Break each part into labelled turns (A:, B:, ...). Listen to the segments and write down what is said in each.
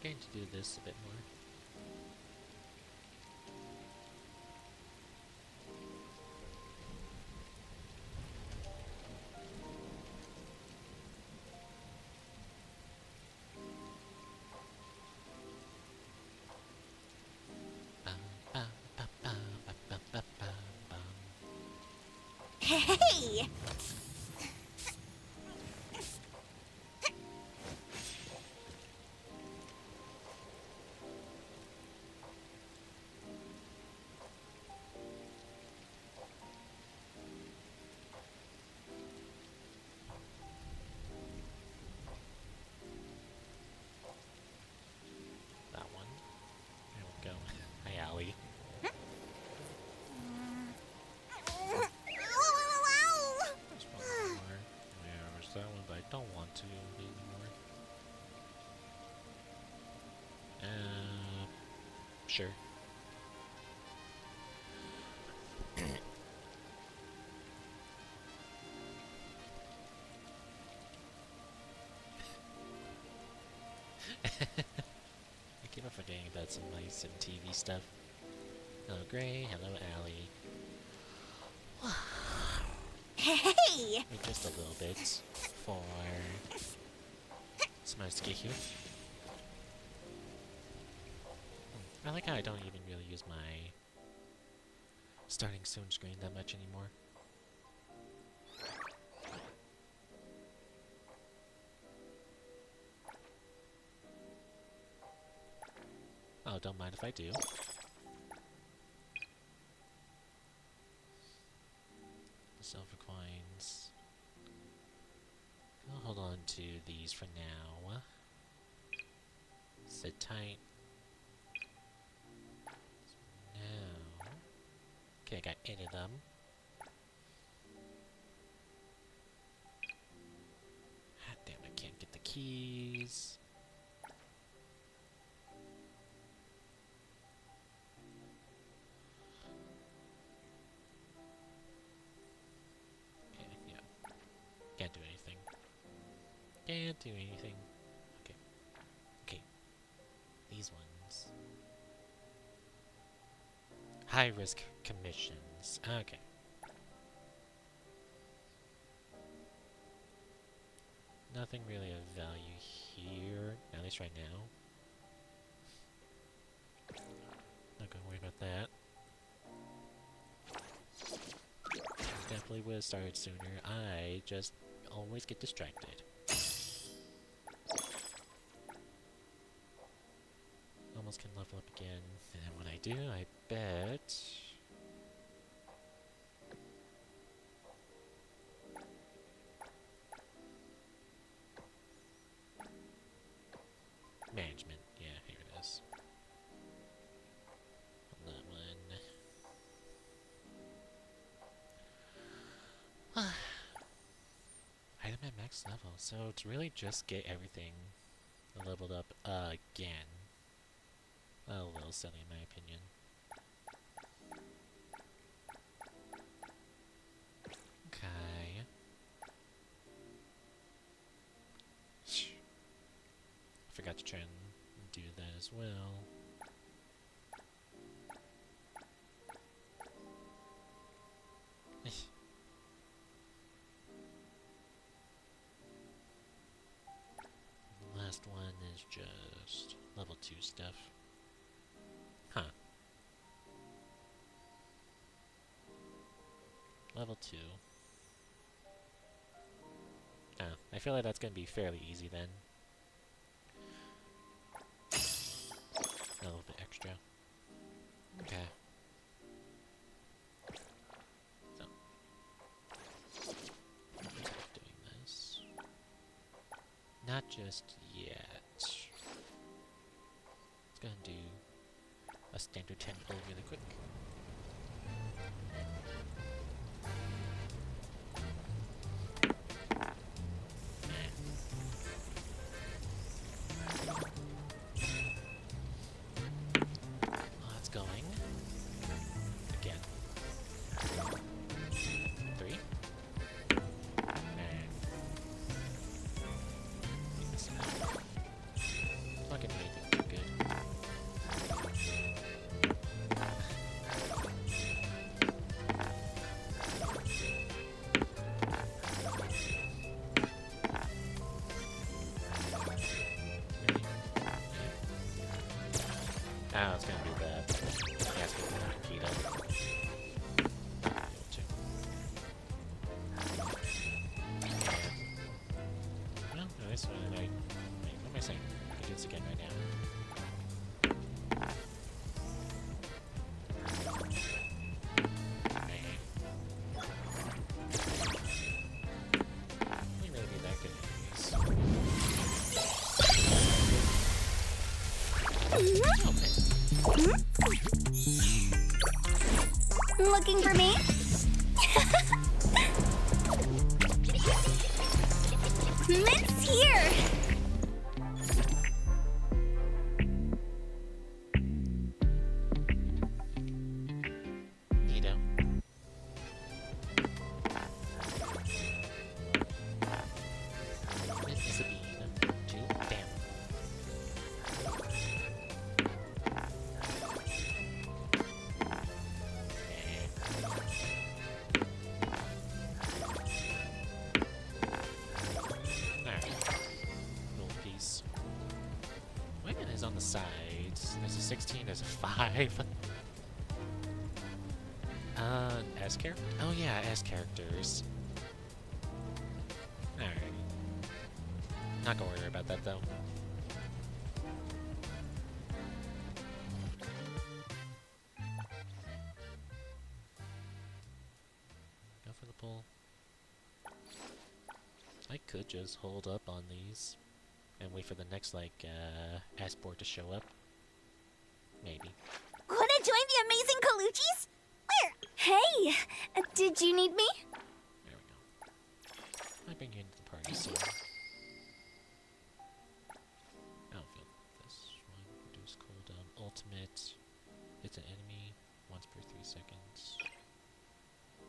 A: going to do this a bit more.
B: Hey!
A: That one. There we go. Hi, Allie. There's one more. There's that one, but I don't want to anymore. Sure. I keep on forgetting about some nice and TV stuff. Hello, Gray. Hello, Allie.
B: Hey!
A: Wait just a little bit for some to get here. I like how I don't even really use my starting soon screen that much anymore. Oh, don't mind if I do. Silver coins. I'll hold on to these for now. Sit tight. Now. Okay, I got 8 of them. God damn, I can't get the keys. Okay, yeah. Can't do anything. Can't do anything. Okay. Okay. These ones. High risk commissions. Okay. Nothing really of value here, at least right now. Not gonna worry about that. Definitely would have started sooner. I just always get distracted. Almost can level up again. And then when I do, I bet... Management. Yeah, here it is. On that one. Item at max level. So it's really just get everything leveled up again. A little silly in my opinion. Okay. Forgot to try and do that as well. The last one is just level 2 stuff. Huh. Level 2. Oh, I feel like that's gonna be fairly easy then. A little bit extra. Okay. So. Doing this. Not just yet. Let's go ahead and do a standard 10 pull really quick. That's going. Again. 3. And... fucking amazing. do this again right now. Man. We really be that good at these. Okay.
B: Looking for me? Mint's here!
A: Neato. Mint is a bean. Two. Damn. Alright. Little piece. Women is on the sides. There's a 16, there's a 5. As character? Oh yeah, as characters. Alright. Not gonna worry about that though. Go for the pull. I could just hold up on these and wait for the next, like, Asport to show up. Maybe.
B: Wanna join the amazing Colucci's? Where? Hey! Did you need me?
A: There we go. Might bring you into the party soon. I don't feel this one. Reduce cooldown. Ultimate. Hits an enemy once per 3 seconds.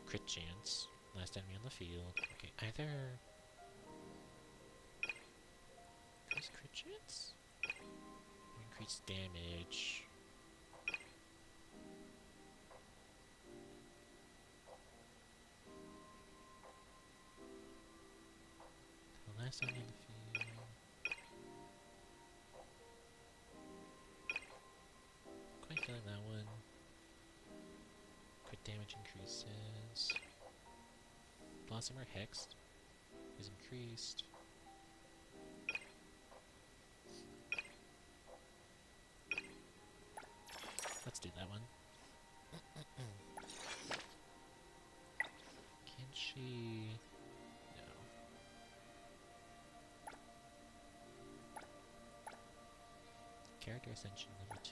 A: Crit chance. Last enemy on the field. Okay, either... Increase crit chance? Or increase damage. The last enemy on the field. Quite feeling that one. Crit damage increases. Blossom or Hexed is increased. Let's do that one. Can she... No. Character Ascension level 2.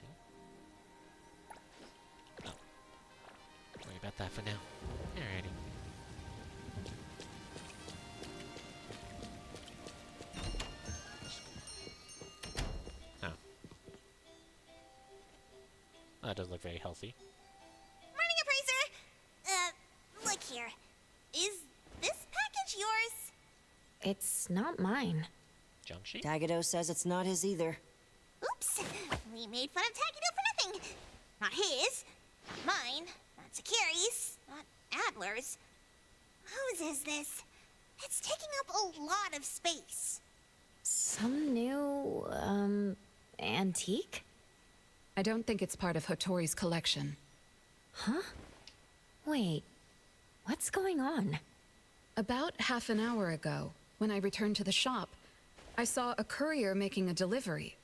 A: Oh. Worry about that for now. Alrighty. That does look very healthy.
B: Morning, Appraiser! Look here. Is this package yours? It's not mine.
A: Junk sheet?
C: Tagado says it's not his either.
B: Oops! We made fun of Tagido for nothing. Not his, not mine, not Sakiri's, not Adler's. Whose is this? It's taking up a lot of space. Some new, antique?
D: I don't think it's part of Hotori's collection.
B: Huh? Wait, what's going on?
D: About half an hour ago, when I returned to the shop, I saw a courier making a delivery.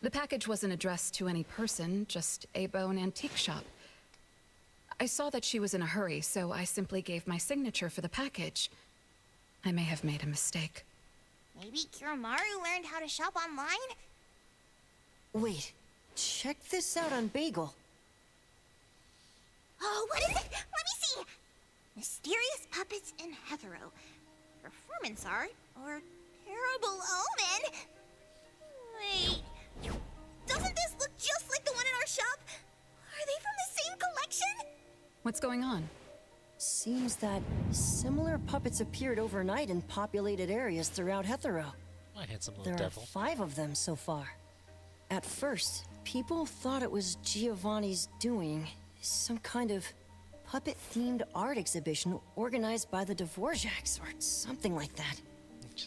D: The package wasn't addressed to any person, just a bone antique shop. I saw that she was in a hurry, so I simply gave my signature for the package. I may have made a mistake.
B: Maybe Kiromaru learned how to shop online?
C: Wait, check this out on Bagel.
B: Oh, what is it? Let me see! Mysterious puppets in Hetero. Performance art? Or terrible omen? Wait, doesn't this look just like the one in our shop? Are they from the same collection?
D: What's going on?
C: Seems that similar puppets appeared overnight in populated areas throughout Hetero.
A: My handsome little
C: There are
A: devil.
C: 5 of them so far. At first, people thought it was Giovanni's doing, some kind of puppet-themed art exhibition organized by the Dvorak's or something like that.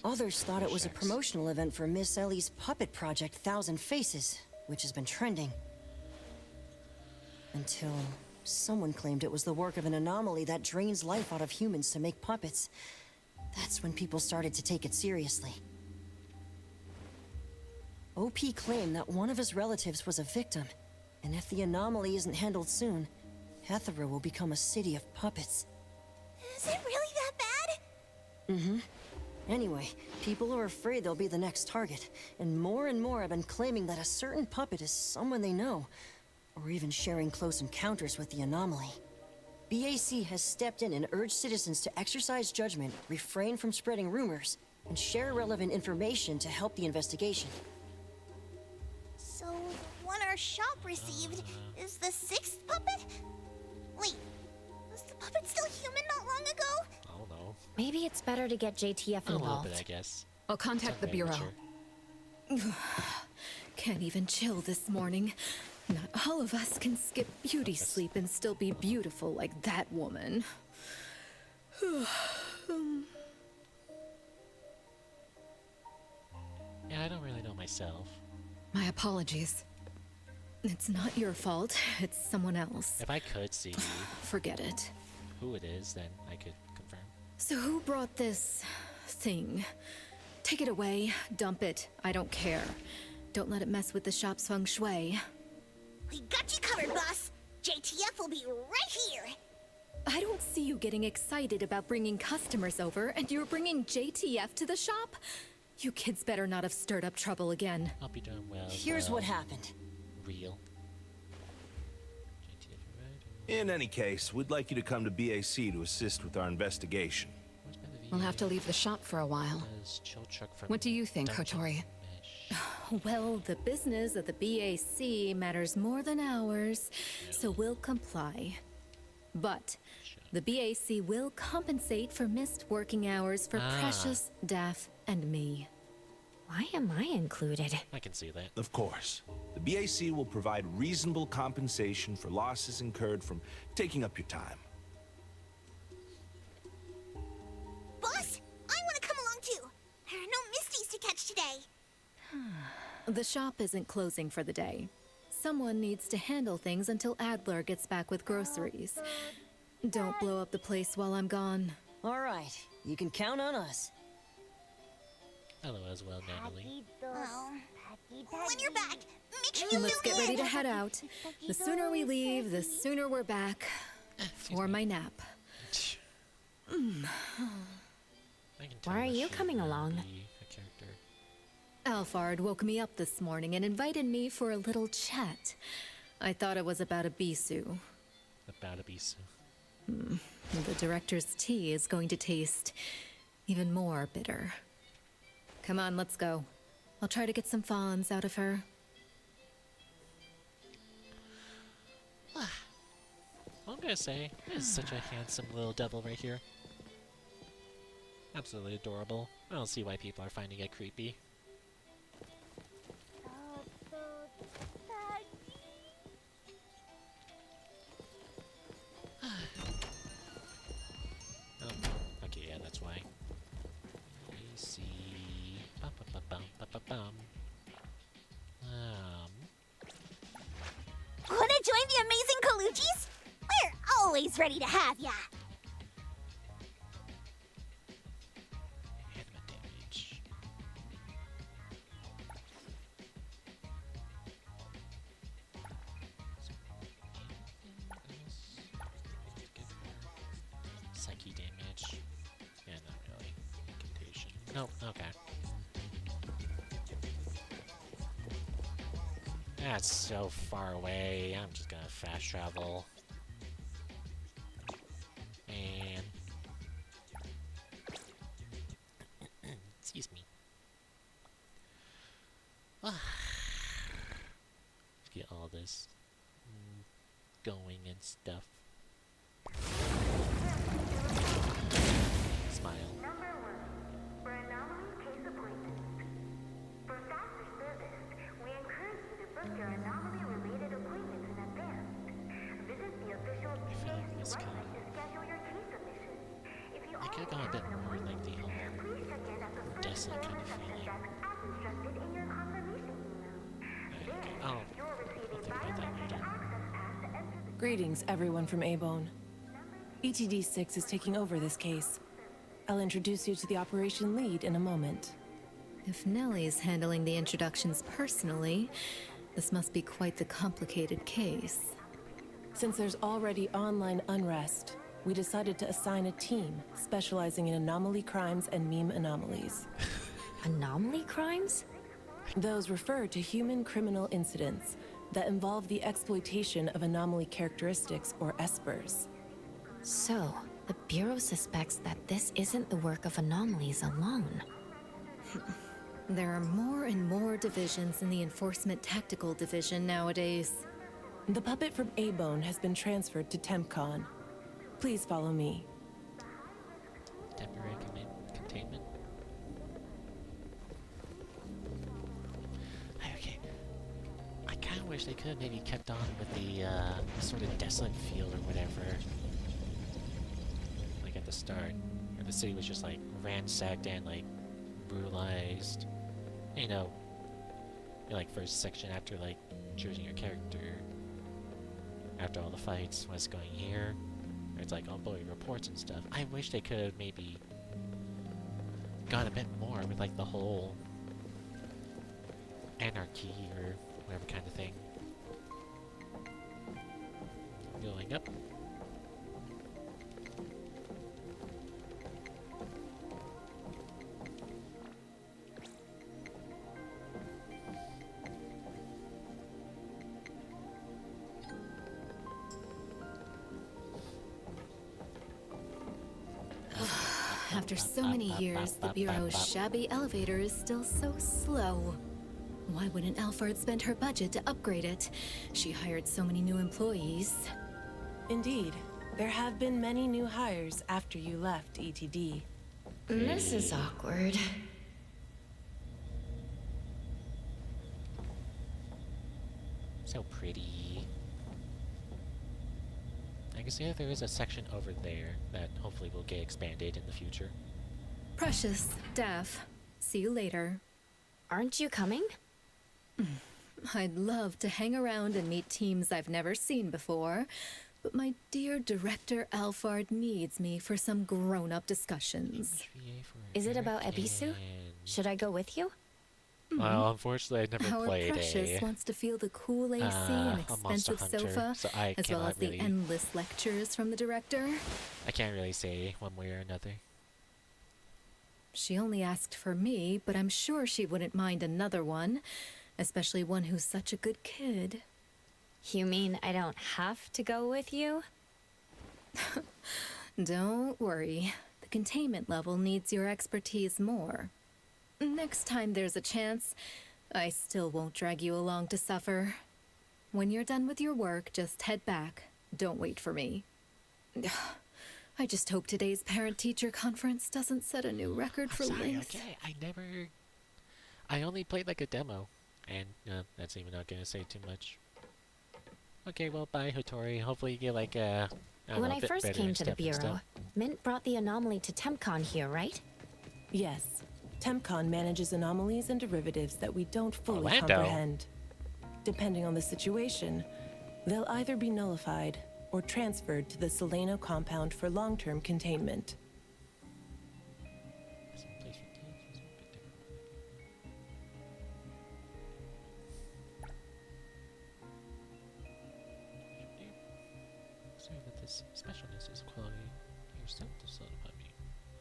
C: Others thought it was a
A: Dvorak's.
C: promotional event for Miss Ellie's puppet project 1,000 Faces, which has been trending. Until someone claimed it was the work of an anomaly that drains life out of humans to make puppets. That's when people started to take it seriously. OP claimed that one of his relatives was a victim, and if the anomaly isn't handled soon, Hathara will become a city of puppets.
B: Is it really that bad?
C: Mm-hmm. Anyway, people are afraid they'll be the next target, and more have been claiming that a certain puppet is someone they know, or even sharing close encounters with the anomaly. BAC has stepped in and urged citizens to exercise judgment, refrain from spreading rumors, and share relevant information to help the investigation.
B: So, the one our shop received is the 6th puppet? Wait, was the puppet still human not long ago?
A: I don't know.
E: Maybe it's better to get JTF
A: A little
E: involved.
A: bit, I guess.
D: I'll contact the
A: Okay,
D: Bureau.
A: sure.
F: Can't even chill this morning. Not all of us can skip beauty sleep and still be beautiful like that woman.
A: Yeah, I don't really know myself.
D: My apologies.
F: It's not your fault, it's someone else.
A: If I could see
F: Forget it.
A: who it is, then I could confirm.
F: So who brought this thing? Take it away, dump it, I don't care. Don't let it mess with the shop's feng shui.
B: We got you covered, boss. JTF will be right here.
F: I don't see you getting excited about bringing customers over, and you're bringing JTF to the shop? You kids better not have stirred up trouble again.
A: I'll be doing well.
C: Here's what happened.
A: Real. JTF, right?
G: In any case, we'd like you to come to BAC to assist with our investigation.
A: Where's my
D: We'll have to leave the shop for a while.
A: Chill truck from
D: What do you think,
A: Dungeon
D: Kotori?
A: Mesh.
F: Well, the business of the BAC matters more than ours, so we'll comply. But the BAC will compensate for missed working hours for Precious, Daff, and me.
E: Why am I included?
A: I can see that.
G: Of course, the BAC will provide reasonable compensation for losses incurred from taking up your time.
B: Boss, I want to come along too. There are no Misties to catch today.
F: The shop isn't closing for the day. Someone needs to handle things until Adler gets back with groceries. Don't blow up the place while I'm gone.
C: All right, you can count on us.
A: Hello as well, Natalie.
B: Oh. When you're back, make sure you
F: Let's
B: fill
F: get
B: me
F: ready
B: in.
F: to head out. The sooner we leave, the sooner we're back for my nap.
A: I can tell
E: Why are
A: that
E: you
A: she
E: coming
A: would
E: along?
A: be a character.
F: Alfard woke me up this morning and invited me for a little chat. I thought it was about a bisu.
A: About a beast.
F: The director's tea is going to taste even more bitter. Come on, let's go. I'll try to get some fawns out of her.
A: I'm gonna say, this is such a handsome little devil right here. Absolutely adorable. I don't see why people are finding it creepy. Oh, okay, yeah, that's why. AC. Bum.
B: Wanna join the amazing Kalujis? We're always ready to have ya.
A: Anima damage. Psyche damage. Yeah, not really. Incantation. Nope, okay. That's so far away. I'm just gonna fast travel. And excuse me. Get all this going and stuff. Smile.
H: Number 1. For anomaly case appointments. For faster service, we encourage you to book your anomaly-related appointments in advance. Visit the official
A: I feel like this
H: BAC
A: kind
H: website to schedule your case submission. If you
A: I could have gone a bit more like the whole
H: please check in at the first
A: desolate kind of
H: reception
A: feeling.
H: desk as instructed in your confirmation email.
A: Okay. Oh,
H: You'll receive
A: I'll
H: a
A: think about that
H: biometric
A: later.
H: access pass to enter the
I: Greetings, everyone from A-Bone. ETD-6 is taking over this case. I'll introduce you to the operation lead in a moment.
F: If Nellie's handling the introductions personally, this must be quite the complicated case.
I: Since there's already online unrest, we decided to assign a team specializing in anomaly crimes and meme anomalies.
E: Anomaly crimes?
I: Those refer to human criminal incidents that involve the exploitation of anomaly characteristics, or espers.
E: So, the Bureau suspects that this isn't the work of anomalies alone.
F: There are more and more divisions in the Enforcement Tactical Division nowadays.
I: The puppet from A-Bone has been transferred to TempCon. Please follow me.
A: Temporary containment. Okay. I kind of wish they could have maybe kept on with the sort of desolate feel or whatever. Like at the start, where the city was just like ransacked and like brutalized. You know, in like first section after like choosing your character. After all the fights, what's going here? It's like ongoing reports and stuff. I wish they could have maybe gone a bit more with like the whole anarchy or whatever kind of thing. Going up.
F: After so many years, the Bureau's shabby elevator is still so slow. Why wouldn't Alphard spend her budget to upgrade it? She hired so many new employees.
I: Indeed, there have been many new hires after you left ETD.
E: This is awkward.
A: So pretty. I can see that there is a section over there that hopefully will get expanded in the future.
F: Precious, Daff, see you later.
E: Aren't you coming?
F: I'd love to hang around and meet teams I've never seen before, but my dear Director Alphard needs me for some grown-up discussions.
E: Is it about Ebisu? Should I go with you?
A: Well, unfortunately, I've never
F: Our
A: played
F: Precious wants to feel the cool AC and
A: a Monster
F: expensive
A: Hunter,
F: sofa,
A: so I
F: as well
A: cannot
F: as the
A: really-
F: endless lectures from the director.
A: I can't really say one way or another.
F: She only asked for me, but I'm sure she wouldn't mind another one, especially one who's such a good kid.
E: You mean I don't have to go with you?
F: Don't worry. The containment level needs your expertise more. Next time there's a chance, I still won't drag you along to suffer. When you're done with your work, just head back. Don't wait for me. I just hope today's parent-teacher conference doesn't set a new record for
A: Sorry,
F: length.
A: okay, I only played like a demo, and that's even not gonna say too much. Okay, well, bye, Hattori. Hopefully you get like a
E: When I
A: bit
E: first
A: better
E: came
A: and
E: to the
A: stuff and
E: Bureau,
A: stuff.
E: Mint brought the anomaly to TempCon here, right?
I: Yes, TempCon manages anomalies and derivatives that we don't fully
A: Orlando.
I: comprehend. Depending on the situation, they'll either be nullified or transferred to the Seleno compound for long-term containment.
A: Sorry that this specialness is a quality yourself to solidify me.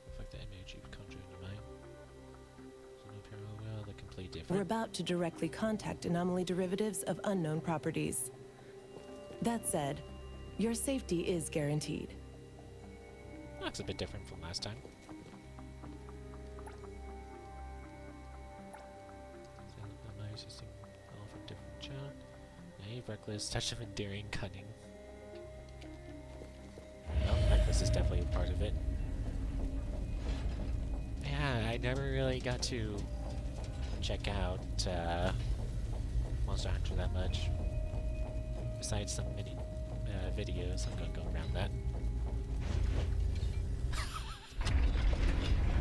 A: Reflect the image you've conjured in your mind. So no parallel, the complete different.
I: We're about to directly contact anomaly derivatives of unknown properties. That said, your safety is guaranteed.
A: That's a bit different from last time. My system all from different child. Naive, reckless, touch of endearing, cunning. Well, reckless is definitely a part of it. Yeah, I never really got to check out Monster Hunter that much. Besides some mini videos, I'm gonna go around that.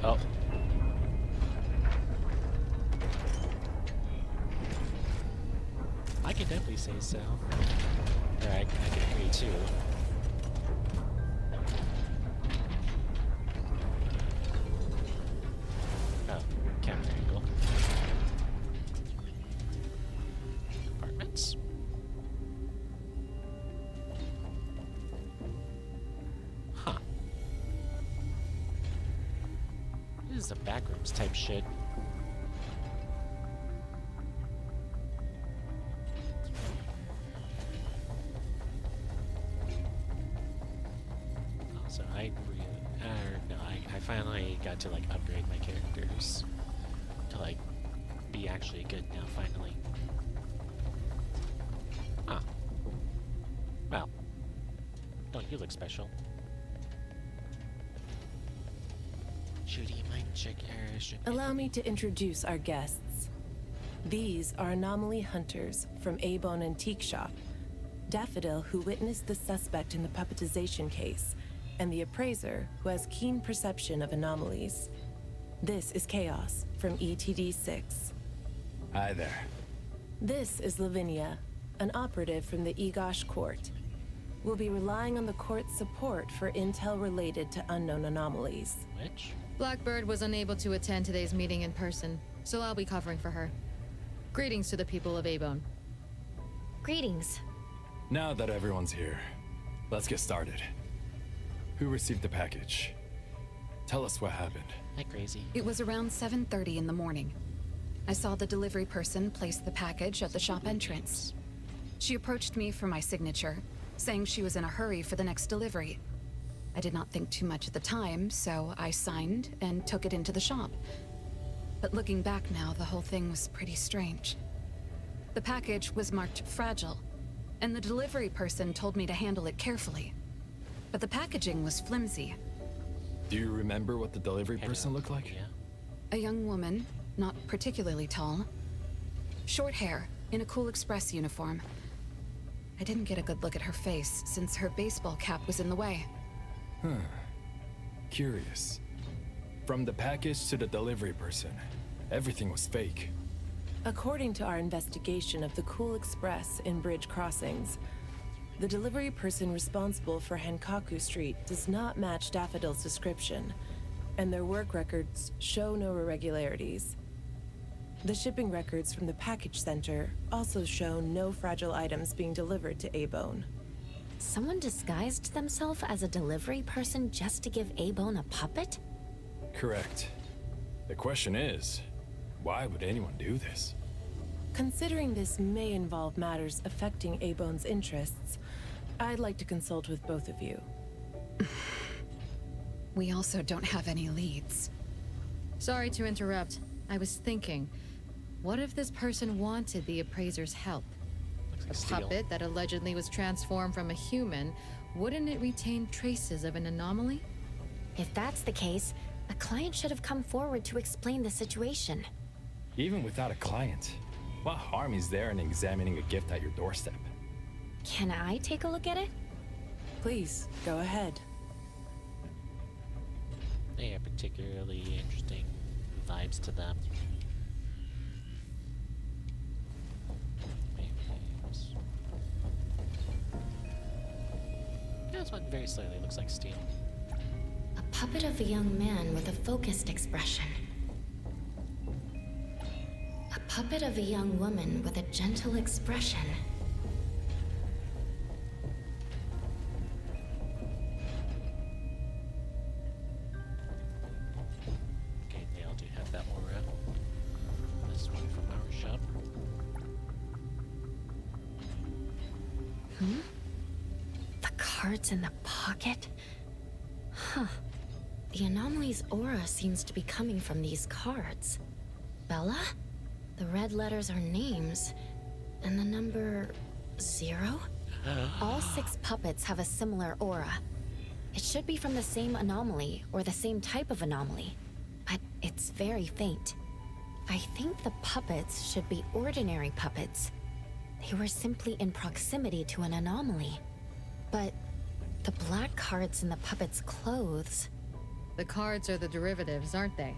A: Oh. I can definitely say so. Or I can agree too. Oh, camera angle. is some backrooms type shit. Also, I finally got to like upgrade my characters to like be actually good now. Finally. Ah. Well. Don't you look special? Judy, you mind check
I: Allow me to introduce our guests. These are anomaly hunters from A-Bone Antique Shop, Daffodil, who witnessed the suspect in the puppetization case, and the appraiser, who has keen perception of anomalies. This is Chaos from ETD-6.
J: Hi there.
I: This is Lavinia, an operative from the Egosh Court. We'll be relying on the court's support for intel related to unknown anomalies.
A: Which?
K: Blackbird was unable to attend today's meeting in person, so I'll be covering for her. Greetings to the people of A-Bone.
E: Greetings.
J: Now that everyone's here, let's get started. Who received the package? Tell us what happened.
A: Hi, Crazy.
D: It was around 7:30 in the morning. I saw the delivery person place the package at the shop entrance. She approached me for my signature, saying she was in a hurry for the next delivery. I did not think too much at the time, so I signed and took it into the shop. But looking back now, the whole thing was pretty strange. The package was marked fragile, and the delivery person told me to handle it carefully. But the packaging was flimsy.
J: Do you remember what the delivery person looked like?
A: Yeah.
D: A young woman, not particularly tall. Short hair, in a Cool Express uniform. I didn't get a good look at her face, since her baseball cap was in the way.
J: Curious. From the package to the delivery person, everything was fake.
I: According to our investigation of the Cool Express in Bridge Crossings, the delivery person responsible for Hankaku Street does not match Daffodil's description, and their work records show no irregularities. The shipping records from the package center also show no fragile items being delivered to A-Bone.
E: Someone disguised themselves as a delivery person just to give A-Bone a puppet?
J: Correct. The question is, why would anyone do this?
I: Considering this may involve matters affecting A-Bone's interests, I'd like to consult with both of you.
D: We also don't have any leads.
K: Sorry to interrupt. I was thinking, what if this person wanted the appraiser's help?
A: Looks like
K: A
A: steel.
K: puppet that allegedly was transformed from a human, wouldn't it retain traces of an anomaly?
E: If that's the case, a client should have come forward to explain the situation.
J: Even without a client, what harm is there in examining a gift at your doorstep?
E: Can I take a look at it?
I: Please, go ahead.
A: They have particularly interesting vibes to them. Yeah, this one very slightly looks like steel.
E: A puppet of a young man with a focused expression. A puppet of a young woman with a gentle expression.
A: Okay, they all do have that aura. This one from our shop.
E: The cards in the pocket? Huh. The anomaly's aura seems to be coming from these cards. Bella? The red letters are names. And the number 0? All 6 puppets have a similar aura. It should be from the same anomaly, or the same type of anomaly. But it's very faint. I think the puppets should be ordinary puppets. They were simply in proximity to an anomaly. But the black cards in the puppets' clothes...
K: The cards are the derivatives, aren't they?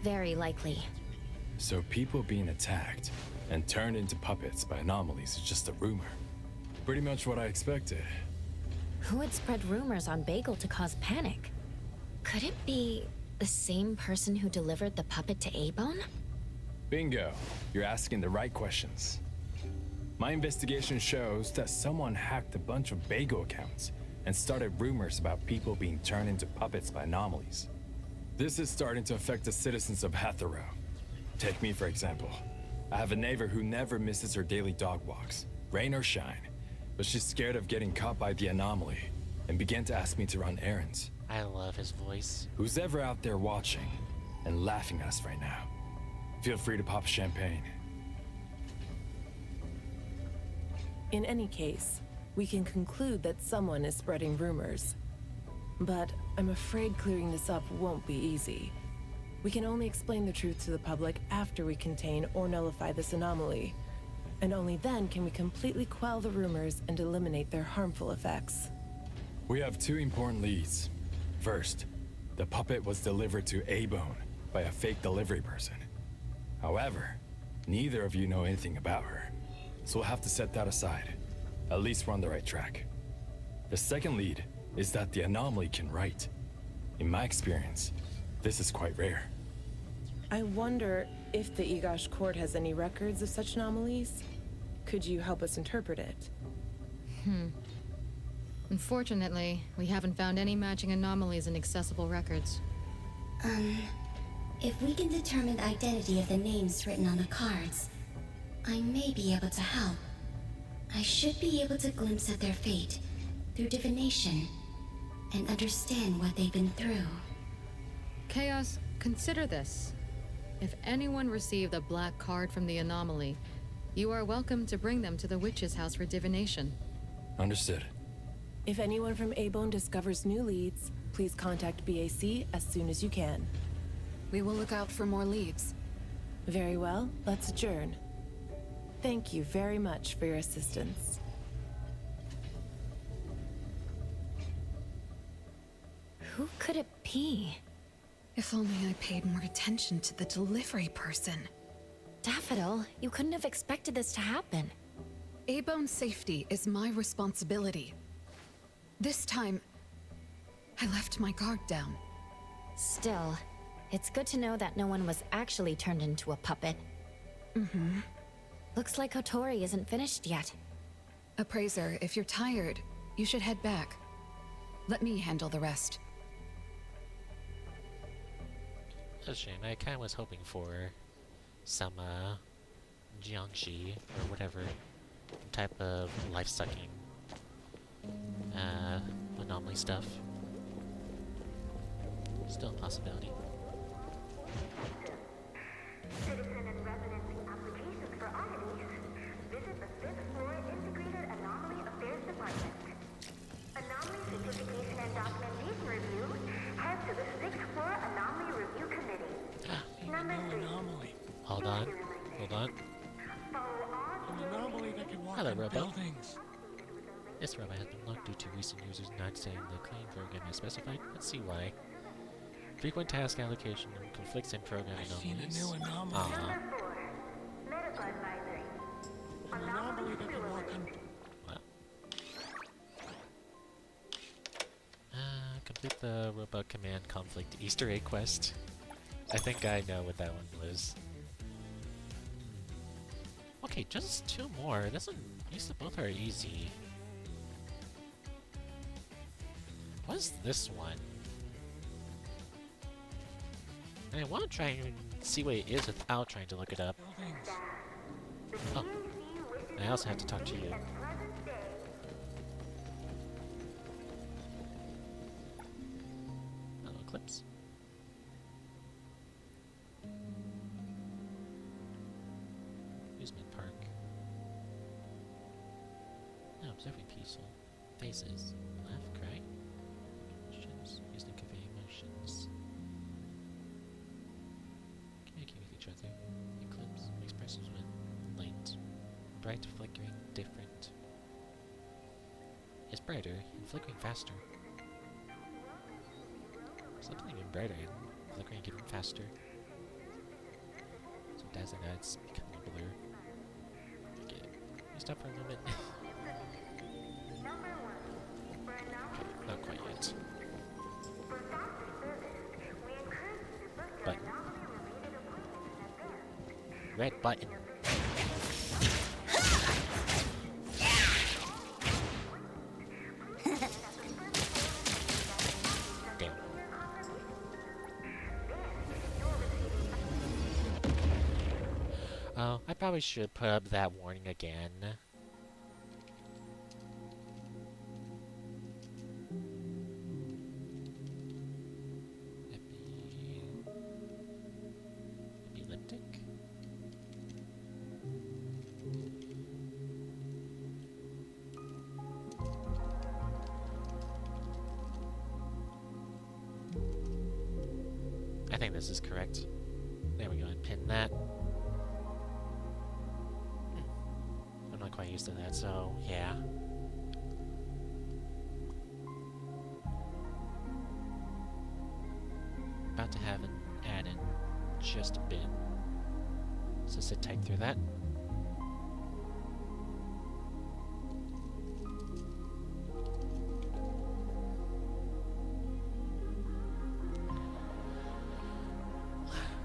E: Very likely.
J: So people being attacked and turned into puppets by anomalies is just a rumor. Pretty much what I expected.
E: Who would spread rumors on Bagel to cause panic? Could it be the same person who delivered the puppet to A-Bone?
J: Bingo. You're asking the right questions. My investigation shows that someone hacked a bunch of Bagel accounts and started rumors about people being turned into puppets by anomalies. This is starting to affect the citizens of Hathorow. Take me, for example. I have a neighbor who never misses her daily dog walks, rain or shine. But she's scared of getting caught by the anomaly and began to ask me to run errands.
A: I love his voice.
J: Who's ever out there watching and laughing at us right now, feel free to pop champagne.
I: In any case, we can conclude that someone is spreading rumors. But I'm afraid clearing this up won't be easy. We can only explain the truth to the public after we contain or nullify this anomaly. And only then can we completely quell the rumors and eliminate their harmful effects.
J: We have two important leads. First, the puppet was delivered to A-Bone by a fake delivery person. However, neither of you know anything about her, so we'll have to set that aside. At least we're on the right track. The second lead is that the anomaly can write. In my experience, this is quite rare.
I: I wonder if the Egosh court has any records of such anomalies. Could you help us interpret it?
K: Unfortunately, we haven't found any matching anomalies in accessible records.
L: If we can determine the identity of the names written on the cards, I may be able to help. I should be able to glimpse at their fate through divination and understand what they've been through.
K: Chaos, consider this. If anyone received a black card from the anomaly, you are welcome to bring them to the witch's house for divination.
J: Understood.
I: If anyone from A-Bone discovers new leads, please contact BAC as soon as you can.
D: We will look out for more leads.
I: Very well, let's adjourn. Thank you very much for your assistance.
E: Who could it be?
D: If only I paid more attention to the delivery person.
E: Daffodil, you couldn't have expected this to happen.
D: A-Bone's safety is my responsibility. This time, I left my guard down.
E: Still, it's good to know that no one was actually turned into a puppet. Looks like Kotori isn't finished yet.
D: Appraiser, if you're tired, you should head back. Let me handle the rest.
A: That's a shame. I kind of was hoping for some Jiangxi or whatever type of life-sucking anomaly stuff. Still a possibility.
H: Citizen and residency applications for oddities. Visit the 5th floor Integrated Anomaly Affairs Department. Anomaly certification and documentation review. Head to the 6th floor Anomaly Review Committee. Number 3.
A: Hold on. Hold on. Hello, Robo. This robot has been locked due to recent users not setting the clean program as specified. Let's see why. Frequent task allocation and conflicts in program anomalies.
H: Number 4. Medical advisory. Anomaly reloaded.
A: Well. Complete the robot command conflict Easter egg quest. I think I know what that one was. Okay, just 2 more. These both are easy. What is this one? I want to try and see what it is without trying to look it up. Oh. I also have to talk to you. Hello, Eclipse. Amusement park. Now observing peaceful faces. Laugh, cry. Emotions. Used to convey emotions. Communicate with each other. Eclipse expresses with light. Bright, flickering, different. It's brighter and flickering faster. Something even brighter and flickering even faster. So dazzling eyes become a blur. Okay, can you stop for a moment? Not quite yet. Button. Red button. Damn. probably should put up that warning again. Epileptic? I think this is correct. There we go, and pin that. I'm not quite used to that, so yeah. About to have an add-in just a bit. So sit tight through that.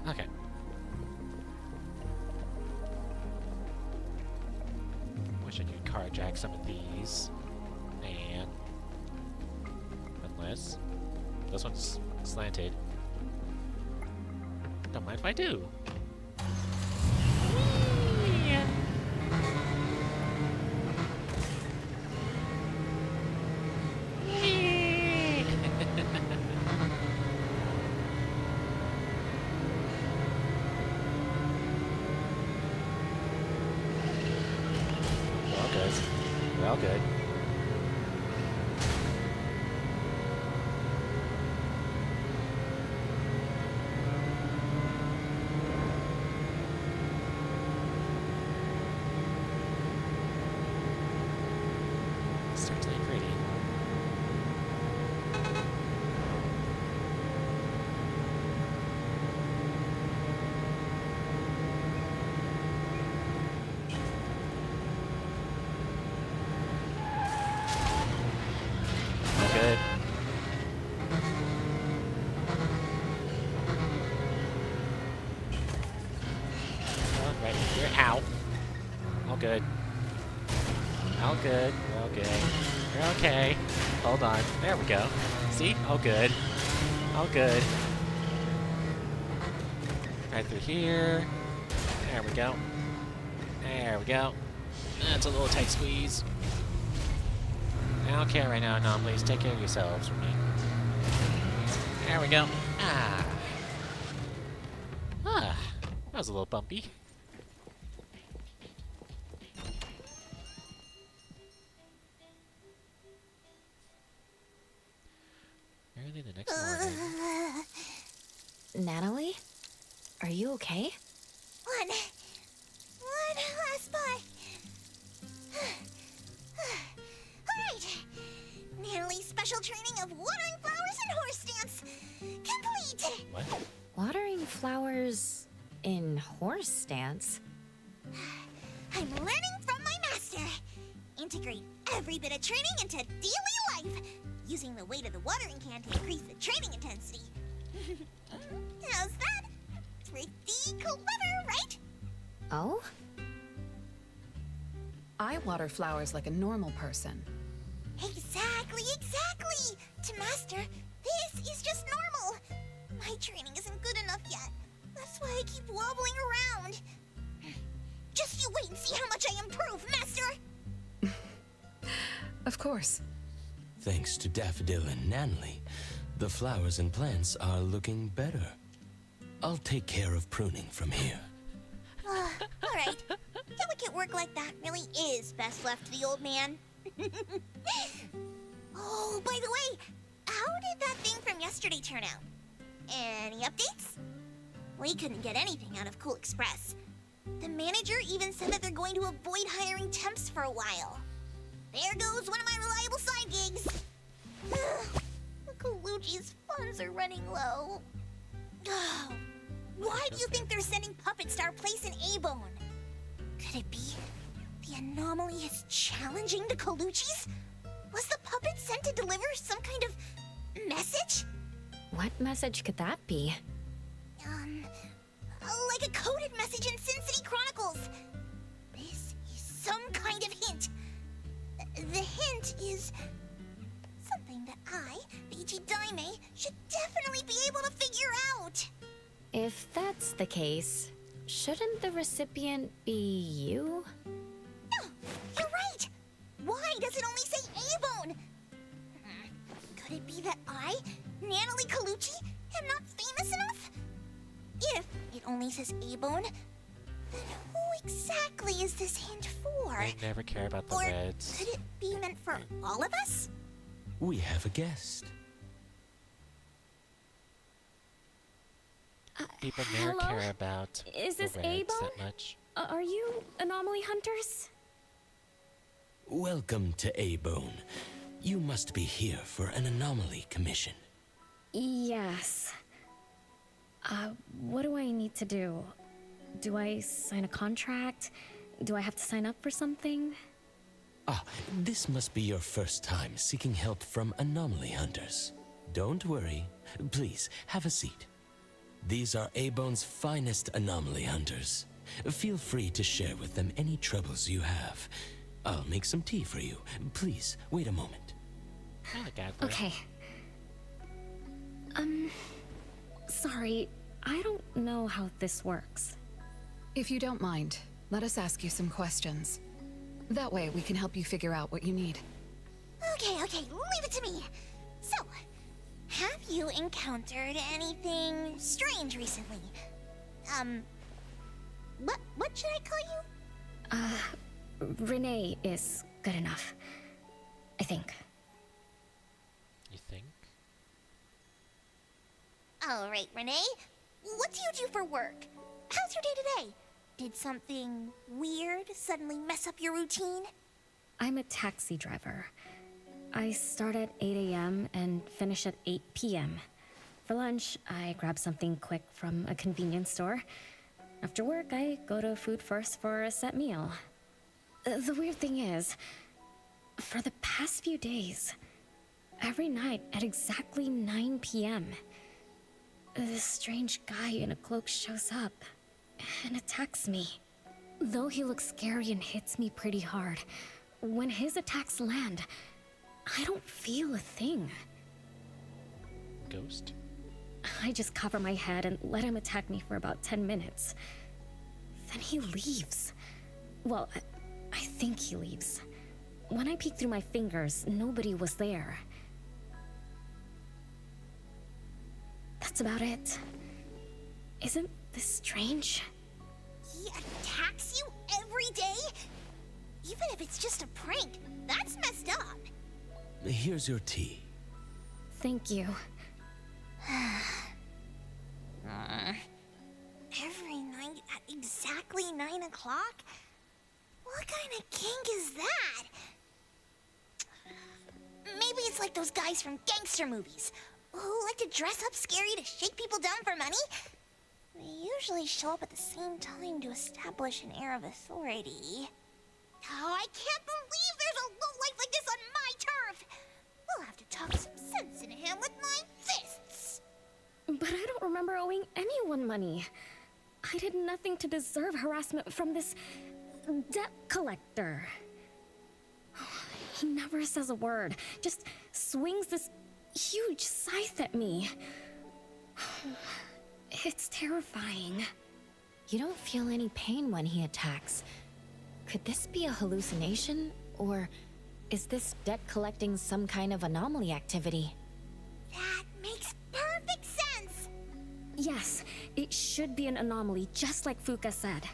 A: Okay. Wish I could carjack some of these. And unless this one's slanted. Don't mind if I do. Well, good. Certainly pretty. Good. Right here. Ow. All good. All good. All good. You're okay. Hold on. There we go. See? All good. All good. Right through here. There we go. There we go. That's a little tight squeeze. I don't care right now, anomalies. Take care of yourselves for me. There we go. Ah. Ah. That was a little bumpy. Early the next morning.
E: Natalie? Are you okay?
B: One last spot. Alright. Natalie's special training of watering flowers and horse stance complete.
A: What?
E: Watering flowers in horse stance?
B: I'm learning from my master. Integrate every bit of training into daily life, using the weight of the watering can to increase the training intensity. How's that? Pretty clever, right?
E: Oh?
D: I water flowers like a normal person.
B: Exactly. To master, this is just normal. My training isn't good enough yet. That's why I keep wobbling around. Just you wait and see how much I improve, master!
D: Of course.
M: Thanks to Daffodil and Nanley, the flowers and plants are looking better. I'll take care of pruning from here.
B: Alright. Delicate work like that really is best left to the old man. Oh, by the way, how did that thing from yesterday turn out? Any updates? We couldn't get anything out of Cool Express. The manager even said that they're going to avoid hiring temps for a while. There goes one of my reliable side gigs. Colucci's funds are running low. Oh, why do you think they're sending puppets to our place in A-Bone? Could it be the anomaly is challenging the Colucci's? Was the puppet sent to deliver some kind of message?
E: What message could that be?
B: Like a coded message in Sin City Chronicles. This is some kind of hint. The hint is something that I, Beiji Daime, should definitely be able to figure out.
E: If that's the case, Shouldn't the recipient be you?
B: No, you're right. Why does it only say A-Bone? Could it be that I, Natalie Colucci, am not famous enough? If it only says A-Bone, then who exactly is this hint for?
A: I never care about the
B: Or
A: reds.
B: could it be meant for all of us?
M: We have a guest.
A: People never
E: hello?
A: care about
E: Is this
A: the reds
E: A-Bone?
A: that much.
E: Are you anomaly hunters?
M: Welcome to A-Bone. You must be here for an anomaly commission.
E: Yes. What do I need to do? Do I sign a contract? Do I have to sign up for something?
M: Ah, this must be your first time seeking help from anomaly hunters. Don't worry. Please, have a seat. These are A-Bone's finest anomaly hunters. Feel free to share with them any troubles you have. I'll make some tea for you. Please, wait a moment.
E: Okay. Sorry, I don't know how this works.
D: If you don't mind, let us ask you some questions. That way we can help you figure out what you need.
B: Okay, leave it to me. So, have you encountered anything strange recently? What should I call you?
E: Renee is good enough. I think.
A: You think?
B: All right, Renee. What do you do for work? How's your day-to-day? Did something weird suddenly mess up your routine?
E: I'm a taxi driver. I start at 8 a.m. and finish at 8 p.m. For lunch, I grab something quick from a convenience store. After work, I go to Food First for a set meal. The weird thing is, for the past few days, every night at exactly 9 p.m., this strange guy in a cloak shows up and attacks me. Though he looks scary and hits me pretty hard, when his attacks land, I don't feel a thing.
A: Ghost?
E: I just cover my head and let him attack me for about 10 minutes. Then he leaves. Well, I think he leaves. When I peek through my fingers, nobody was there. That's about it. Isn't this strange?
B: He attacks you every day? Even if it's just a prank, that's messed up.
M: Here's your tea.
E: Thank you.
B: Every night at exactly 9 o'clock? What kind of kink is that? Maybe it's like those guys from gangster movies who like to dress up scary to shake people down for money. They usually show up at the same time to establish an air of authority. Oh, I can't believe there's a lowlife like this on my turf! We'll have to talk some sense into him with my fists!
E: But I don't remember owing anyone money. I did nothing to deserve harassment from this debt collector. He never says a word, just swings this huge scythe at me. It's terrifying. You don't feel any pain when he attacks. Could this be a hallucination? Or is this debt collecting some kind of anomaly activity?
B: That makes perfect sense!
E: Yes, it should be an anomaly, just like Fuka said.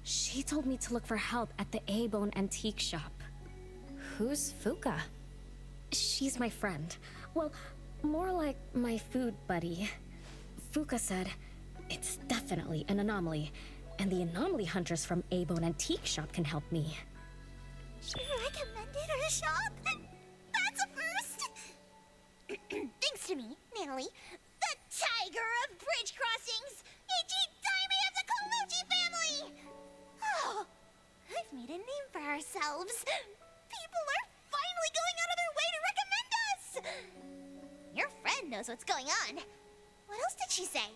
E: She told me to look for help at the A-Bone antique shop. Who's Fuka? She's my friend. Well, more like my food buddy. Fuka said it's definitely an anomaly, and the anomaly hunters from A-Bone antique shop can help me.
B: She recommended her shop? That's a first! Thanks to me, Natalie, the Tiger of Bridge Crossings, of the Colucci family! Oh, I've made a name for ourselves. People are finally going out of their way to recommend us! Your friend knows what's going on. What else did she say?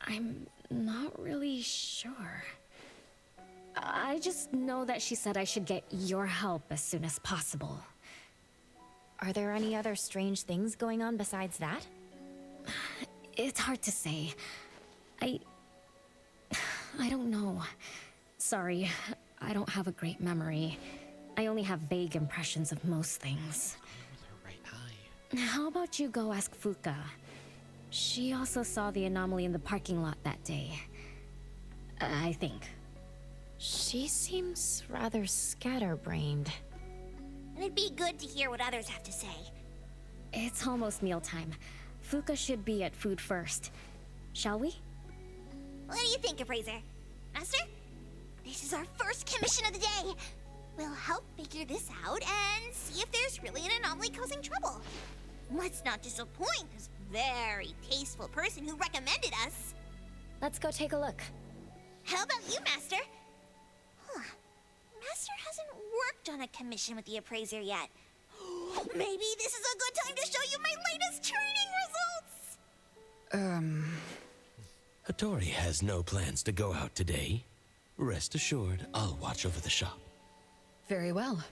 E: I'm not really sure. I just know that she said I should get your help as soon as possible.
N: Are there any other strange things going on besides that?
E: It's hard to say. I don't know. Sorry, I don't have a great memory. I only have vague impressions of most things.
A: With her right eye.
E: How about you go ask Fuka? She also saw the anomaly in the parking lot that day. I think.
N: She seems rather scatterbrained.
B: And it'd be good to hear what others have to say.
E: It's almost mealtime. Fuka should be at food first. Shall we?
B: What do you think, Appraiser? Master? This is our first commission of the day. We'll help figure this out and see if there's really an anomaly causing trouble. Let's not disappoint this very tasteful person who recommended us.
E: Let's go take a look.
B: How about you, Master? Huh. Master hasn't worked on a commission with the Appraiser yet. Maybe this is a good time to show you my latest training results!
M: Hattori has no plans to go out today. Rest assured, I'll watch over the shop.
D: Very well.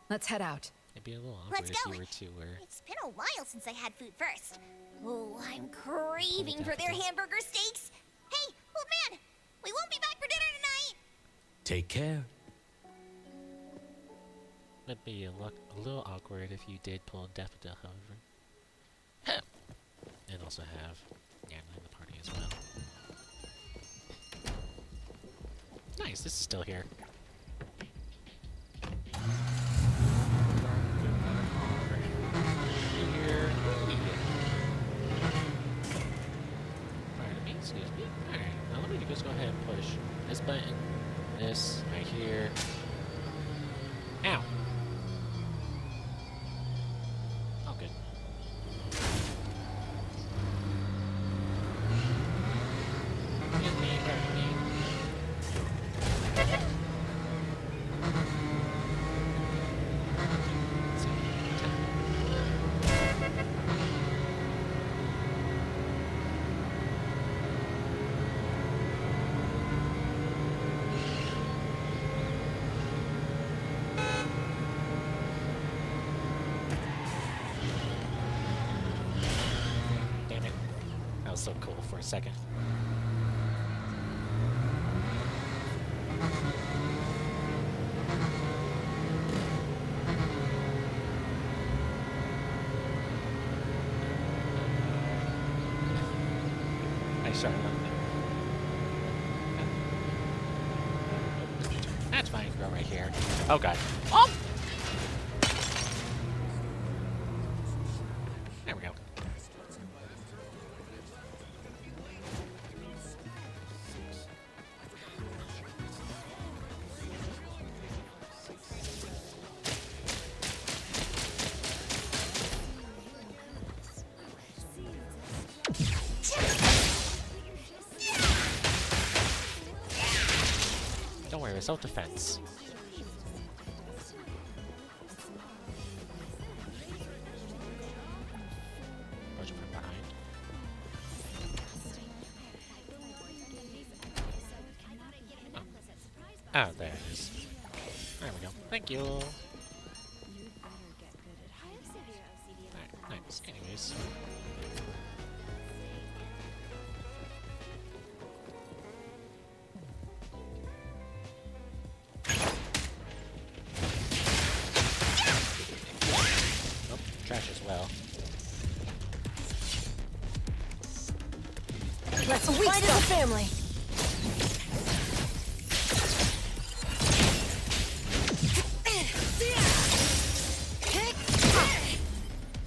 D: Let's head out.
A: It'd be a little awkward
B: Let's
A: if
B: go.
A: you were to where...
B: It's been a while since I had food first. Oh, I'm craving for their hamburger steaks. Hey, old man, we won't be back for dinner tonight.
M: Take care.
A: It'd be a little awkward if you did pull Daffodil, however. And also have Nana in the party as well. Nice, this is still here. Here. Pardon me, excuse me. Alright, now let me just go ahead and push this button, this right here. Ow! Oh, good. Excuse me, pardon me. Damn it. That was so cool for a second. Sorry. That's fine. Go right here. Oh god. Oh! There we go. Don't worry, it's self-defense. Approach from behind. Oh, there it is. There we go. Thank you. Alright, nice. Anyways. Trash as well.
C: Let's fight as a family.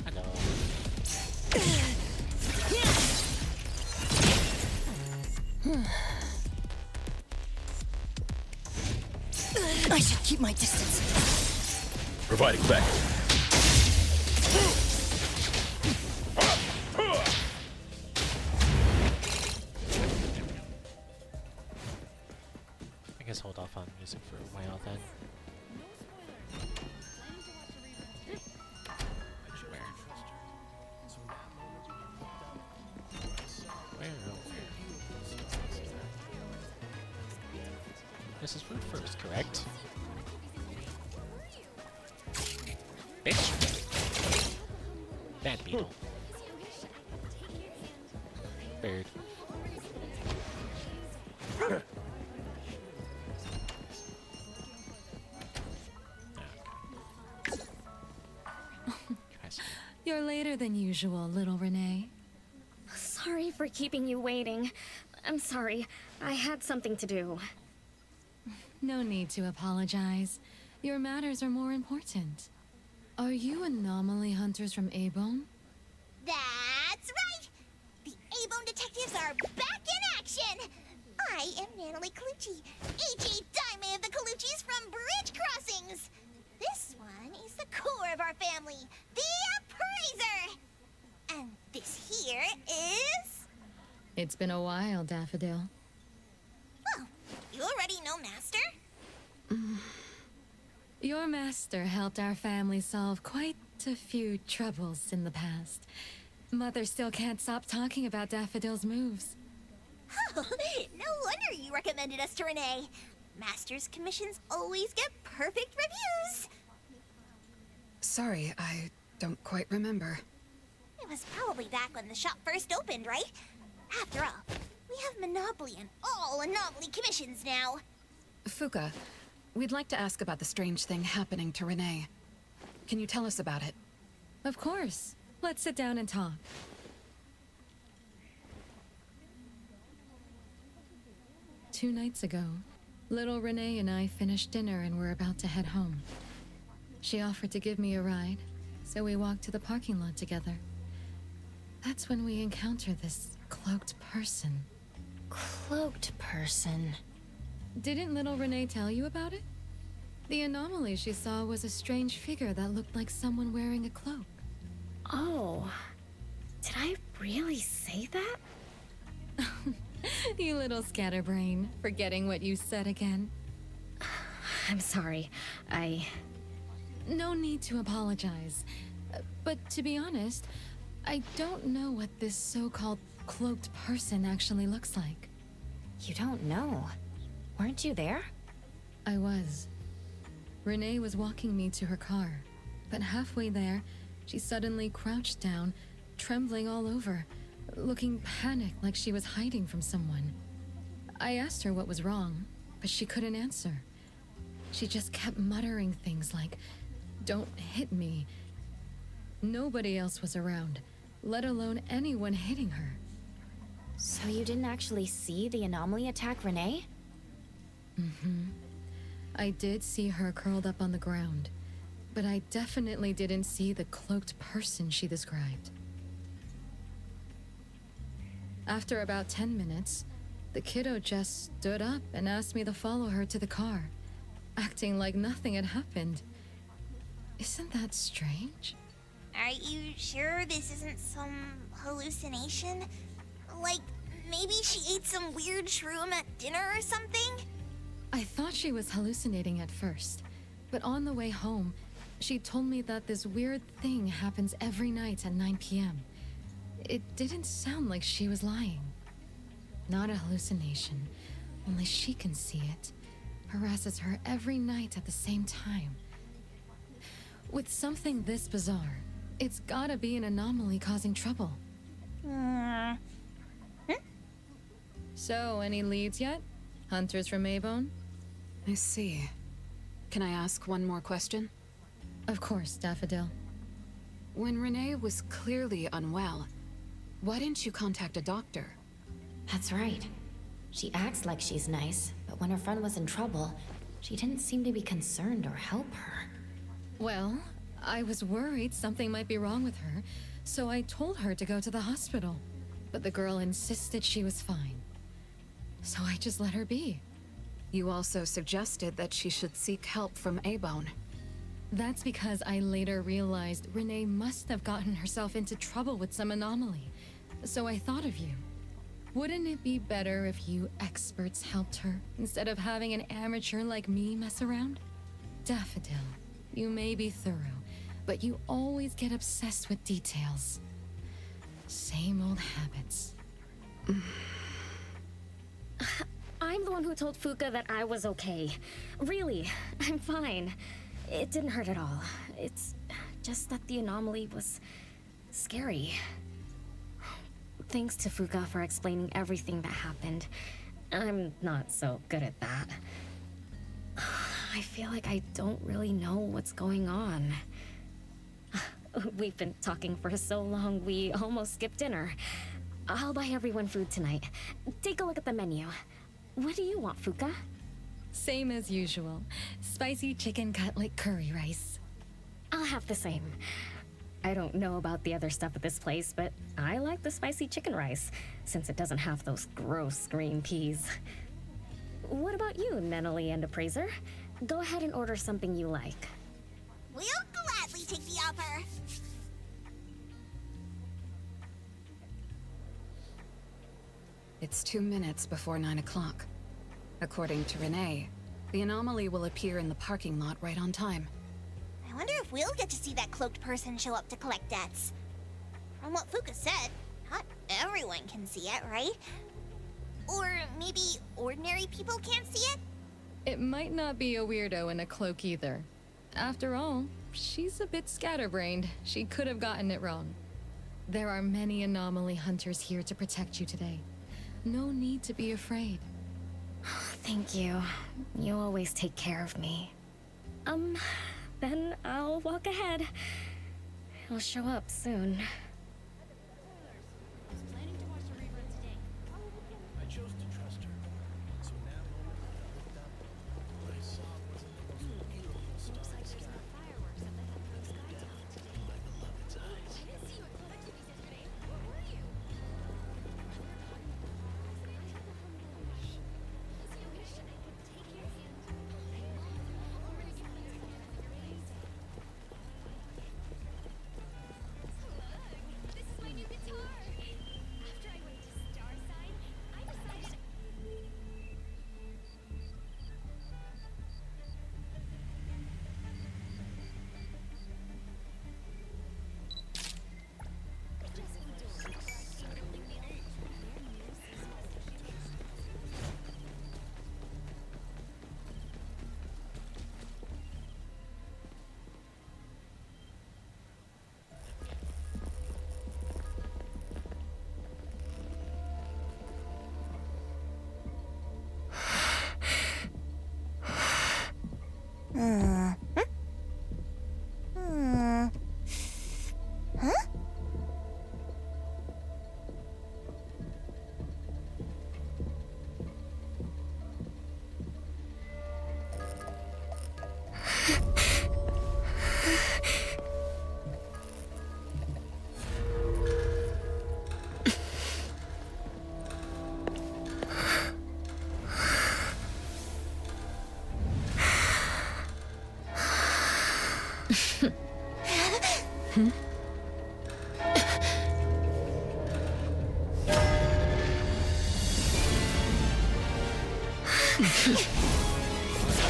A: Hello.
C: I should keep my distance.
J: Providing back.
A: I guess hold off on music for a while then. Where? This is food first, correct? Bitch! Bad beetle. Bird.
O: You're later than usual, little Renee.
P: Sorry for keeping you waiting. I'm sorry. I had something to do.
K: No need to apologize. Your matters are more important. Are you anomaly hunters from Abone?
B: That's right! The A-Bone detectives are back in action! I am Natalie Colucci, H.E. Daime of the Coluccis from Bridge Crossings! This one is the core of our family, the Appraiser! And this here is...
K: It's been a while, Daffodil.
B: Oh, you already know Master?
K: Your master helped our family solve quite a few troubles in the past. Mother still can't stop talking about Daffodil's moves.
B: Oh, no wonder you recommended us to Renee. Master's commissions always get perfect reviews.
D: Sorry, I don't quite remember.
B: It was probably back when the shop first opened, right? After all, we have monopoly on all anomaly commissions now.
D: Fuka, we'd like to ask about the strange thing happening to Renee. Can you tell us about it?
K: Of course. Let's sit down and talk. Two nights ago, little Renee and I finished dinner and were about to head home. She offered to give me a ride, so we walked to the parking lot together. That's when we encountered this cloaked person.
E: Cloaked person?
K: Didn't little Renee tell you about it? The anomaly she saw was a strange figure that looked like someone wearing a cloak.
P: Oh, did I really say that?
K: You little scatterbrain, forgetting what you said again.
P: I'm sorry.
K: No need to apologize. But to be honest, I don't know what this so-called cloaked person actually looks like.
E: You don't know? Weren't you there?
K: I was. Renee was walking me to her car, but halfway there, she suddenly crouched down, trembling all over, looking panicked like she was hiding from someone. I asked her what was wrong, but she couldn't answer. She just kept muttering things like, "Don't hit me." Nobody else was around, let alone anyone hitting her.
E: So you didn't actually see the anomaly attack Renee?
K: Mm-hmm. I did see her curled up on the ground, but I definitely didn't see the cloaked person she described. After about 10 minutes, the kiddo just stood up and asked me to follow her to the car, acting like nothing had happened. Isn't that strange?
B: Are you sure this isn't some hallucination? Like, maybe she ate some weird shroom at dinner or something?
K: I thought she was hallucinating at first, but on the way home, she told me that this weird thing happens every night at 9 p.m. It didn't sound like she was lying. Not a hallucination, only she can see it. Harasses her every night at the same time. With something this bizarre, it's gotta be an anomaly causing trouble. So, any leads yet? Hunters from Avon?
D: I see. Can I ask one more question?
K: Of course, Daffodil.
D: When Renee was clearly unwell, why didn't you contact a doctor?
E: That's right. She acts like she's nice, but when her friend was in trouble, she didn't seem to be concerned or help her.
K: Well, I was worried something might be wrong with her, so I told her to go to the hospital. But the girl insisted she was fine. So I just let her be.
D: You also suggested that she should seek help from Abone.
K: That's because I later realized Renee must have gotten herself into trouble with some anomaly. So I thought of you. Wouldn't it be better if you experts helped her, instead of having an amateur like me mess around? Daffodil, you may be thorough, but you always get obsessed with details. Same old habits.
P: I'm the one who told Fuka that I was okay. Really, I'm fine. It didn't hurt at all. It's just that the anomaly was scary. Thanks to Fuka for explaining everything that happened. I'm not so good at that. I feel like I don't really know what's going on. We've been talking for so long, we almost skipped dinner. I'll buy everyone food tonight. Take a look at the menu. What do you want, Fuka?
K: Same as usual. Spicy chicken cutlet curry rice.
P: I'll have the same. I don't know about the other stuff at this place, but I like the spicy chicken rice, since it doesn't have those gross green peas. What about you, Nenali and Appraiser? Go ahead and order something you like.
B: We'll gladly take the offer.
D: It's 2 minutes before 9 o'clock. According to Renee, the anomaly will appear in the parking lot right on time.
B: I wonder if we'll get to see that cloaked person show up to collect debts. From what Fuka said, not everyone can see it, right? Or maybe ordinary people can't see it?
K: It might not be a weirdo in a cloak either. After all, she's a bit scatterbrained. She could have gotten it wrong. There are many anomaly hunters here to protect you today. No need to be afraid.
P: Thank you. You always take care of me. Then I'll walk ahead. He'll show up soon.
G: I chose to trust her. So in that moment, I looked up. What I saw wasn't the most beautiful star in the sky. My beloved's eyes.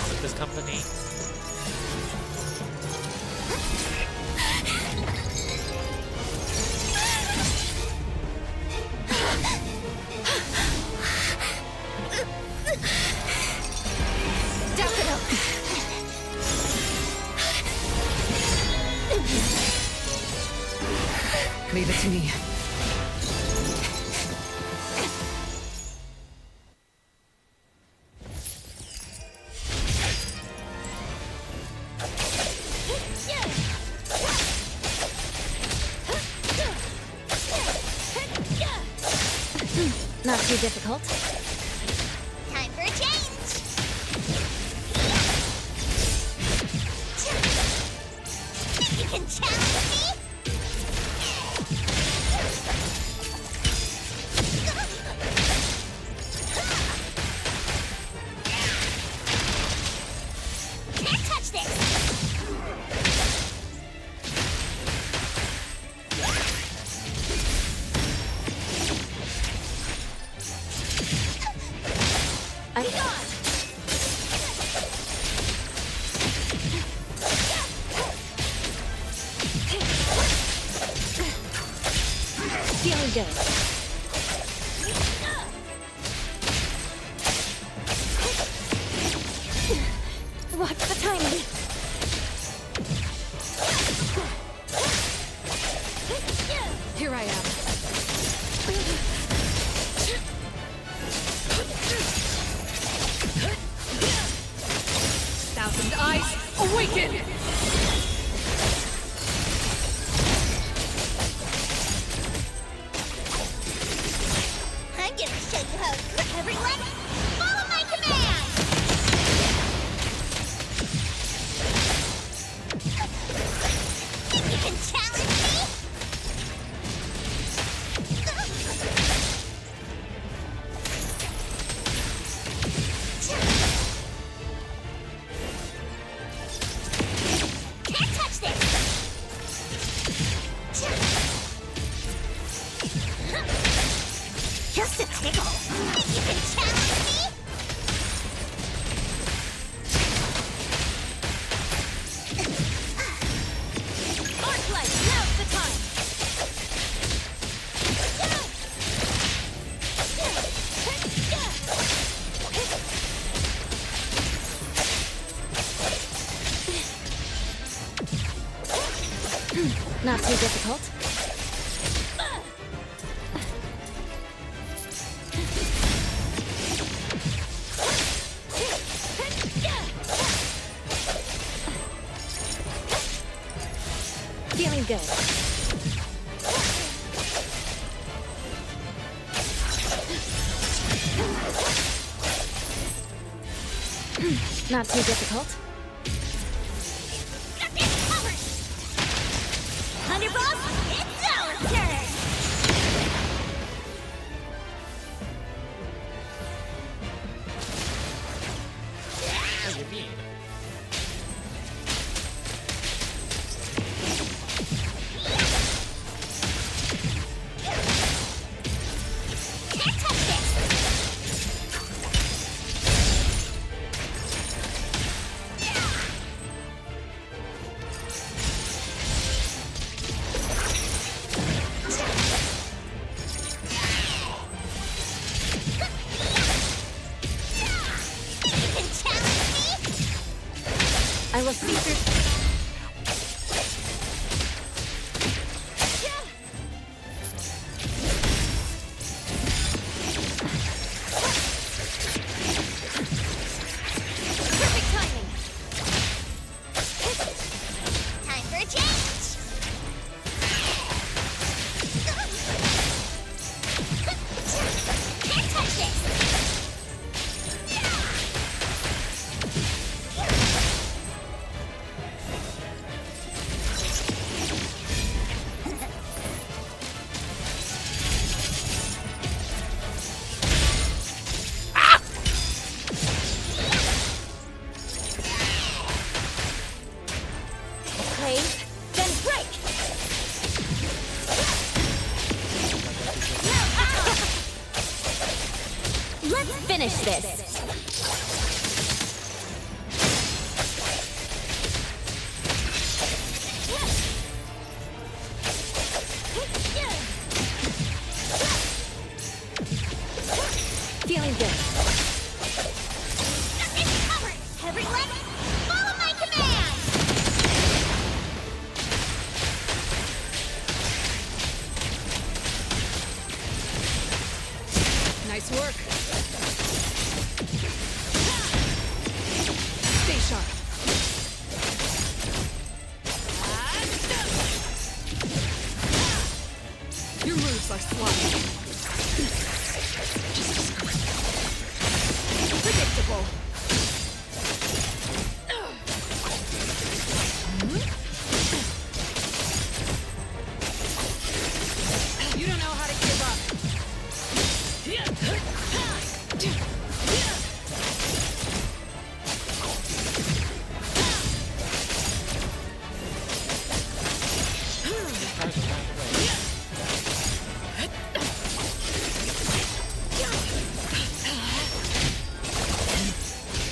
A: With this company.
D: Leave it to me.
E: Not too difficult.
B: Time for a change! You can challenge me? Can't touch this!
E: Feeling good. Watch the timing.
D: Here I am. Thousand eyes awaken!
E: Not too difficult. Feeling good. Not too difficult.
B: Thunderbolt, it's our turn!
A: What do you mean?
B: Can't touch this! You can challenge me?
E: I will see through.
B: Perfect timing! Time for a change! Can't touch this!
E: Blaze, then break! Let's finish this! Feeling good.
B: It's covered! Everyone, follow my command!
D: Nice work. Stay sharp. Your moves are sloppy. Predictable. You don't know how to give up.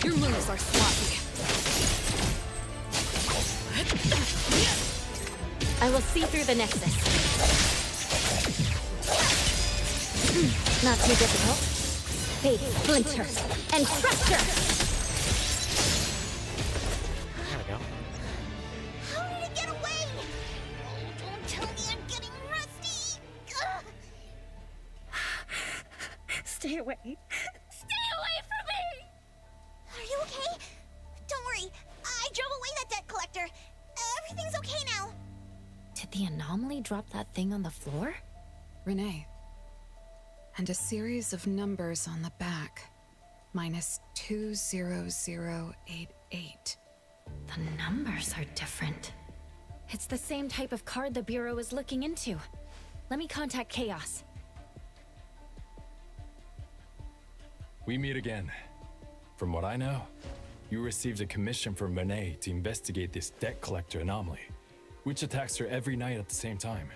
D: Your moves are sloppy.
E: I will see through the nexus. Not too difficult. Fade, splinter, and fracture!
A: There we go.
B: How did it get away? Oh, don't tell me I'm getting rusty! Ugh.
P: Stay away. Stay away from me!
B: Are you okay? Don't worry, I drove away that debt collector. Everything's okay now.
E: Did the anomaly drop that thing on the floor?
D: Renee. And a series of numbers on the back. Minus 20088.
E: The numbers are different. It's the same type of card the Bureau is looking into. Let me contact Chaos.
J: We meet again. From what I know, you received a commission from Renee to investigate this debt collector anomaly, which attacks her every night at the same time.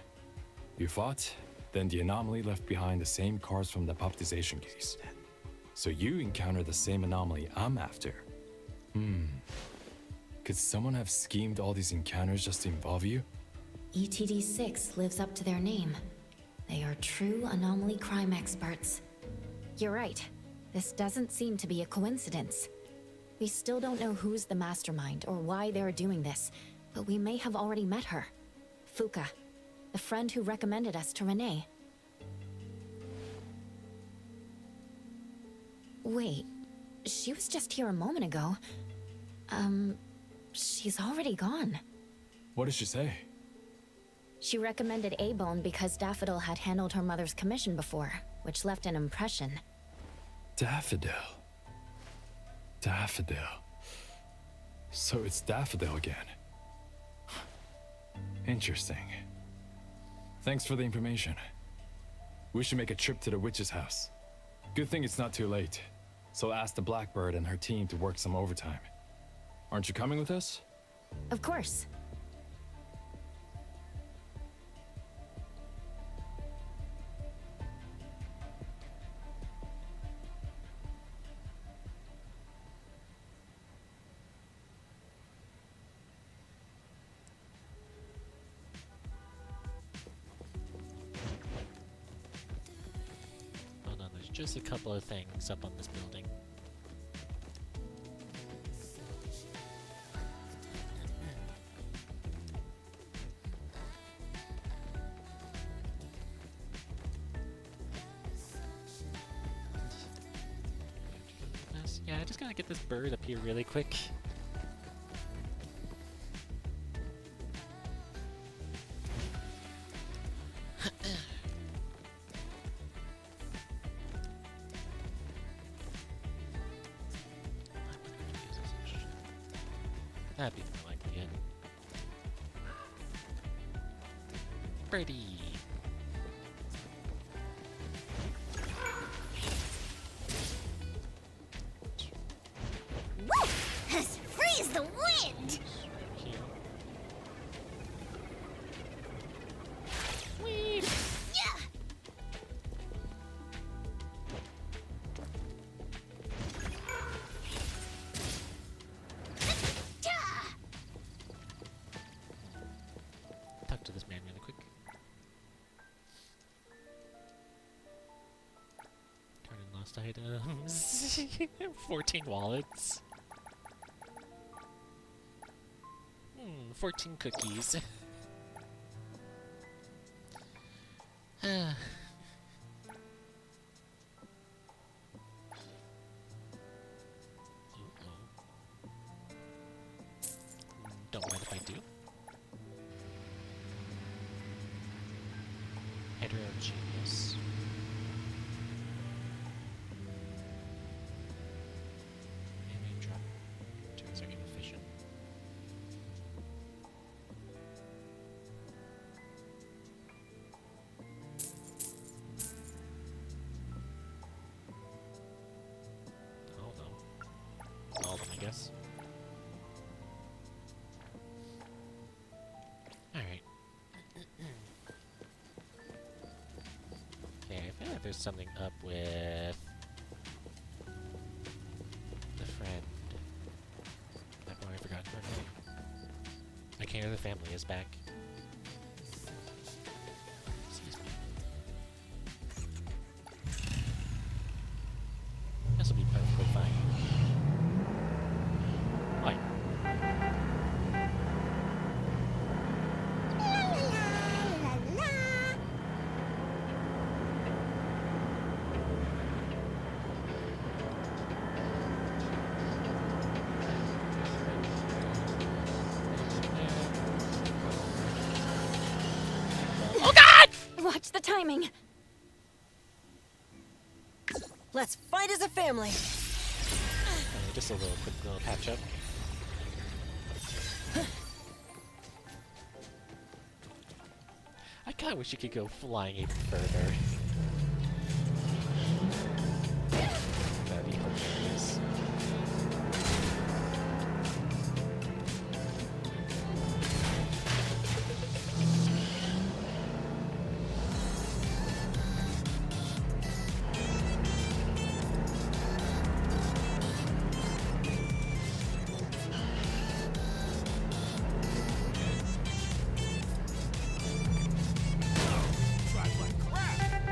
J: You fought, then the anomaly left behind the same cards from the puppetization case. So you encountered the same anomaly I'm after. Could someone have schemed all these encounters just to involve you?
E: ETD6 lives up to their name. They are true anomaly crime experts. You're right. This doesn't seem to be a coincidence. We still don't know who's the mastermind or why they're doing this, but we may have already met her. Fuka, the friend who recommended us to Renee. Wait, she was just here a moment ago. She's already gone.
J: What did she say?
E: She recommended A-Bone because Daffodil had handled her mother's commission before, which left an impression.
J: Daffodil. Daffodil. So it's Daffodil again. Interesting. Thanks for the information. We should make a trip to the witch's house. Good thing it's not too late. So I'll ask the Blackbird and her team to work some overtime. Aren't you coming with us?
E: Of course.
A: Hold on, there's just a couple of things up on this building. Yeah, I just gotta get this bird up here really quick. That'd be the more likely hit. Birdie!
B: Woo! As free as the wind!
A: Whee!
B: Yeah!
A: Talk to this man really quick. Turn in lost items. 14 wallets. 14 cookies. Don't mind if I do. Heterogeneous. Maybe drop turns are inefficient. All of them. All of them, I guess. Alright. Okay, I feel like there's something up with the friend. I've already forgotten her name. I can't hear the family is back. Excuse me. This will be perfectly fine. Why?
E: Watch the timing.
C: Let's fight as a family.
A: Just a quick little patch up. I kinda wish you could go flying even further. That'd be hilarious.
G: Drive like crap!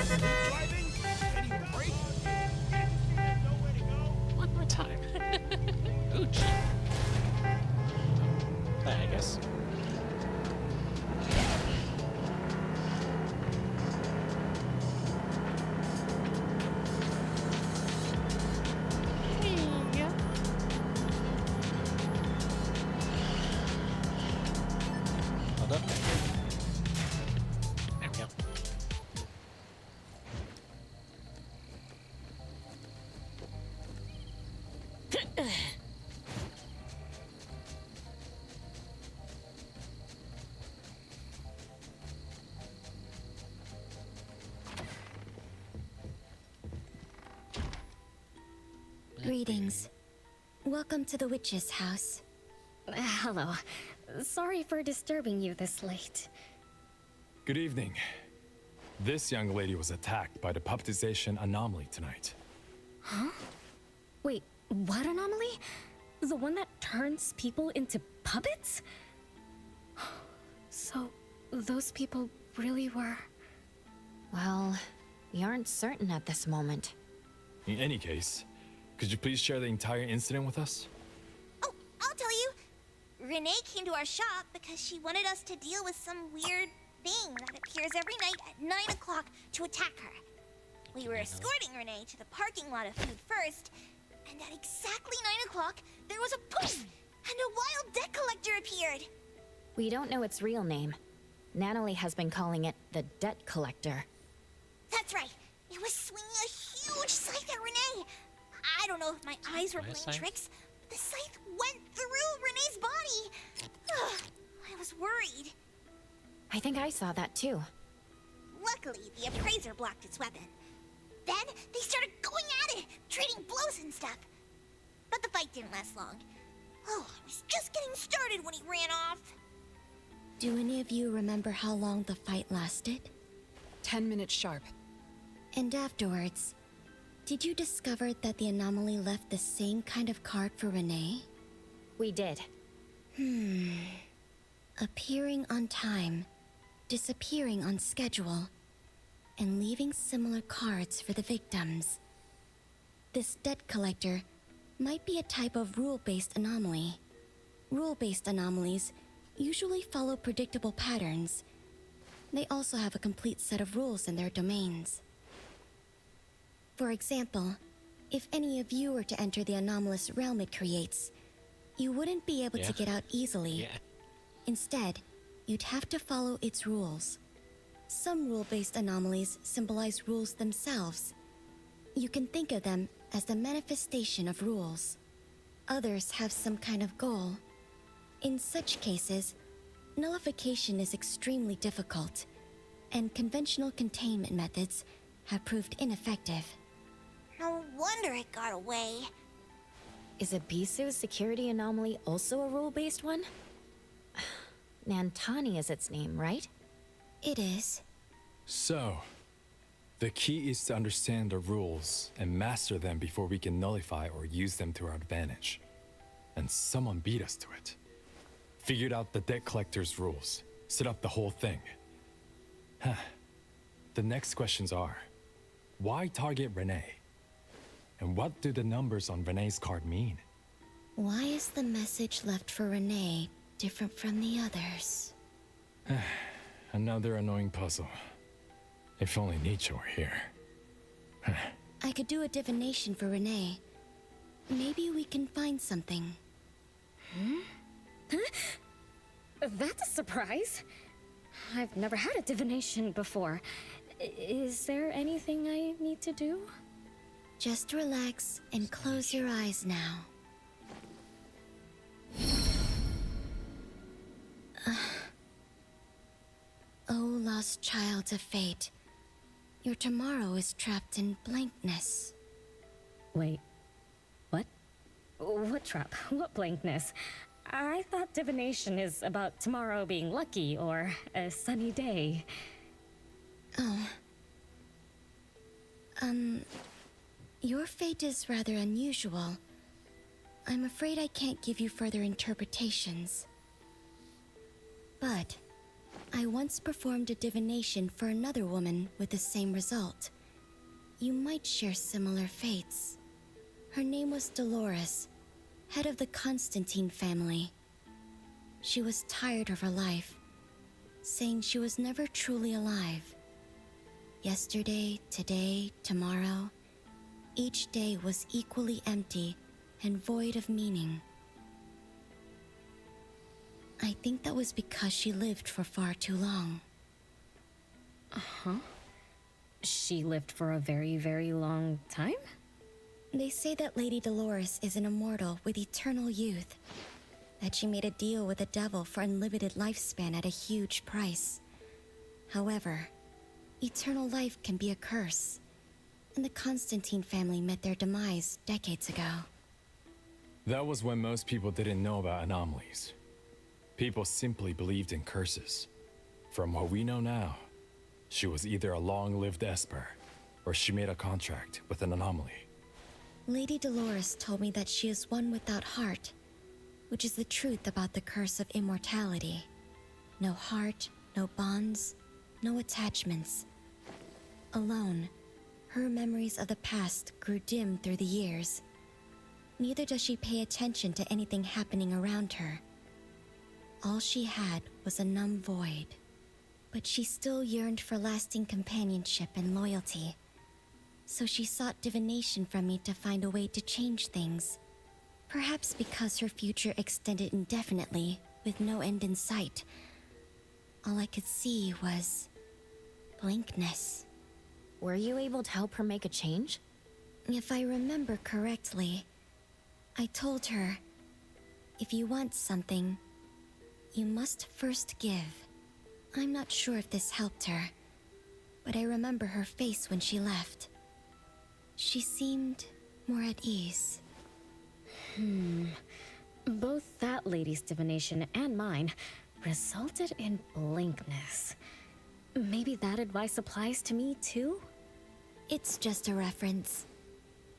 G: Driving? Can you brake? Nowhere to go?
A: One more time. Ooch. I guess. Hold up. There we go.
L: Greetings. Welcome to the witch's house.
P: Hello. Sorry for disturbing you this late.
J: Good evening. This young lady was attacked by the puppetization anomaly tonight.
P: Huh? Wait, what anomaly? The one that turns people into puppets? So, those people really were...
N: Well, we aren't certain at this moment.
J: In any case, could you please share the entire incident with us?
B: Oh, I'll tell you. Renee came to our shop because she wanted us to deal with some weird thing that appears every night at 9 o'clock to attack her. We were escorting Renee to the parking lot of food first, and at exactly 9 o'clock, there was a poof, and a wild debt collector appeared.
N: We don't know its real name. Natalie has been calling it the Debt Collector.
B: That's right. It was swinging a huge scythe at Renee. I don't know if my eyes were playing tricks, but the scythe went through Renee's body. I was worried.
N: I think I saw that too.
B: Luckily, the appraiser blocked its weapon. Then they started going at it, trading blows and stuff. But the fight didn't last long. Oh, I was just getting started when he ran off.
L: Do any of you remember how long the fight lasted?
D: 10 minutes sharp.
L: And afterwards, did you discover that the anomaly left the same kind of card for Renee?
N: We did.
L: Appearing on time, disappearing on schedule, and leaving similar cards for the victims. This debt collector might be a type of rule-based anomaly. Rule-based anomalies usually follow predictable patterns. They also have a complete set of rules in their domains. For example, if any of you were to enter the anomalous realm it creates, you wouldn't be able to get out easily. Instead, you'd have to follow its rules. Some rule-based anomalies symbolize rules themselves. You can think of them as the manifestation of rules. Others have some kind of goal. In such cases, nullification is extremely difficult, and conventional containment methods have proved ineffective.
B: No wonder it got away.
N: Is Abisu's security anomaly also a rule-based one? Nantani is its name, right?
L: It is.
J: So, the key is to understand the rules and master them before we can nullify or use them to our advantage. And someone beat us to it. Figured out the debt collector's rules, set up the whole thing. The next questions are, why target Renee? And what do the numbers on Renee's card mean?
L: Why is the message left for Renee different from the others?
J: Another annoying puzzle. If only Nietzsche were here.
L: I could do a divination for Renee. Maybe we can find something.
P: That's a surprise. I've never had a divination before. Is there anything I need to do?
L: Just relax and close your eyes now. Oh, lost child of fate. Your tomorrow is trapped in blankness.
P: Wait. What? What trap? What blankness? I thought divination is about tomorrow being lucky or a sunny day.
L: Oh. Your fate is rather unusual. I'm afraid I can't give you further interpretations. But I once performed a divination for another woman with the same result. You might share similar fates. Her name was Dolores, head of the Constantine family. She was tired of her life, saying she was never truly alive. Yesterday, today, tomorrow, each day was equally empty and void of meaning. I think that was because she lived for far too long.
P: Uh-huh. She lived for a very, very long time?
L: They say that Lady Dolores is an immortal with eternal youth. That she made a deal with the devil for unlimited lifespan at a huge price. However, eternal life can be a curse, and the Constantine family met their demise decades ago.
J: That was when most people didn't know about anomalies. People simply believed in curses. From what we know now, she was either a long-lived Esper, or she made a contract with an anomaly.
L: Lady Dolores told me that she is one without heart, which is the truth about the curse of immortality. No heart, no bonds, no attachments. Alone, her memories of the past grew dim through the years. Neither does she pay attention to anything happening around her. All she had was a numb void. But she still yearned for lasting companionship and loyalty. So she sought divination from me to find a way to change things. Perhaps because her future extended indefinitely, with no end in sight. All I could see was blankness.
N: Were you able to help her make a change?
L: If I remember correctly, I told her, if you want something, you must first give. I'm not sure if this helped her, but I remember her face when she left. She seemed more at ease.
P: Both that lady's divination and mine resulted in blankness. Maybe that advice applies to me too?
L: It's just a reference.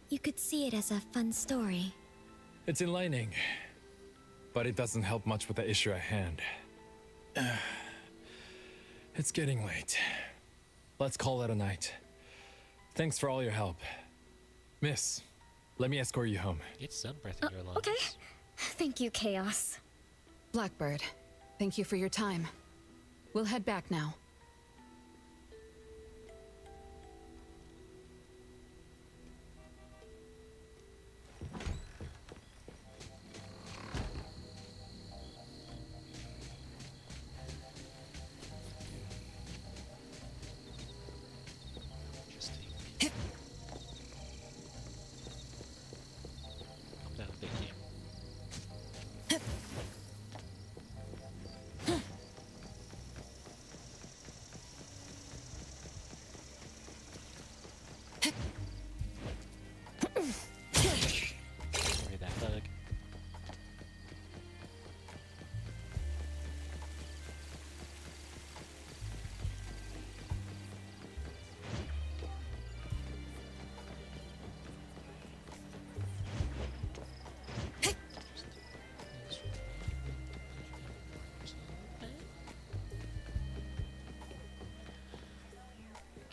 L: You could see it as a fun story.
J: It's enlightening, but it doesn't help much with the issue at hand. It's getting late. Let's call it a night. Thanks for all your help. Miss, let me escort you home.
A: It's sun breath in your lungs.
P: Okay. Thank you, Chaos.
D: Blackbird, thank you for your time. We'll head back now.
A: Calm down, big game. Sorry, that bug.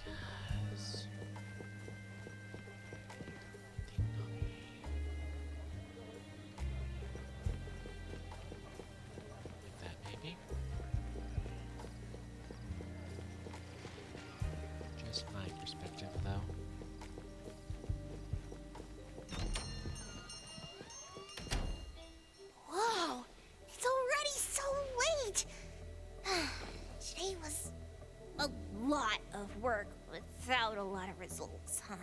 A: Guys. Like that, maybe? Just my perspective, though.
B: Whoa! It's already so late! Today was a lot of work without a lot of results, huh?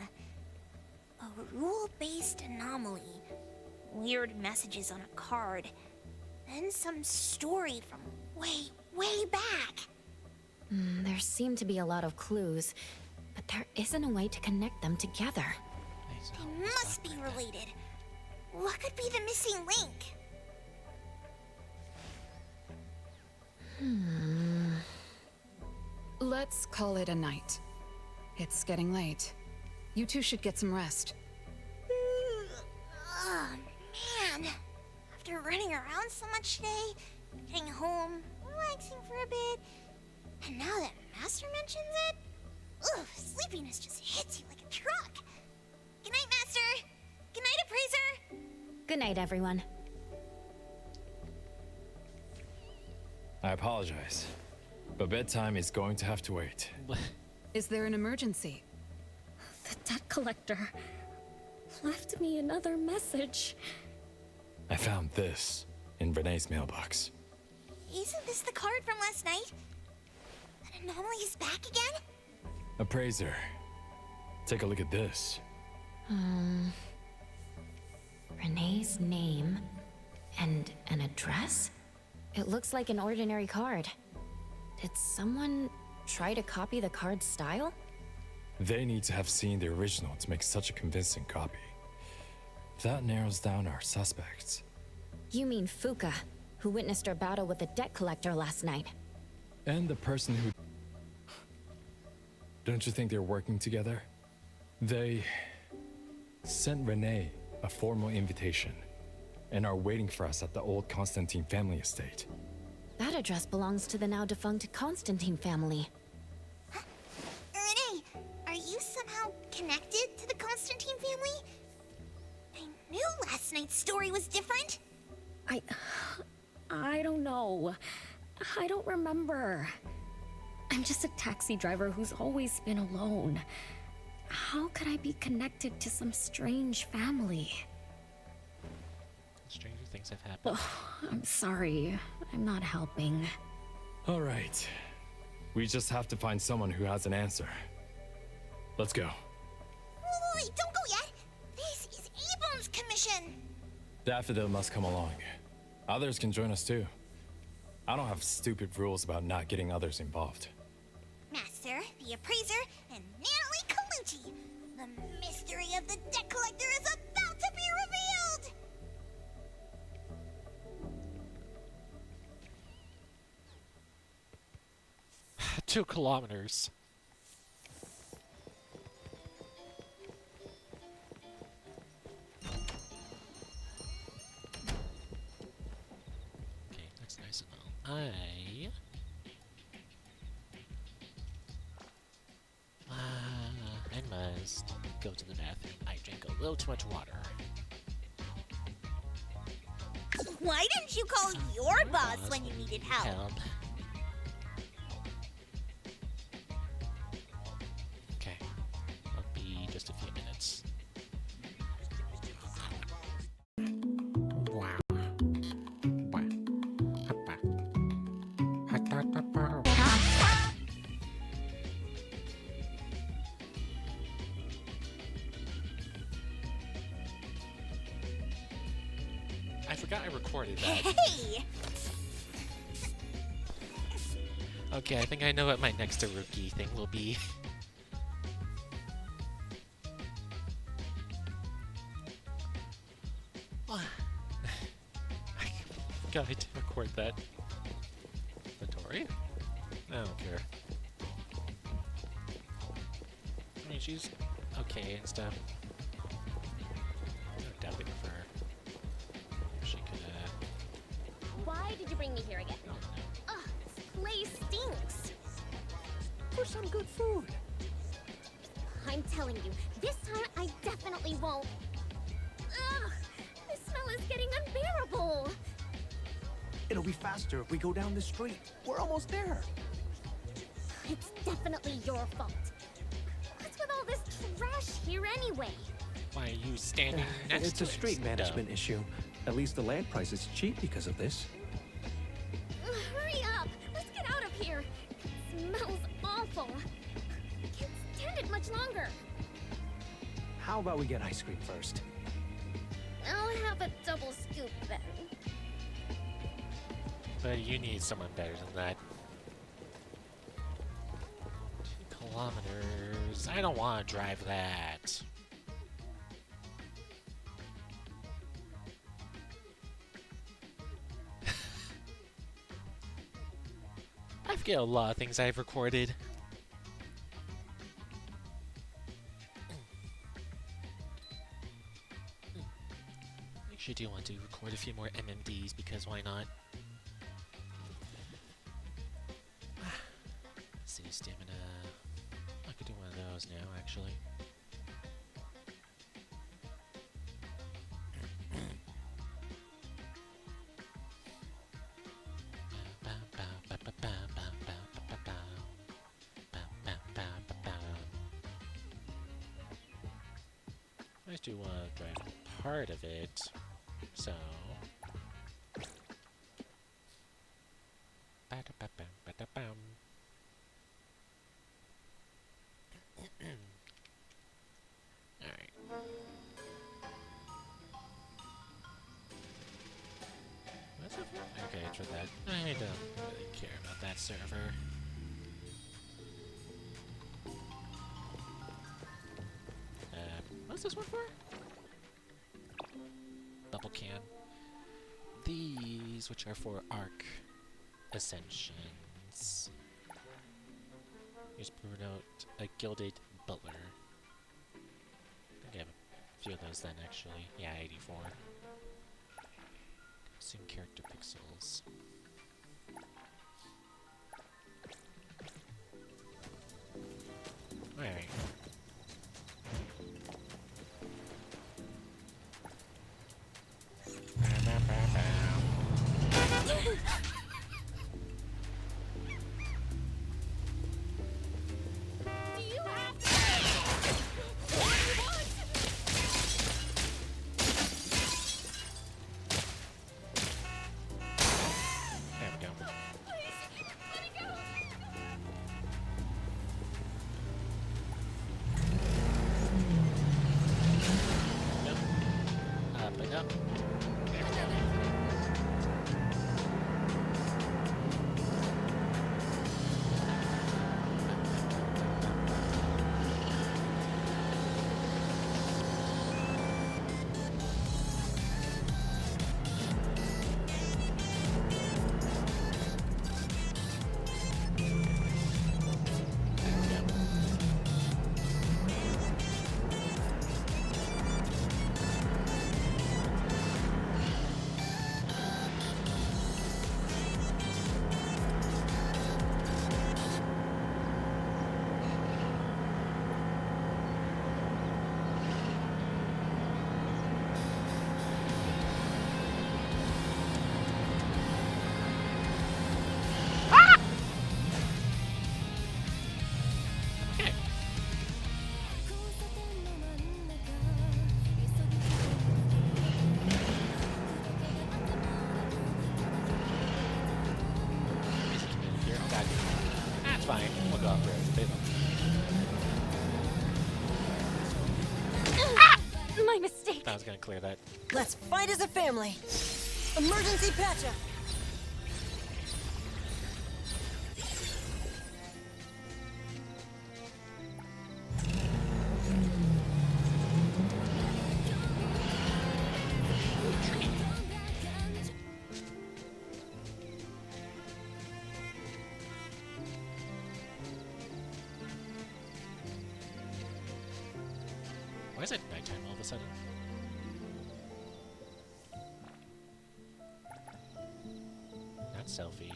B: A rule-based anomaly, weird messages on a card, and some story from way, way back.
N: There seem to be a lot of clues, but there isn't a way to connect them together.
B: They must be related. What could be the missing link?
D: Let's call it a night. It's getting late. You two should get some rest.
B: Oh, man. After running around so much today, getting home, relaxing for a bit, And now that Master mentions it, ugh, sleepiness just hits you like a truck. Good night, Master. Good night, Appraiser.
N: Good night, everyone.
J: I apologize, but bedtime is going to have to wait.
D: Is there an emergency?
P: The debt collector left me another message.
J: I found this in Renee's mailbox.
B: Isn't this the card from last night? An anomaly is back again?
J: Appraiser, take a look at this.
N: Renee's name and an address? It looks like an ordinary card. Did someone try to copy the card's style?
J: They need to have seen the original to make such a convincing copy. That narrows down our suspects.
N: You mean Fuka, who witnessed our battle with the debt collector last night.
J: And the person who... Don't you think they're working together? They sent Renee a formal invitation and are waiting for us at the old Constantine family estate.
N: That address belongs to the now defunct Constantine family.
B: Renee, are you somehow connected to the Constantine family? I knew last night's story was different.
P: I don't know. I don't remember. I'm just a taxi driver who's always been alone. How could I be connected to some strange family?
A: Stranger things have happened.
P: Oh, I'm sorry. I'm not helping.
J: All right. We just have to find someone who has an answer. Let's go.
B: Wait, don't go yet. This is Abone's commission.
J: Daffodil must come along. Others can join us too. I don't have stupid rules about not getting others involved.
B: Master, the Appraiser, and Natalie Colucci. The mystery of the debt collector is about to be revealed!
A: 2 kilometers. Okay, that's nice and all. I must go to the bathroom. I drank a little too much water.
B: Why didn't you call your boss when you needed help?
A: Okay, I'll be just a few minutes. I forgot I recorded that.
B: Hey!
A: Okay, I think I know what my next rookie thing will be. I forgot I did record that. Vittori? I don't care. I mean, she's okay and stuff. I would definitely prefer her. She could,
P: Why did you bring me here again? Ugh, this place stinks.
G: For some good food.
P: I'm telling you, this time I definitely won't. Ugh, this smell is getting unbearable.
G: It'll be faster if we go down the street. We're almost there.
P: It's definitely your fault. What's with all this trash here anyway?
A: why are you standing next
G: It's
A: to
G: a street management issue. At least the land price is cheap because of this.
P: Hurry up! Let's get out of here. It smells awful. I can't stand it much longer.
G: How about we get ice cream first?
P: I'll have a double scoop then.
A: But you need someone better than that. 2 kilometers. I don't want to drive that. I forget a lot of things I've recorded. I actually do want to record a few more MMDs because why not? see, stamina. I could do one of those now, actually. I just do want to drive part of it, so. Alright. What's up? Okay, it's for that. I don't really care about that server. What's this one for? Bubble can. These, which are for Arc Ascensions. Here's promote a Gilded Butler. I think I have a few of those then, actually. Yeah, 84. Consume character pixels. Alright. Fine, we'll go off road.
P: My mistake.
A: I was gonna clear that.
C: Let's fight as a family. Emergency patch-up.
A: Why is it nighttime all of a sudden? Not selfie.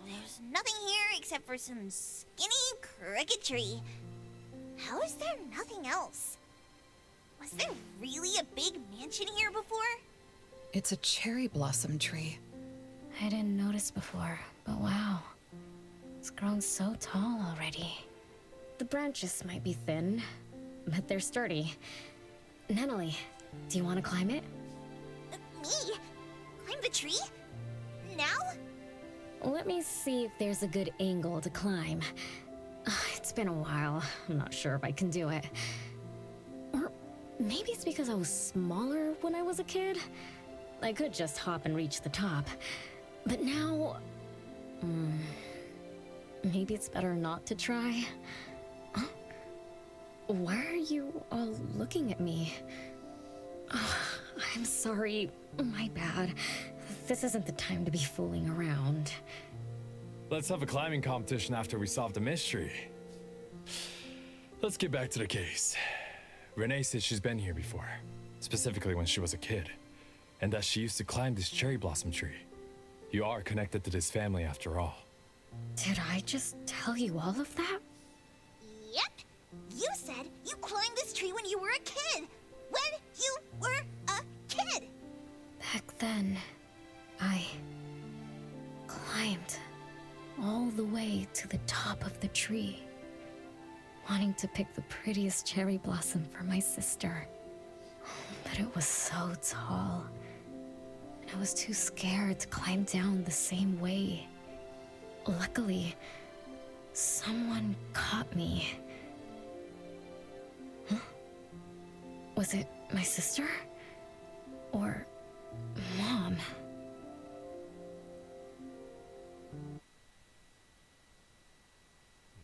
B: There's nothing here except for some skinny cricket tree. How is there nothing else? Was there really a big mansion here before?
D: It's a cherry blossom tree.
E: I didn't notice before, but wow. It's grown so tall already.
P: The branches might be thin, but they're sturdy. Natalie, do you want to climb it?
B: Me? Climb the tree? Now?
P: Let me see if there's a good angle to climb. It's been a while. I'm not sure if I can do it. Or maybe it's because I was smaller when I was a kid. I could just hop and reach the top. But now... maybe it's better not to try. Huh? Why are you all looking at me? Oh, I'm sorry. My bad. This isn't the time to be fooling around.
J: Let's have a climbing competition after we solve the mystery. Let's get back to the case. Renee says she's been here before, specifically when she was a kid, and that she used to climb this cherry blossom tree. You are connected to this family after all.
P: Did I just tell you all of that?
B: Yep. You said you climbed this tree when you were a kid. When you were a kid.
P: Back then, I climbed all the way to the top of the tree, wanting to pick the prettiest cherry blossom for my sister. But it was so tall, and I was too scared to climb down the same way. Luckily, someone caught me. Huh? Was it my sister? Or Mom?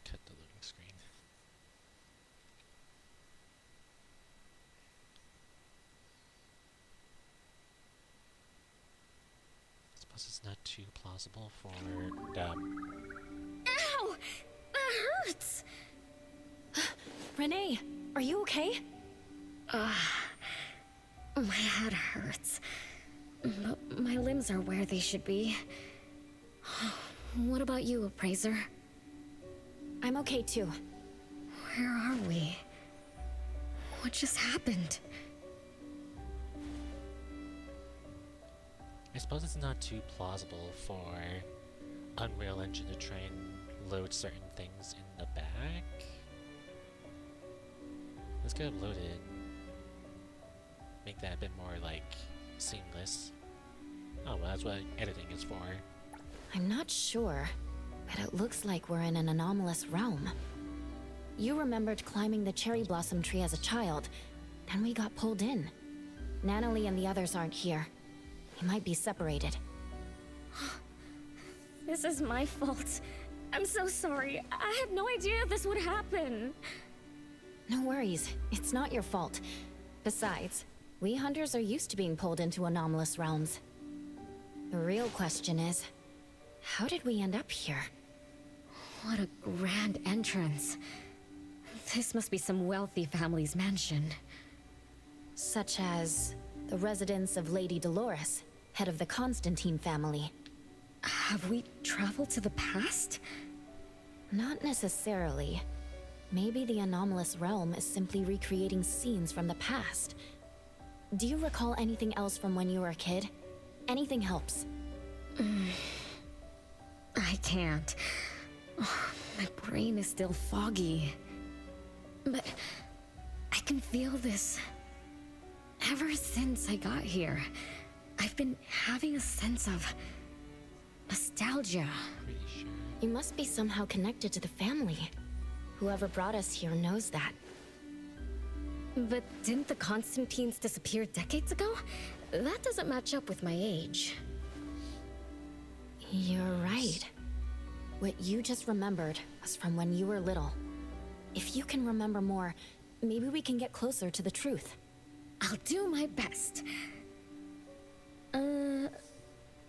A: Cut the loading screen. I suppose it's not too plausible for
P: Ow! That hurts!
N: Renee, are you okay?
P: My head hurts. But my limbs are where they should be. What about you, Appraiser?
N: I'm okay too.
P: Where are we? What just happened?
A: I suppose it's not too plausible for Unreal Engine to try and load certain things in the back. Let's get it loaded. Make that a bit more, like, seamless. Oh, well, that's what editing is for.
N: I'm not sure, but it looks like we're in an anomalous realm. You remembered climbing the cherry blossom tree as a child, then we got pulled in. Natalie and the others aren't here. We might be separated.
P: This is my fault. I'm so sorry. I had no idea this would happen.
N: No worries, it's not your fault. Besides, we hunters are used to being pulled into anomalous realms. The real question is, how did we end up here?
P: What a grand entrance. This must be some wealthy family's mansion.
N: Such as the residence of Lady Dolores, head of the Constantine family.
P: Have we traveled to the past?
N: Not necessarily. Maybe the anomalous realm is simply recreating scenes from the past. Do you recall anything else from when you were a kid? Anything helps.
P: I can't. Oh, my brain is still foggy. But I can feel this. Ever since I got here, I've been having a sense of nostalgia.
A: Pretty sure.
N: You must be somehow connected to the family. Whoever brought us here knows that.
P: But didn't the Constantines disappear decades ago? That doesn't match up with my age.
N: You're right. What you just remembered was from when you were little. If you can remember more, maybe we can get closer to the truth.
P: I'll do my best.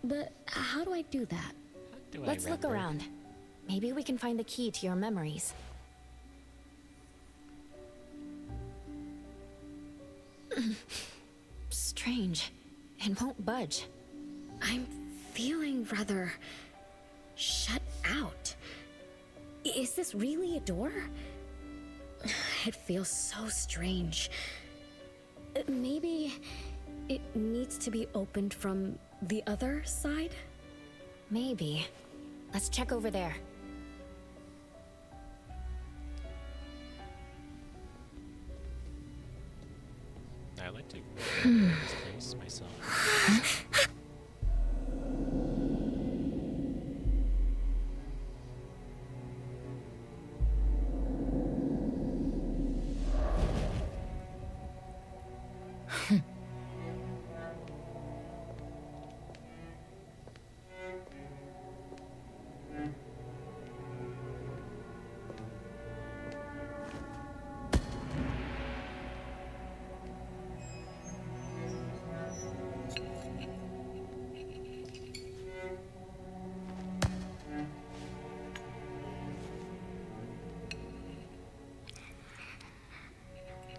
P: But how do I do that?
N: Let's look around. Maybe we can find the key to your memories. Strange. It won't budge.
P: I'm feeling rather shut out. Is this really a door? It feels so strange. Maybe it needs to be opened from the other side?
N: Maybe. Let's check over there.
A: I like to this place myself.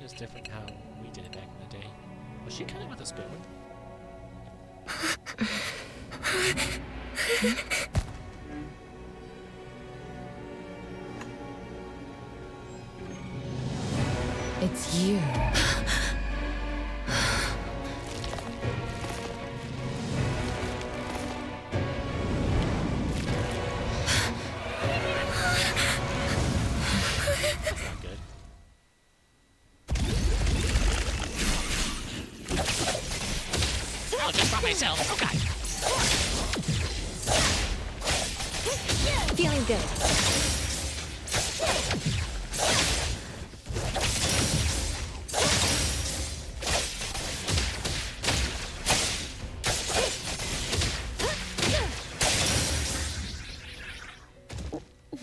A: It's different how we did it back in the day. Was she cutting with a spoon?
K: It's you.
A: That's not good. I'll just by myself. Oh god.
E: Feeling good.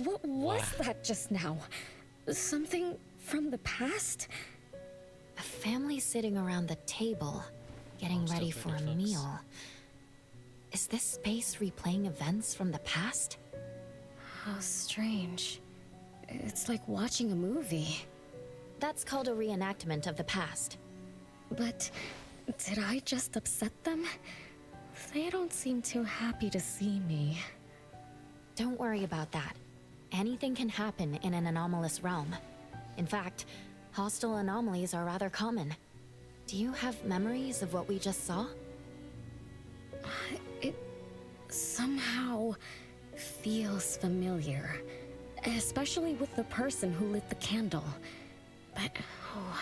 P: What was that just now? Something from the past?
N: A family sitting around the table, getting
A: Still
N: ready
A: pretty
N: for a
A: folks.
N: meal. Is this space replaying events from the past?
P: How strange. It's like watching a movie.
N: That's called a reenactment of the past.
P: But did I just upset them? They don't seem too happy to see me.
N: Don't worry about that. Anything can happen in an anomalous realm. In fact, hostile anomalies are rather common. Do you have memories of what we just saw?
P: It somehow feels familiar. Especially with the person who lit the candle. But, oh,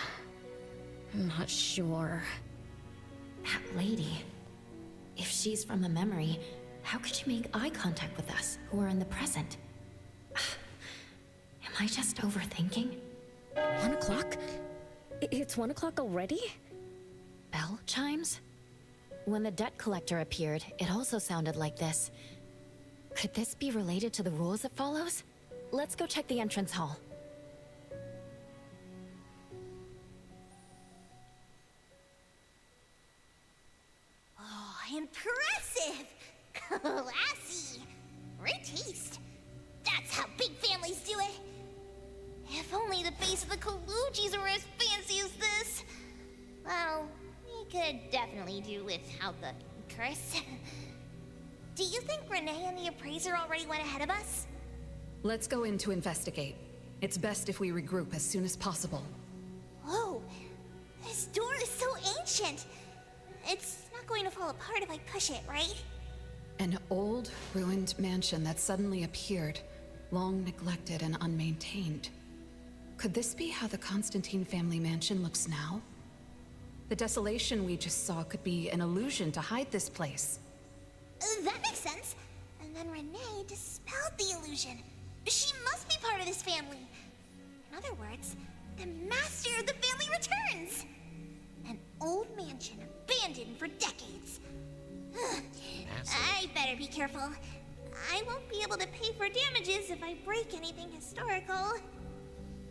P: I'm not sure.
N: That lady. If she's from a memory, how could she make eye contact with us, who are in the present? Am I just overthinking?
P: 1 o'clock? It's 1 o'clock already?
N: Bell chimes? When the debt collector appeared, it also sounded like this. Could this be related to the rules it follows? Let's go check the entrance hall.
B: Oh, impressive! Classy! Great taste. That's how big families do it. If only the base of the Kalujis were as fancy as this. Well, we could definitely do without the Chris. Do you think Renee and the appraiser already went ahead of us?
D: Let's go in to investigate. It's best if we regroup as soon as possible.
B: Whoa! This door is so ancient! It's not going to fall apart if I push it, right?
D: An old, ruined mansion that suddenly appeared, long neglected and unmaintained. Could this be how the Constantine family mansion looks now? The desolation we just saw could be an illusion to hide this place.
B: That makes sense. And then Renee dispelled the illusion. She must be part of this family. In other words, the master of the family returns. An old mansion abandoned for decades. I better be careful. I won't be able to pay for damages if I break anything historical.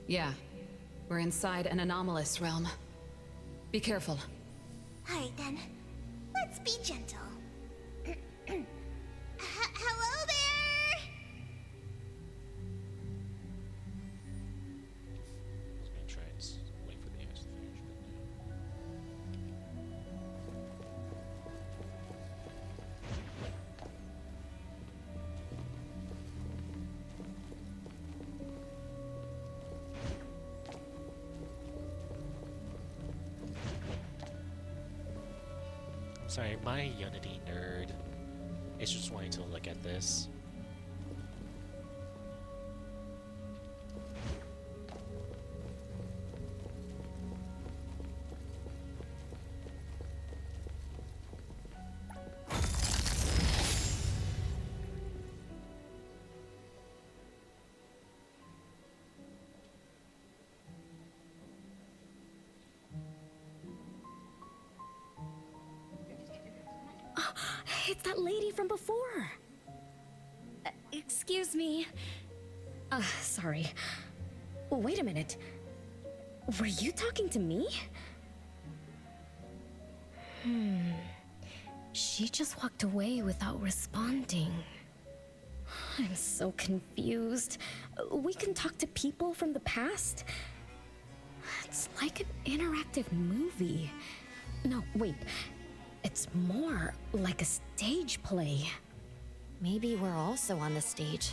D: Yeah, we're inside an anomalous realm. Be careful.
B: Alright then, let's be gentle. Hello there!
A: I was gonna try and wait for the ice to finish, I'm sorry, my Unity nerd is just wanting to look at this.
P: It's that lady from before. Excuse me. Sorry. Wait a minute. Were you talking to me? She just walked away without responding. I'm so confused. We can talk to people from the past? It's like an interactive movie. No, wait. It's more like a stage play.
N: Maybe we're also on the stage.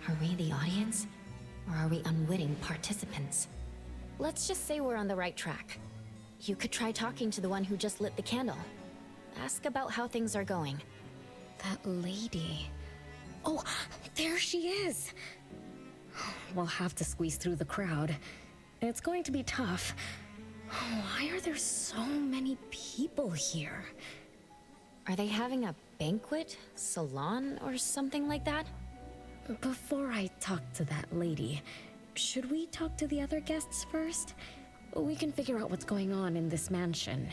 N: Are we the audience? Or are we unwitting participants? Let's just say we're on the right track. You could try talking to the one who just lit the candle. Ask about how things are going.
P: That lady. Oh, there she is! We'll have to squeeze through the crowd. It's going to be tough. Why are there so many people here?
N: Are they having a banquet, salon, or something like that?
P: Before I talk to that lady, should we talk to the other guests first? We can figure out what's going on in this mansion.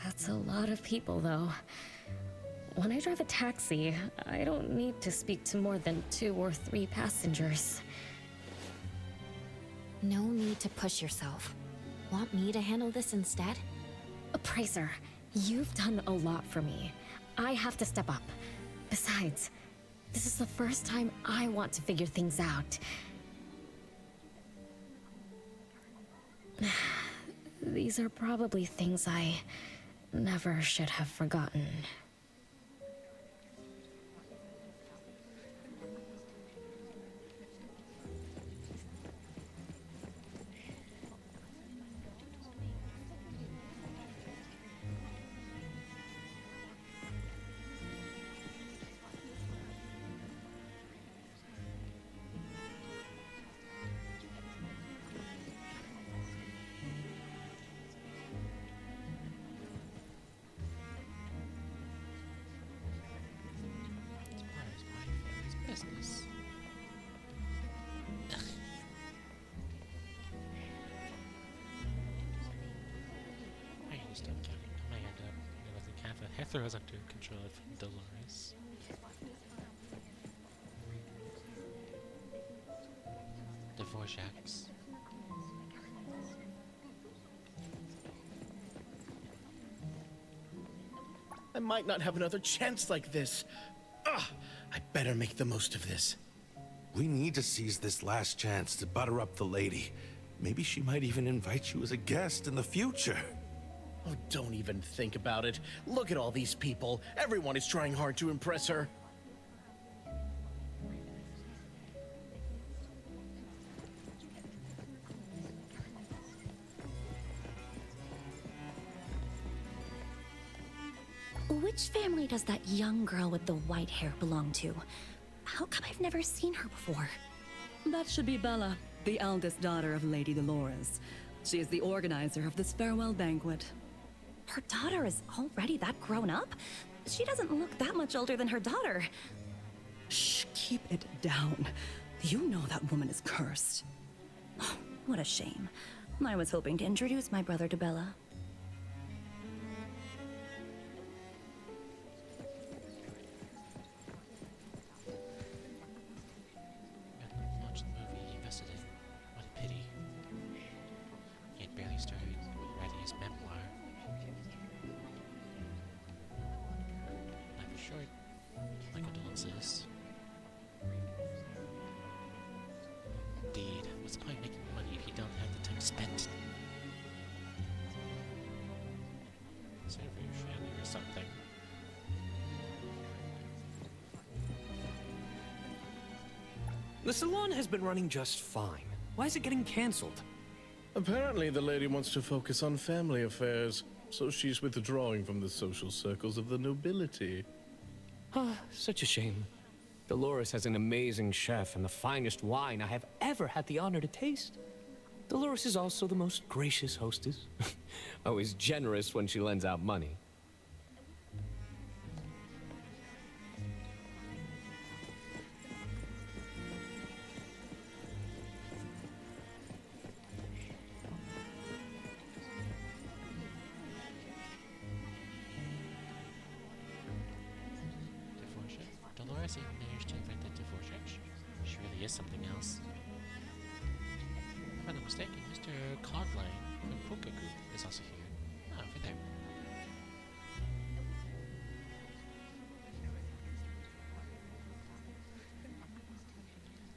P: That's a lot of people, though. When I drive a taxi, I don't need to speak to more than 2 or 3 passengers.
N: No need to push yourself. Want me to handle this instead?
P: Pricer, you've done a lot for me. I have to step up. Besides, this is the first time I want to figure things out. These are probably things I never should have forgotten.
A: Business. I need to stop counting. I might end up realizing half of Heather was under control of Dolores. Dvorak's.
G: I might not have another chance like this. I better make the most of this.
Q: We need to seize this last chance to butter up the lady. Maybe she might even invite you as a guest in the future.
G: Oh, don't even think about it. Look at all these people. Everyone is trying hard to impress her.
R: Which family does that young girl with the white hair belong to? How come I've never seen her before?
S: That should be Bella, the eldest daughter of Lady Dolores. She is the organizer of this farewell banquet.
R: Her daughter is already that grown up? She doesn't look that much older than her daughter.
S: Shh, keep it down. You know that woman is cursed.
R: Oh, what a shame. I was hoping to introduce my brother to Bella.
A: Watch the movie he invested in. What a pity. He had barely started writing his memoir. Life is short. My condolences. Indeed, what's the point making money if you don't have the time spent? Save for your family or something.
T: The salon has been running just fine. Why is it getting cancelled?
G: Apparently, the lady wants to focus on family affairs, so she's withdrawing from the social circles of the nobility.
T: Ah, such a shame. Dolores has an amazing chef and the finest wine I have ever had the honor to taste. Dolores is also the most gracious hostess. Always generous when she lends out money.
A: Dolores even managed to invent the Dvorak. She really is something else. If I'm not mistaken, Mr. Codline from Pukaku is also here. Oh, over there.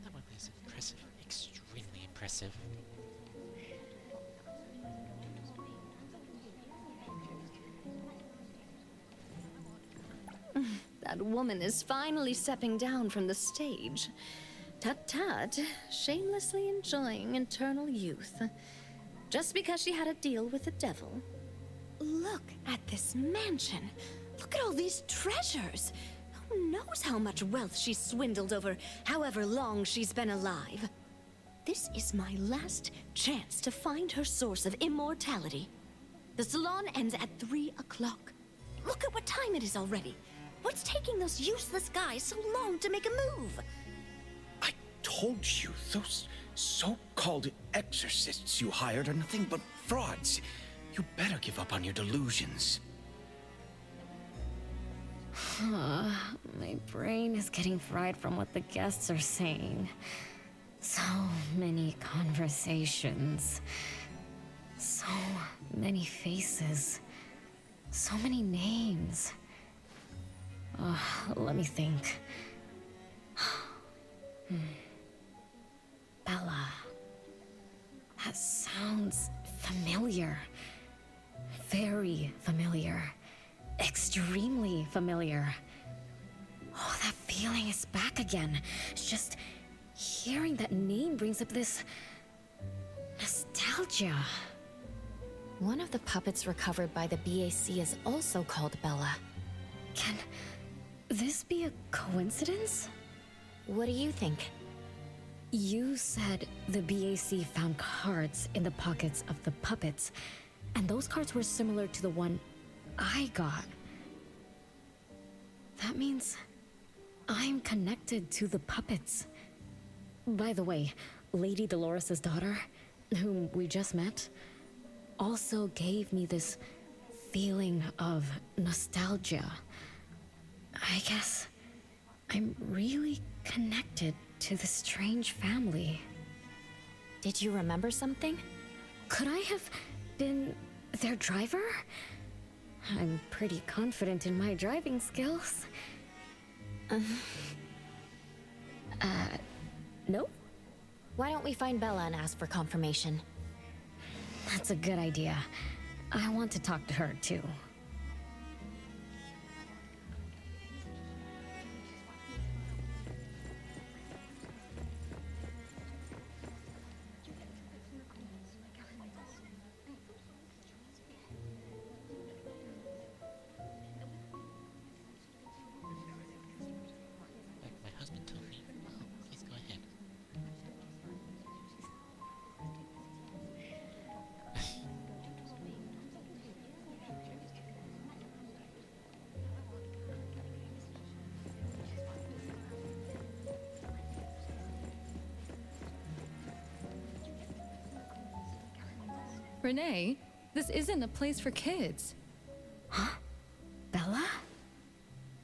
A: That one is impressive. Extremely impressive. Impressive.
F: That woman is finally stepping down from the stage. Tut-tut, shamelessly enjoying eternal youth. Just because she had a deal with the devil. Look at this mansion. Look at all these treasures. Who knows how much wealth she's swindled over however long she's been alive. This is my last chance to find her source of immortality. The salon ends at 3 o'clock. Look at what time it is already. What's taking those useless guys so long to make a move?
U: Told you, those so-called exorcists you hired are nothing but frauds. You better give up on your delusions.
P: My brain is getting fried from what the guests are saying. So many conversations. So many faces. So many names. Let me think. Bella. That sounds familiar. Very familiar. Extremely familiar. Oh, that feeling is back again. It's just hearing that name brings up this nostalgia.
N: One of the puppets recovered by the BAC is also called Bella.
P: Can this be a coincidence?
N: What do you think?
P: You said the BAC found cards in the pockets of the puppets, and those cards were similar to the one I got. That means I'm connected to the puppets. By the way, Lady Dolores' daughter, whom we just met, also gave me this feeling of nostalgia. I guess I'm really connected to this strange family.
N: Did you remember something?
P: Could I have been their driver? I'm pretty confident in my driving skills. No?
N: Why don't we find Bella and ask for confirmation?
P: That's a good idea. I want to talk to her, too.
A: Like my husband told me. Oh, please go ahead.
K: Renee, this isn't a place for kids.
P: Huh? Bella?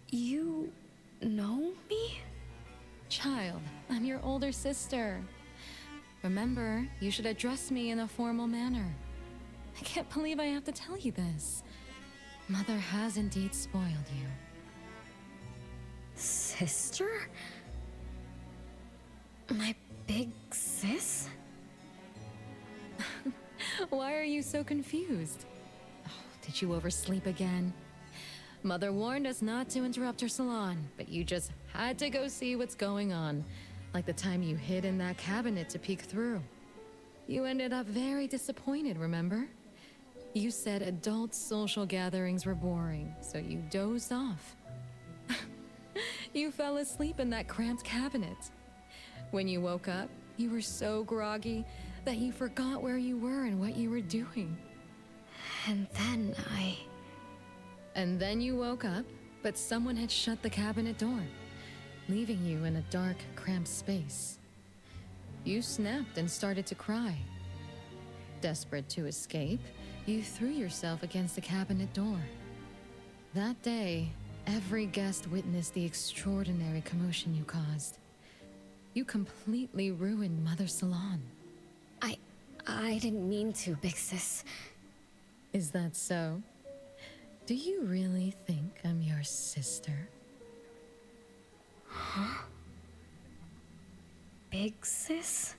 P: You know me?
K: Child, I'm your older sister. Remember, you should address me in a formal manner. I can't believe I have to tell you this. Mother has indeed spoiled you.
P: Sister? My big sis?
K: Why are you so confused? Oh, did you oversleep again? Mother warned us not to interrupt her salon, but you just had to go see what's going on. Like the time you hid in that cabinet to peek through. You ended up very disappointed, remember? You said adult social gatherings were boring, so you dozed off. You fell asleep in that cramped cabinet. When you woke up, you were so groggy that you forgot where you were and what you were doing.
P: And then
K: you woke up, but someone had shut the cabinet door, leaving you in a dark, cramped space. You snapped and started to cry. Desperate to escape, you threw yourself against the cabinet door. That day, every guest witnessed the extraordinary commotion you caused. You completely ruined Mother's salon.
P: I didn't mean to, big sis.
K: Is that so? Do you really think I'm your sister?
P: Huh? Big sis?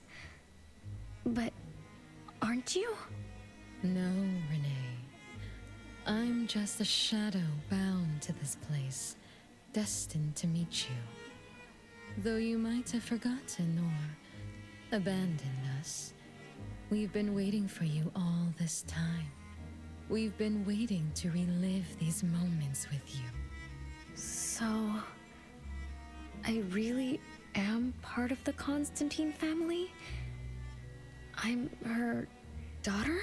P: But aren't you?
K: No, Renee. I'm just a shadow bound to this place, destined to meet you. Though you might have forgotten or abandoned us, we've been waiting for you all this time. We've been waiting to relive these moments with you.
P: So, I really am part of the Constantine family? I'm her daughter?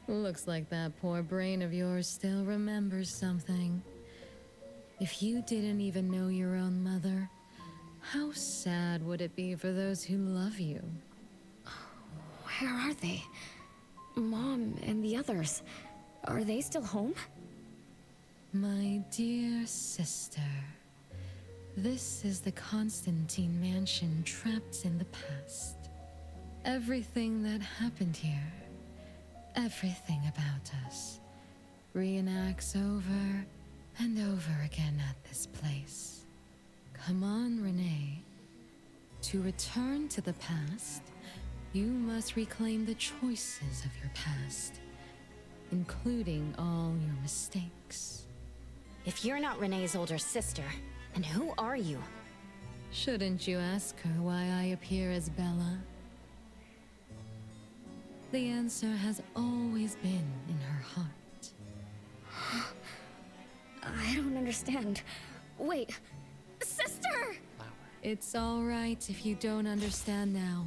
K: Looks like that poor brain of yours still remembers something. If you didn't even know your own mother, how sad would it be for those who love you?
P: Where are they? Mom and the others. Are they still home?
K: My dear sister, this is the Constantine mansion trapped in the past. Everything that happened here, everything about us, reenacts over and over again at this place. Come on, Renee. To return to the past, you must reclaim the choices of your past, including all your mistakes.
N: If you're not Renee's older sister, then who are you?
K: Shouldn't you ask her why I appear as Bella? The answer has always been in her heart.
P: I don't understand. Wait, sister!
K: It's all right if you don't understand now.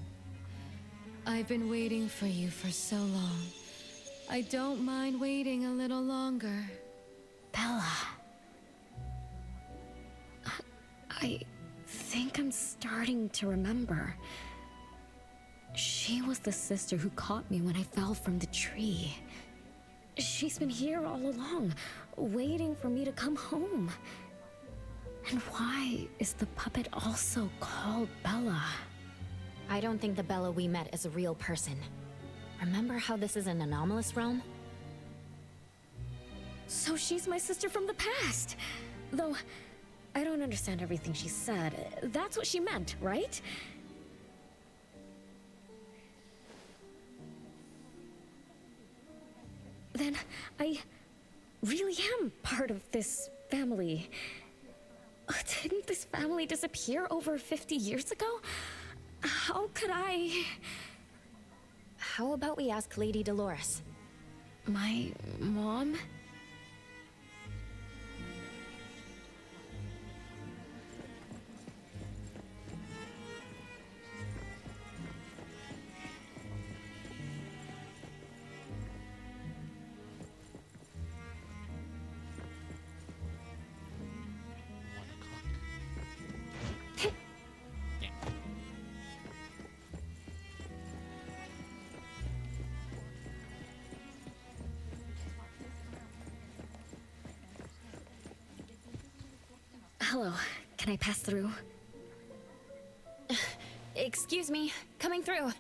K: I've been waiting for you for so long. I don't mind waiting a little longer.
P: Bella. I think I'm starting to remember. She was the sister who caught me when I fell from the tree. She's been here all along, waiting for me to come home. And why is the puppet also called Bella?
N: I don't think the Bella we met is a real person. Remember how this is an anomalous realm?
P: So she's my sister from the past. Though, I don't understand everything she said. That's what she meant, right? Then I really am part of this family. Didn't this family disappear over 50 years ago? How could I...
N: How about we ask Lady Dolores?
P: My mom? Hello, can I pass through?
N: Excuse me, coming through.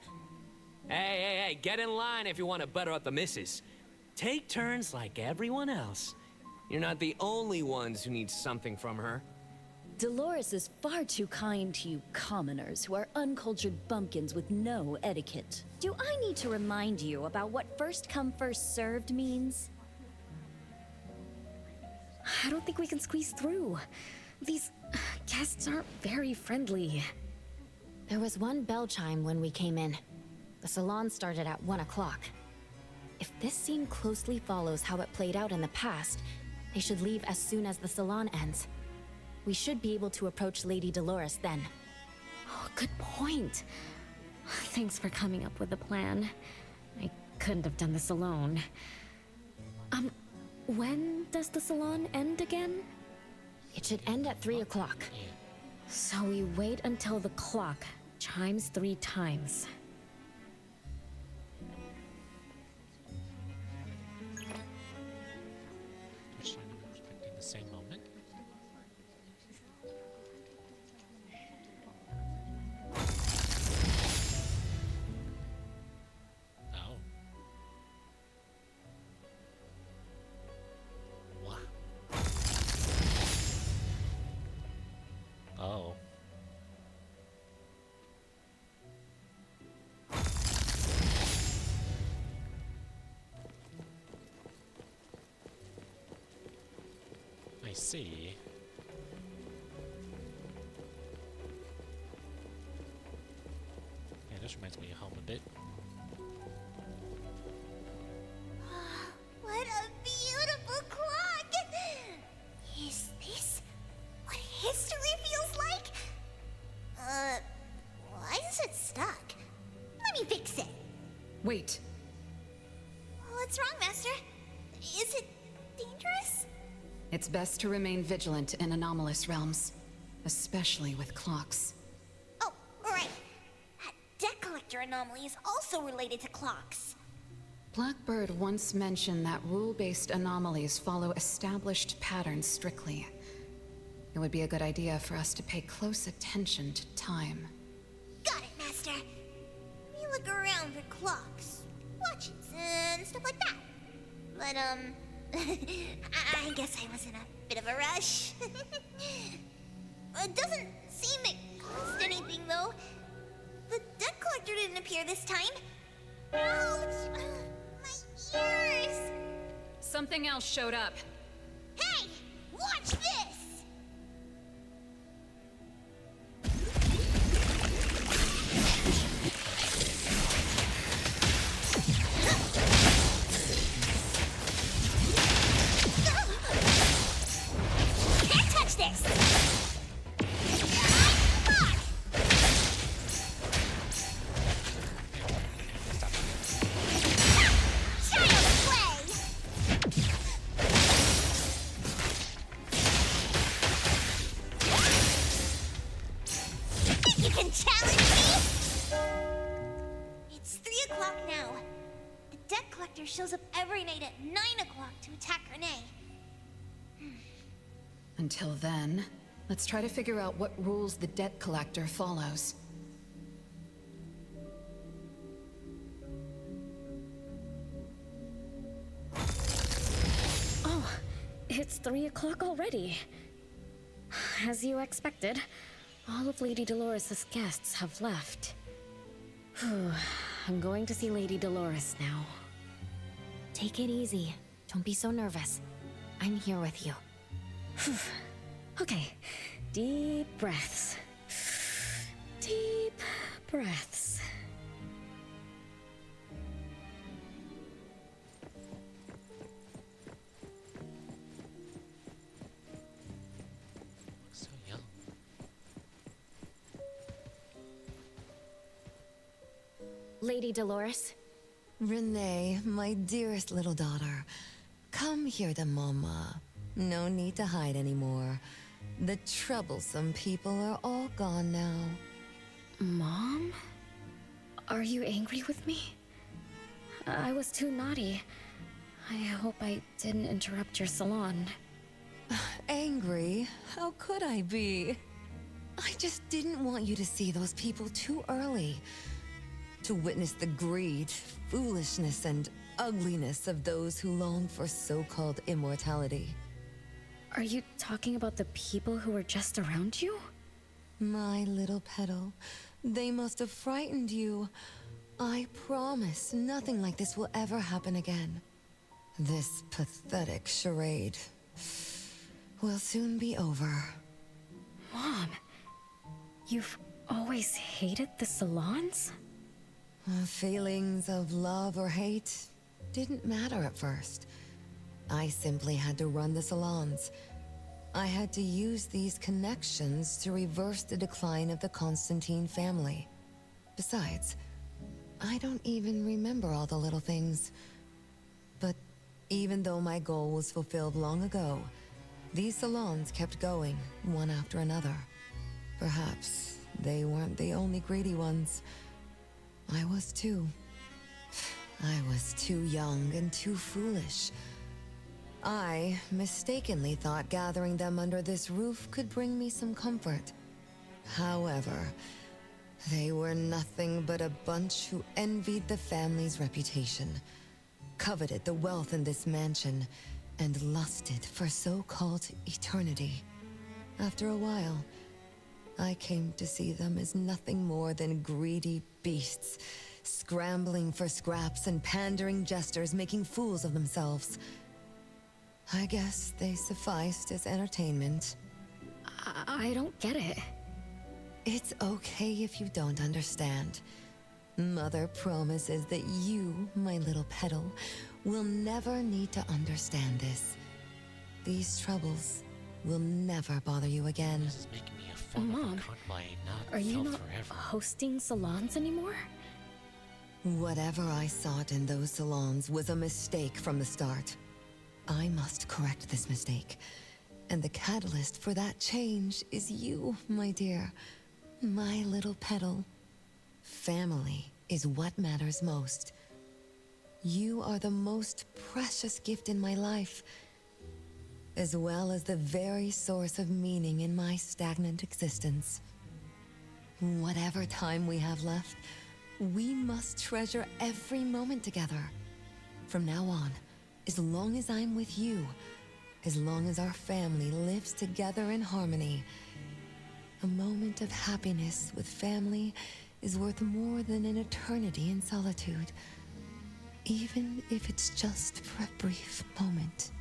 T: Hey, get in line if you want to butter up the missus. Take turns like everyone else. You're not the only ones who need something from her.
I: Dolores is far too kind to you commoners who are uncultured bumpkins with no etiquette. Do I need to remind you about what first come, first served means?
P: I don't think we can squeeze through. These guests aren't very friendly.
N: There was one bell chime when we came in. The salon started at 1 o'clock. If this scene closely follows how it played out in the past, they should leave as soon as the salon ends. We should be able to approach Lady Dolores then.
P: Oh, good point. Thanks for coming up with a plan. I couldn't have done this alone. When does the salon end again?
N: It should end at 3 o'clock.
P: So we wait until the clock chimes 3 times.
A: Expecting the same moment. Oh. Wow. Oh. see. Yeah, this reminds me of home a bit.
B: What a beautiful clock! Is this what history feels like? Why is it stuck? Let me fix it.
D: Wait.
B: What's wrong, Master? Is it dangerous?
D: It's best to remain vigilant in anomalous realms, especially with clocks.
B: Oh, right. That debt collector anomaly is also related to clocks.
D: Blackbird once mentioned that rule-based anomalies follow established patterns strictly. It would be a good idea for us to pay close attention to time.
B: Got it, Master. We look around for clocks, watches, and stuff like that. But, I guess I was in a bit of a rush. It doesn't seem it cost anything, though. The debt collector didn't appear this time. Ouch! My ears!
D: Something else showed up.
B: Hey! Watch this! Can't touch this! Child's play! Think you can challenge me? It's 3 o'clock now. The debt collector shows up every night at 9 o'clock to attack Renee.
D: Until then, let's try to figure out what rules the debt collector follows.
P: Oh, it's 3 o'clock already. As you expected, all of Lady Dolores' guests have left. Whew, I'm going to see Lady Dolores now.
N: Take it easy. Don't be so nervous. I'm here with you.
P: Okay, deep breaths. Deep breaths.
A: So young.
N: Lady Dolores?
H: Renee, my dearest little daughter, come here to Mama. No need to hide anymore. The troublesome people are all gone now.
P: Mom? Are you angry with me? I was too naughty. I hope I didn't interrupt your salon.
H: Angry? How could I be? I just didn't want you to see those people too early. To witness the greed, foolishness, and ugliness of those who long for so-called immortality.
P: Are you talking about the people who were just around you?
H: My little petal, they must have frightened you. I promise nothing like this will ever happen again. This pathetic charade will soon be over.
P: Mom, you've always hated the salons?
H: Feelings of love or hate didn't matter at first. I simply had to run the salons. I had to use these connections to reverse the decline of the Constantine family. Besides, I don't even remember all the little things. But even though my goal was fulfilled long ago, these salons kept going, one after another. Perhaps they weren't the only greedy ones. I was too. I was too young and too foolish. I mistakenly thought gathering them under this roof could bring me some comfort. However, they were nothing but a bunch who envied the family's reputation, coveted the wealth in this mansion, and lusted for so-called eternity. After a while, I came to see them as nothing more than greedy beasts, scrambling for scraps and pandering jesters making fools of themselves. I guess they sufficed as entertainment.
P: I don't get it.
H: It's okay if you don't understand. Mother promises that you, my little petal, will never need to understand this. These troubles will never bother you again.
A: This is making me a form
P: Mom,
A: of a cunt by not
P: are you
A: felt
P: not
A: forever.
P: hosting salons anymore?
H: Whatever I sought in those salons was a mistake from the start. I must correct this mistake. And the catalyst for that change is you, my dear. My little petal. Family is what matters most. You are the most precious gift in my life, as well as the very source of meaning in my stagnant existence. Whatever time we have left, we must treasure every moment together. From now on, as long as I'm with you, as long as our family lives together in harmony, a moment of happiness with family is worth more than an eternity in solitude, even if it's just for a brief moment.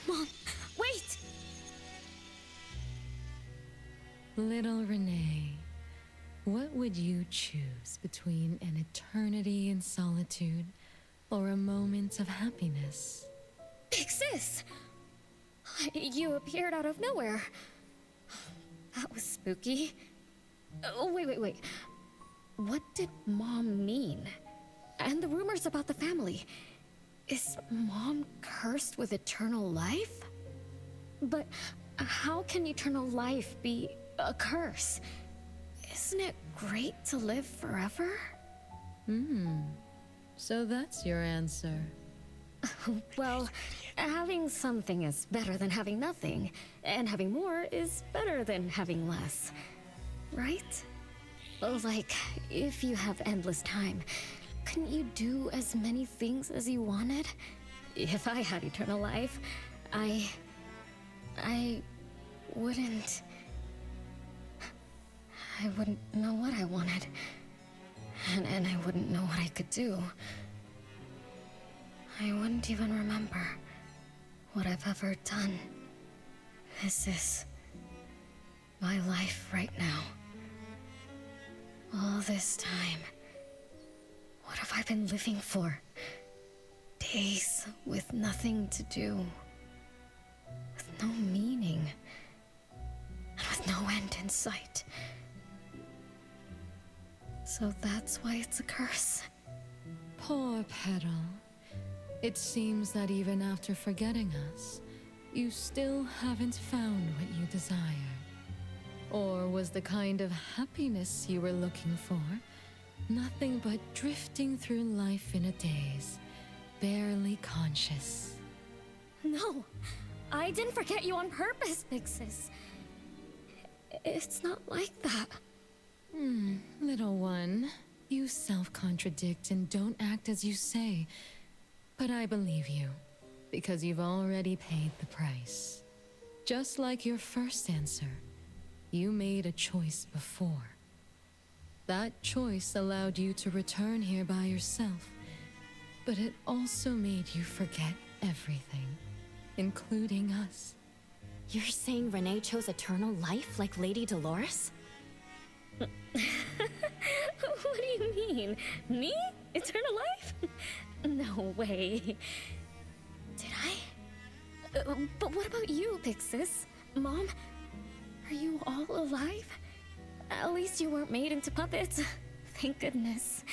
P: Mom, wait!
K: Little Renee, what would you choose between an eternity in solitude or a moment of happiness?
P: Big Sis! You appeared out of nowhere. That was spooky. Oh, wait. What did Mom mean? And the rumors about the family. Is Mom cursed with eternal life? But how can eternal life be a curse? Isn't it great to live forever?
K: So that's your answer.
P: Well, having something is better than having nothing, and having more is better than having less. Right? Like, if you have endless time, couldn't you do as many things as you wanted? If I had eternal life, I wouldn't know what I wanted. And I wouldn't know what I could do. I wouldn't even remember what I've ever done. This is my life right now. All this time. What have I been living for? Days with nothing to do. With no meaning. And with no end in sight. So that's why it's a curse.
K: Poor Petal. It seems that even after forgetting us, you still haven't found what you desire. Or was the kind of happiness you were looking for nothing but drifting through life in a daze, barely conscious?
P: No, I didn't forget you on purpose, Big Sis. It's not like that.
K: Little one, you self-contradict and don't act as you say. But I believe you, because you've already paid the price. Just like your first answer, you made a choice before. That choice allowed you to return here by yourself, but it also made you forget everything, including us.
N: You're saying Renee chose eternal life like Lady Dolores?
P: What do you mean? Me? Eternal life? No way. Did I? But what about you, Big Sis? Mom? Are you all alive? At least you weren't made into puppets. Thank goodness.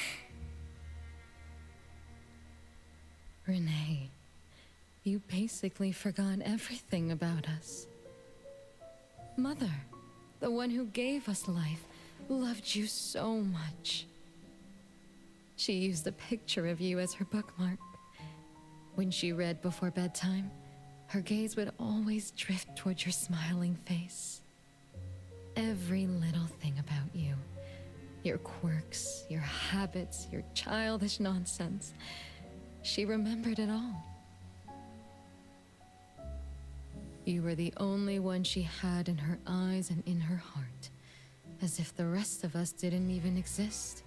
K: Renee, you basically forgot everything about us. Mother, the one who gave us life, loved you so much. She used a picture of you as her bookmark. When she read before bedtime, her gaze would always drift toward your smiling face. Every little thing about you, your quirks, your habits, your childish nonsense, she remembered it all. You were the only one she had in her eyes and in her heart, as if the rest of us didn't even exist.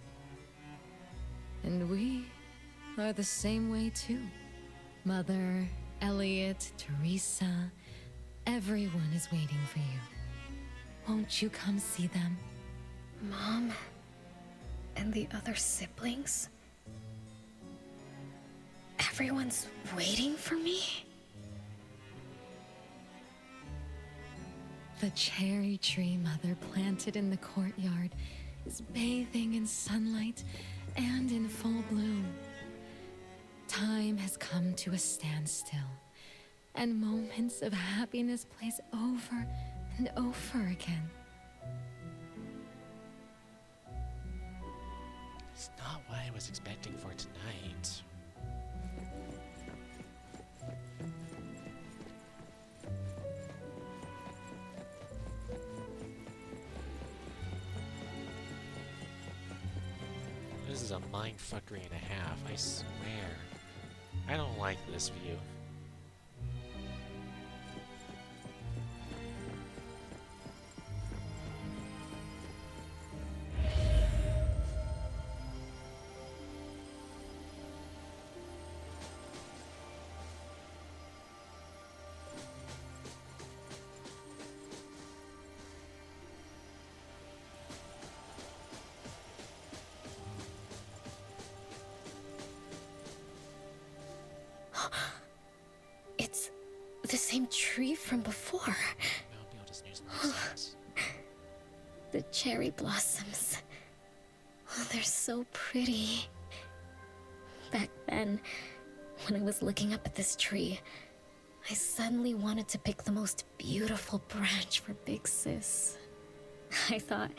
K: And we are the same way too. Mother, Elliot, Teresa, everyone is waiting for you. Won't you come see them?
P: Mom? And the other siblings? Everyone's waiting for me?
K: The cherry tree Mother planted in the courtyard is bathing in sunlight and in full bloom. Time has come to a standstill, and moments of happiness plays over and over again.
A: It's not what I was expecting for tonight. This is a mindfuckery and a half, I swear. I don't like this view.
P: It's the same tree from before. The cherry blossoms. Oh, they're so pretty. Back then, when I was looking up at this tree, I suddenly wanted to pick the most beautiful branch for Big Sis. I thought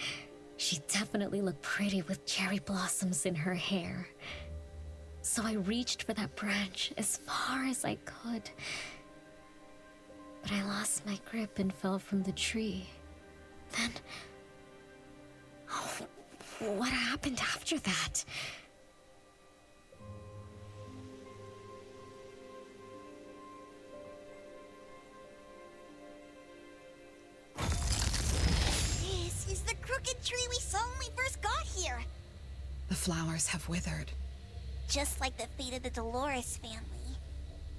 P: she'd definitely look pretty with cherry blossoms in her hair. So I reached for that branch as far as I could. But I lost my grip and fell from the tree. Then... oh, what happened after that?
B: This is the crooked tree we saw when we first got here.
D: The flowers have withered.
B: Just like the fate of the Dolores family.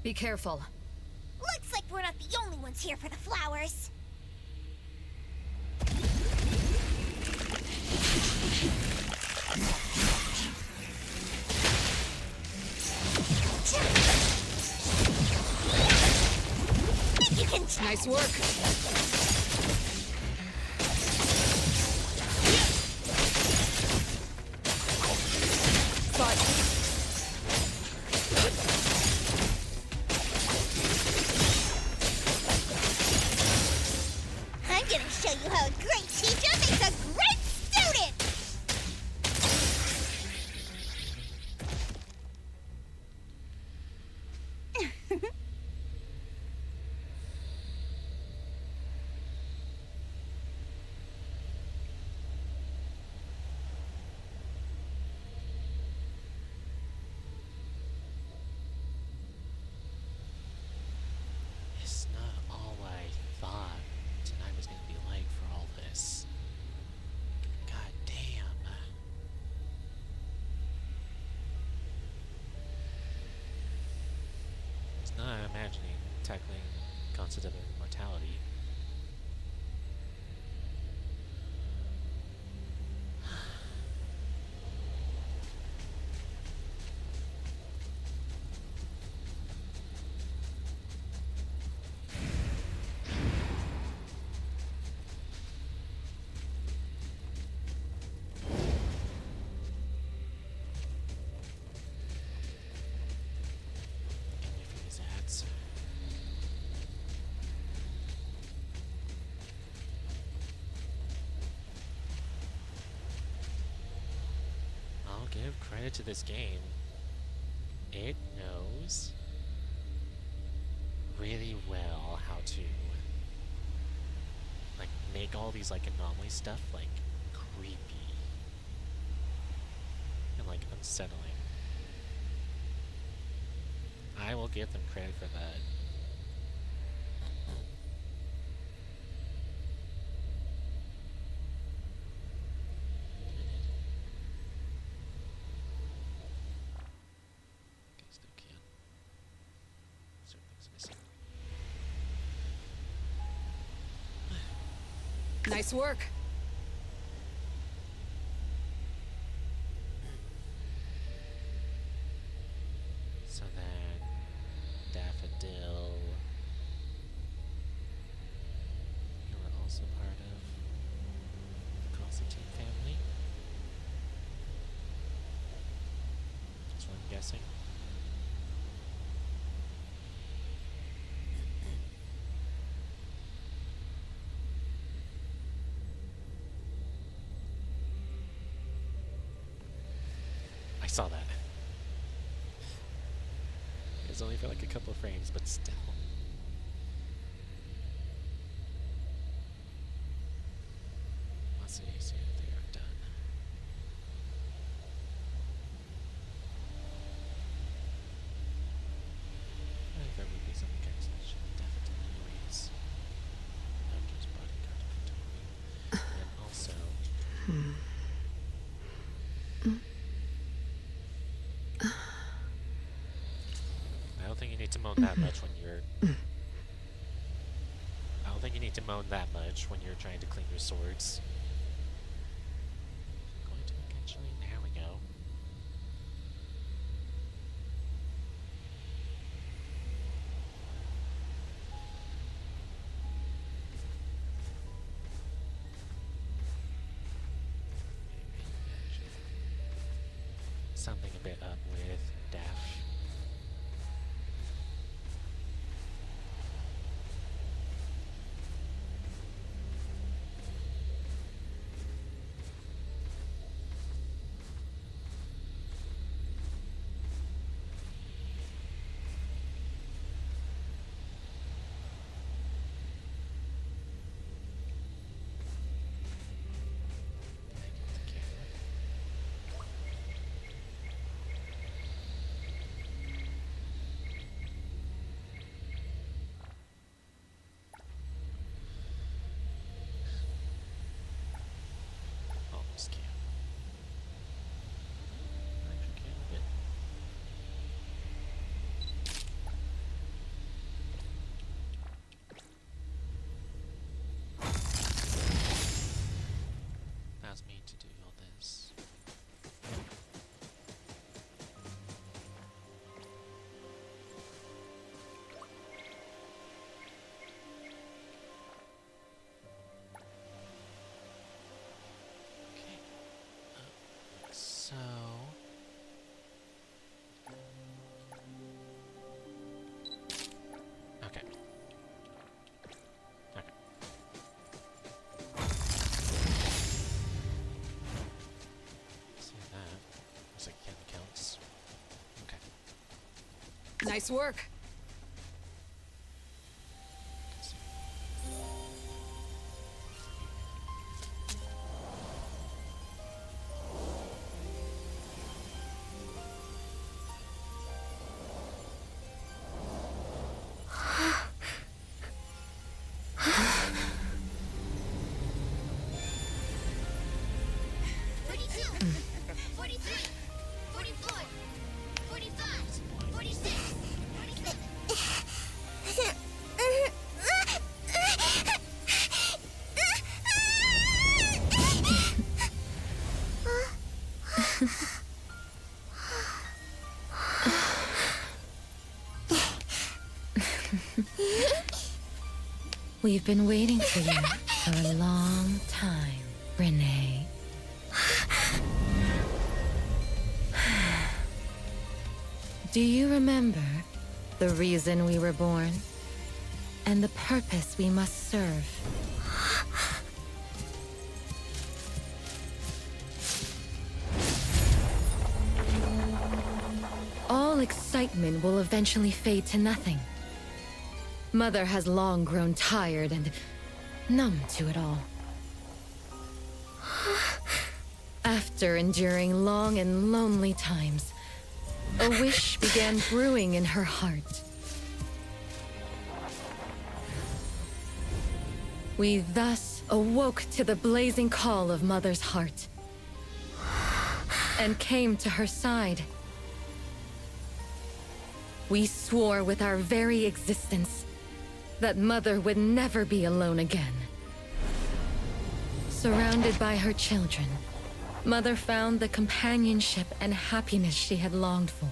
D: Be careful.
B: Looks like we're not the only ones here for the flowers. You can
D: nice work.
B: I'm gonna show you how a great teacher makes a great student!
A: It's not all I thought tonight was going to be like for all this. God damn. It's not imagining tackling concept of immortality. These ads. I'll give credit to this game. It knows really well how to like make all these like anomaly stuff like creepy and like unsettling. I will give them credit for that. Okay, still can. Certain things
D: Nice work.
A: So then, Daffodil. You were also part of the Constantine family. That's what I'm guessing. I saw that. It was only for like a couple of frames, but still. Let's see if they are done. I think there would be some cancellation of Daffodil anyways. Not just bodyguard inventory. And also... I don't think you need to moan that much when you're... I don't think you need to moan that much when you're trying to clean your swords. Going to eventually... There we go. Something a bit up with Dash. Almost can. Actually can a bit. Allows me to do all this. Okay. So... Okay. Okay. See that? Looks like it counts. Okay.
D: Nice work.
E: We've been waiting for you for a long time, Renee. Do you remember the reason we were born? And the purpose we must serve? All excitement will eventually fade to nothing. Mother has long grown tired and numb to it all. After enduring long and lonely times, a wish began brewing in her heart. We thus awoke to the blazing call of Mother's heart and came to her side. We swore with our very existence that Mother would never be alone again.
K: Surrounded by her children, Mother found the companionship and happiness she had longed for.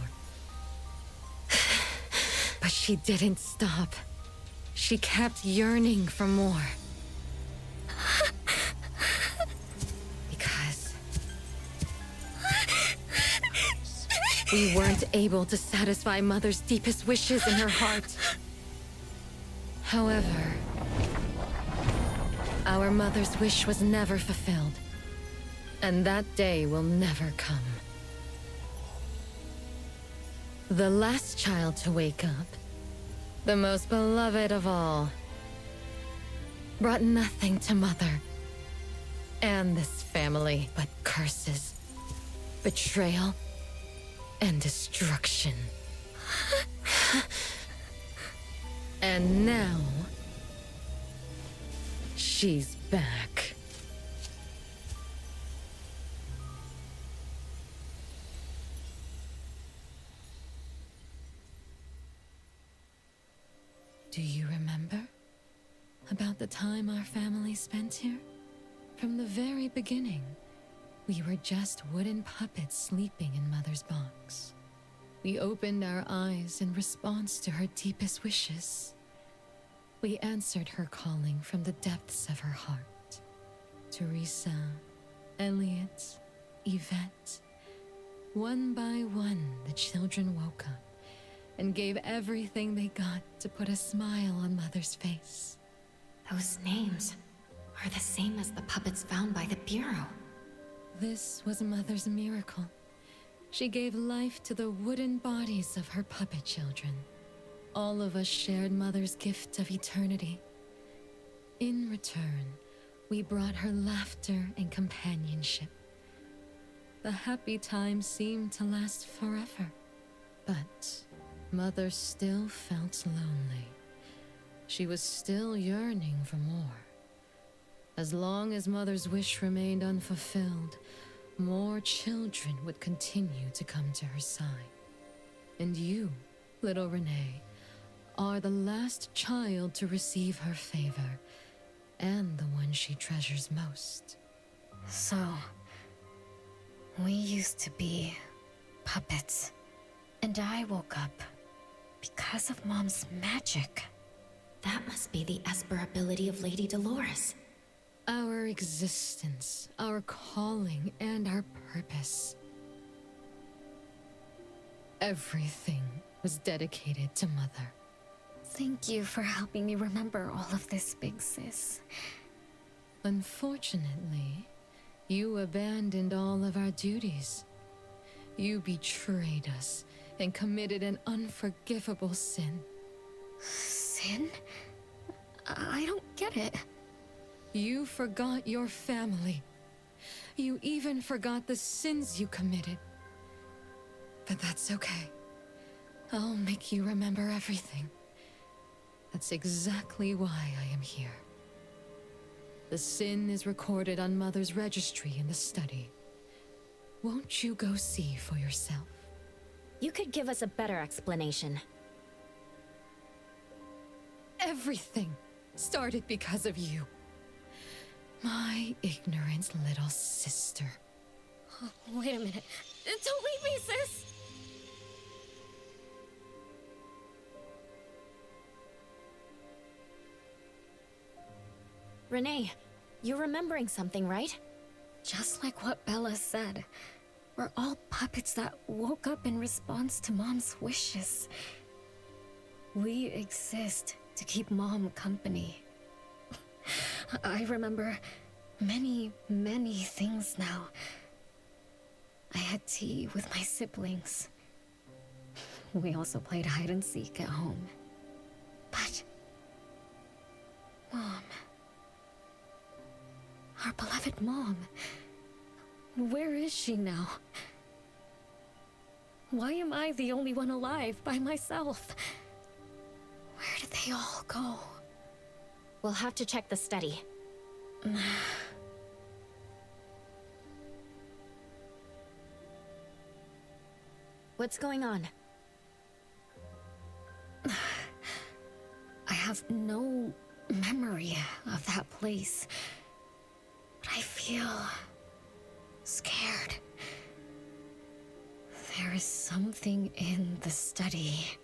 K: But she didn't stop. She kept yearning for more. Because we weren't able to satisfy Mother's deepest wishes in her heart. However, our mother's wish was never fulfilled, and that day will never come. The last child to wake up, the most beloved of all, brought nothing to Mother and this family but curses, betrayal, and destruction. And now, she's back. Do you remember about the time our family spent here? From the very beginning, we were just wooden puppets sleeping in Mother's box. We opened our eyes in response to her deepest wishes. We answered her calling from the depths of her heart. Teresa, Elliot, Yvette. One by one, the children woke up and gave everything they got to put a smile on Mother's face.
N: Those names are the same as the puppets found by the Bureau.
K: This was Mother's miracle. She gave life to the wooden bodies of her puppet children. All of us shared Mother's gift of eternity. In return, we brought her laughter and companionship. The happy times seemed to last forever. But Mother still felt lonely. She was still yearning for more. As long as Mother's wish remained unfulfilled, more children would continue to come to her side. And you, little Renee, are the last child to receive her favor, and the one she treasures most.
P: So, we used to be puppets, and I woke up because of Mom's magic.
N: That must be the Esper ability of Lady Dolores.
K: Our existence, our calling, and our purpose. Everything was dedicated to Mother.
P: Thank you for helping me remember all of this, Big Sis.
K: Unfortunately, you abandoned all of our duties. You betrayed us and committed an unforgivable sin.
P: Sin? I don't get it.
K: You forgot your family. You even forgot the sins you committed. But that's okay. I'll make you remember everything. That's exactly why I am here. The sin is recorded on Mother's registry in the study. Won't you go see for yourself?
N: You could give us a better explanation.
K: Everything started because of you. My ignorant little sister.
P: Oh, wait a minute. Don't leave me, sis!
N: Renee, you're remembering something, right?
P: Just like what Bella said. We're all puppets that woke up in response to Mom's wishes. We exist to keep Mom company. I remember many, many things now. I had tea with my siblings. We also played hide and seek at home. But Mom, our beloved Mom, where is she now? Why am I the only one alive by myself? Where did they all go?
N: We'll have to check the study. What's going on?
P: I have no memory of that place. But I feel scared. There is something in the study.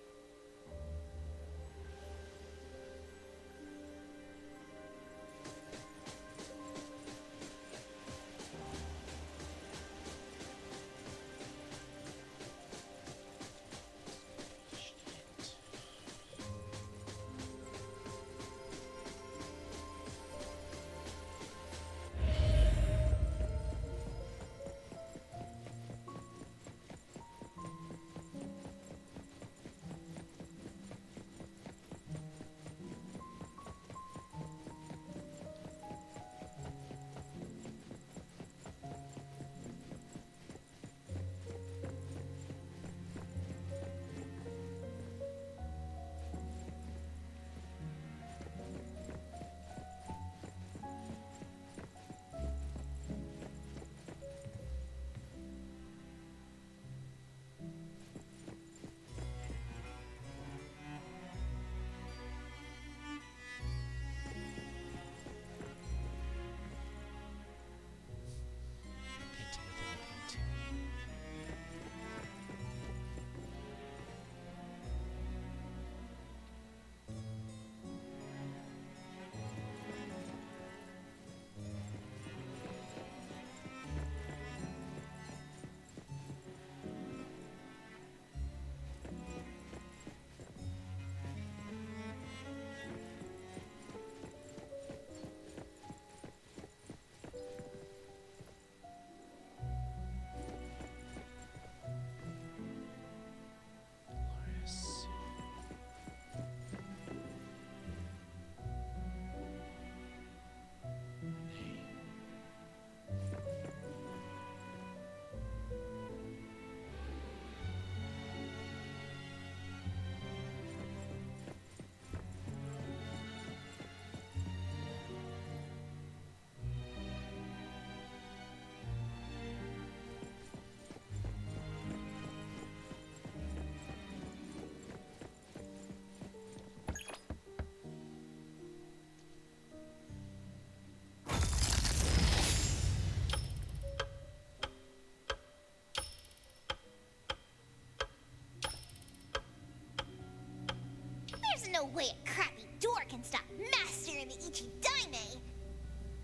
B: There's no way a crappy door can stop Master and the Ichidaime.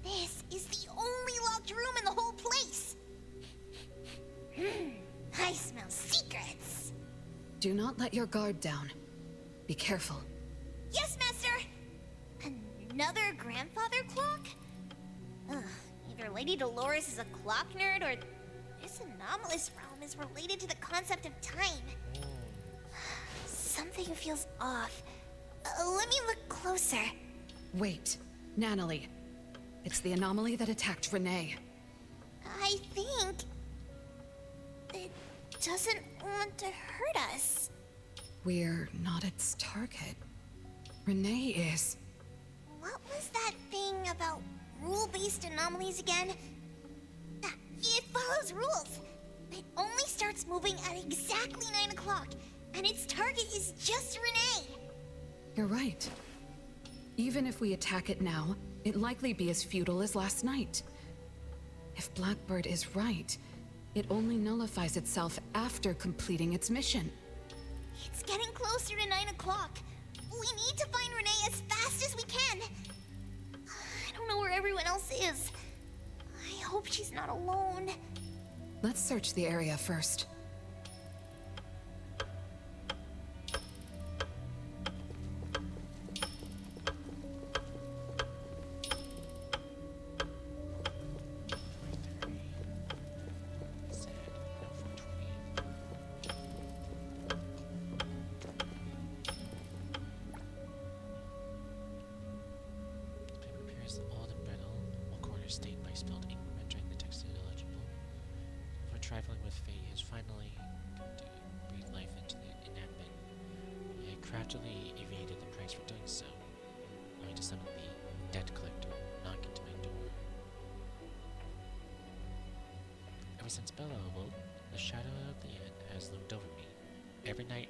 B: This is the only locked room in the whole place. I smell secrets.
D: Do not let your guard down. Be careful.
B: Yes, Master. Another grandfather clock? Ugh, either Lady Dolores is a clock nerd or this anomalous realm is related to the concept of time. Something feels off. Let me look closer.
D: Wait, Nanalie. It's the anomaly that attacked Renee.
B: I think it doesn't want to hurt us.
D: We're not its target. Renee is.
B: What was that thing about rule-based anomalies again? Ah, it follows rules. It only starts moving at exactly 9 o'clock, and its target is just Renee.
D: You're right. Even if we attack it now, it'd likely be as futile as last night. If Blackbird is right, it only nullifies itself after completing its mission.
B: It's getting closer to 9 o'clock. We need to find Renee as fast as we can. I don't know where everyone else is. I hope she's not alone.
D: Let's search the area first.
A: Trifling with fate has finally come to breathe life into the inanimate. He craftily evaded the price for doing so, only to summon the debt collector knocking to my door. Ever since Bella awoke, the shadow of the end has loomed over me. Every night,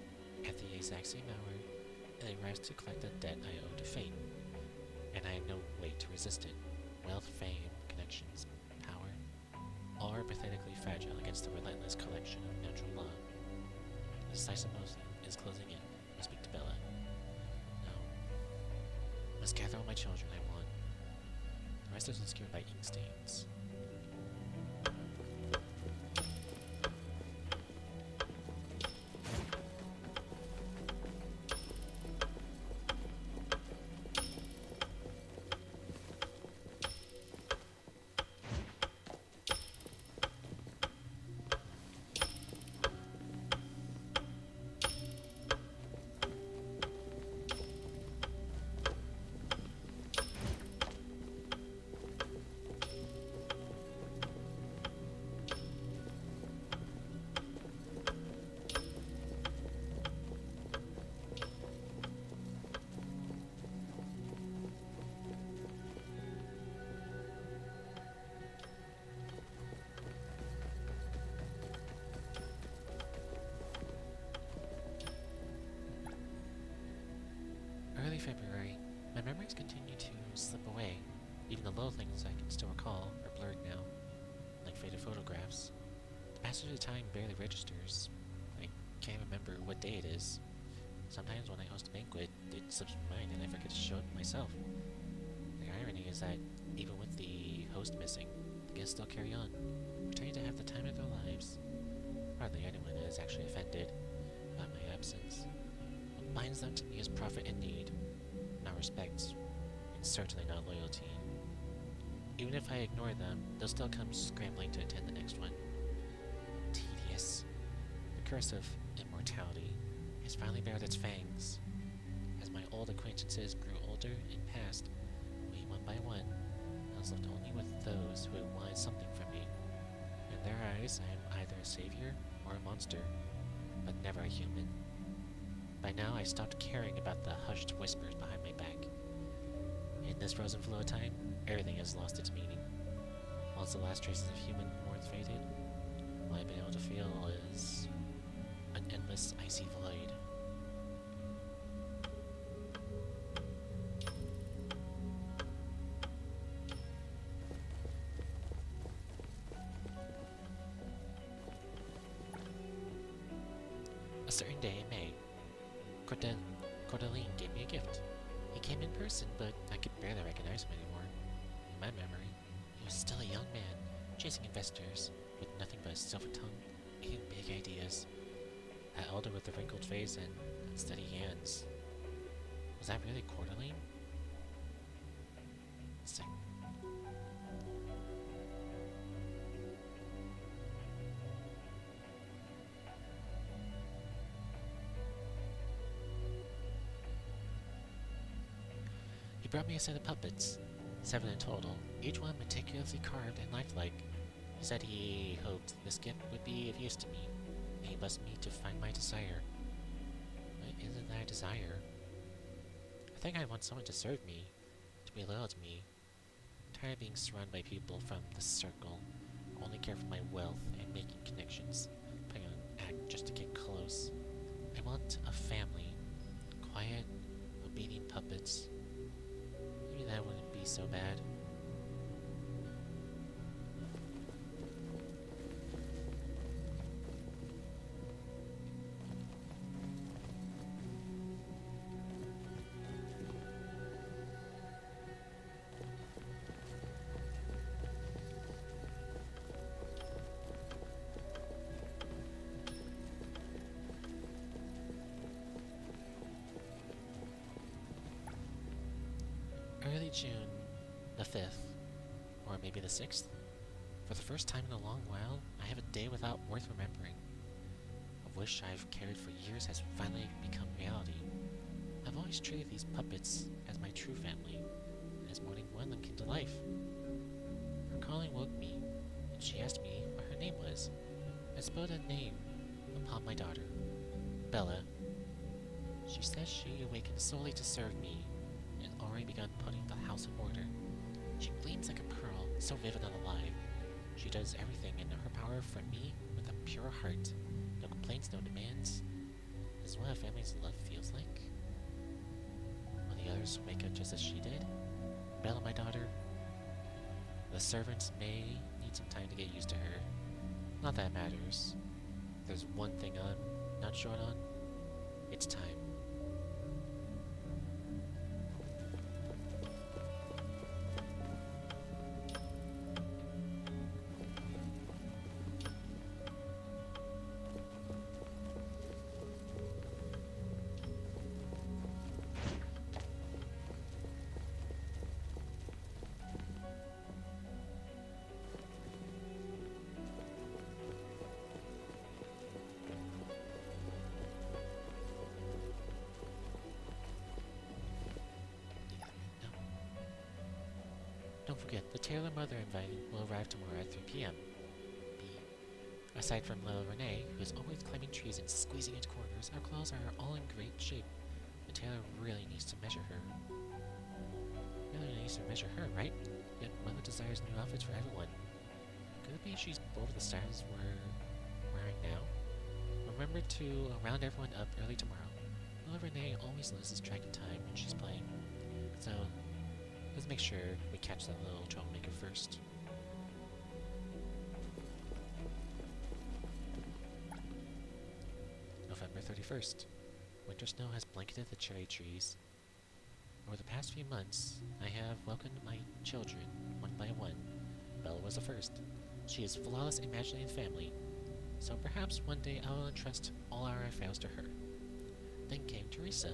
A: at the exact same hour, I rise to collect the debt I owe to fate, and I had no way to resist it. Wealth, fame, connections, all are pathetically fragile against the relentless collection of natural law. The decisive moment is closing in. I speak to Bella. No. Must gather all my children I want. The rest is obscured by ink stains. Early February. My memories continue to slip away. Even the little things I can still recall are blurred now, like faded photographs. The passage of time barely registers. I can't remember what day it is. Sometimes when I host a banquet, it slips my mind and I forget to show it myself. The irony is that even with the host missing, the guests still carry on, pretending to have the time of their lives. Hardly anyone is actually offended by my absence. What binds them to me is profit and need, not respect, and certainly not loyalty. Even if I ignore them, they'll still come scrambling to attend the next one. Tedious. The curse of immortality has finally bared its fangs. As my old acquaintances grew older and passed, we one by one, I was left only with those who had wanted something from me. In their eyes, I am either a savior or a monster, but never a human. By now, I stopped caring about the hushed whispers behind my back. In this frozen flow of time, everything has lost its meaning. Once the last traces of human warmth faded, all I've been able to feel is an endless icy void. A certain day in May, Cordeline gave me a gift. He came in person, but I could barely recognize him anymore. In my memory, he was still a young man, chasing investors, with nothing but a silver tongue and big ideas. That elder with the wrinkled face and unsteady hands. Was that really Cordeline? Sick. He brought me a set of puppets, 7 in total, each one meticulously carved and lifelike. He said he hoped this gift would be of use to me, and he blessed me to find my desire. What isn't that a desire? I think I want someone to serve me, to be loyal to me. I'm tired of being surrounded by people from the circle, who only care for my wealth and making connections, putting on an act just to get close. I want a family, quiet, obedient puppets. Maybe that wouldn't be so bad. Early June the 5th, or maybe the 6th. For the first time in a long while, I have a day without worth remembering. A wish I've carried for years has finally become reality. I've always treated these puppets as my true family, and this morning one of them came to life. Her calling woke me, and she asked me what her name was. I spelled a name upon my daughter, Bella. She says she awakened solely to serve me, and already begun putting the house in order. She gleams like a pearl, so vivid and alive. She does everything in her power for me with a pure heart. No complaints, no demands. This is what a family's love feels like. Will the others wake up just as she did? Bella, my daughter. The servants may need need some time to get used to her. Not that it matters. If there's one thing I'm not short on, it's time. Don't forget, the Taylor Mother invited will arrive tomorrow at 3 p.m. B. Aside from little Renee, who is always climbing trees and squeezing into corners, our clothes are all in great shape. The Taylor really needs to measure her. Right? Yet Mother desires new outfits for everyone. Could it be she's bored of the styles we're wearing now? Remember to round everyone up early tomorrow. Little Renee always loses track of time when she's playing. So, let's make sure we catch that little troublemaker first. November 31st. Winter snow has blanketed the cherry trees. Over the past few months, I have welcomed my children one by one. Bella was the first. She is flawless imagining family, so perhaps one day I will entrust all our affairs to her. Then came Teresa,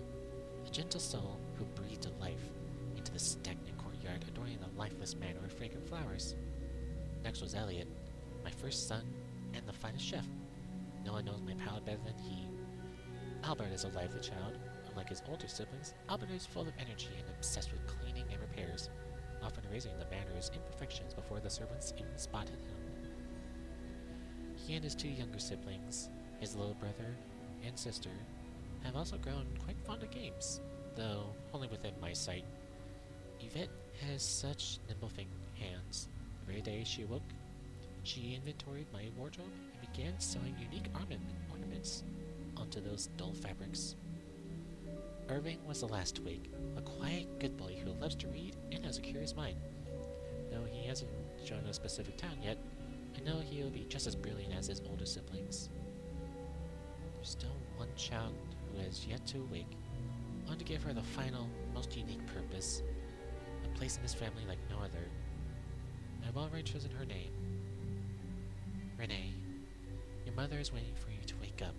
A: a gentle soul who breathed life into the stagnant courtyard, adorning the lifeless manor with fragrant flowers. Next was Elliot, my first son and the finest chef. No one knows my palate better than he. Albert is a lively child. Unlike his older siblings, Albert is full of energy and obsessed with cleaning and repairs, often raising the manor's imperfections before the servants even spotted him. He and his two younger siblings, his little brother and sister, have also grown quite fond of games, though only within my sight. Yvette has such nimble hands. The very day she awoke, she inventoried my wardrobe and began sewing unique ornaments onto those dull fabrics. Irving was the last to wake, a quiet, good boy who loves to read and has a curious mind. Though he hasn't shown a specific talent yet, I know he'll be just as brilliant as his older siblings. There's still one child who has yet to awake. I want to give her the final, most unique purpose, a place in this family like no other. I've already chosen her name. Renee, your mother is waiting for you to wake up.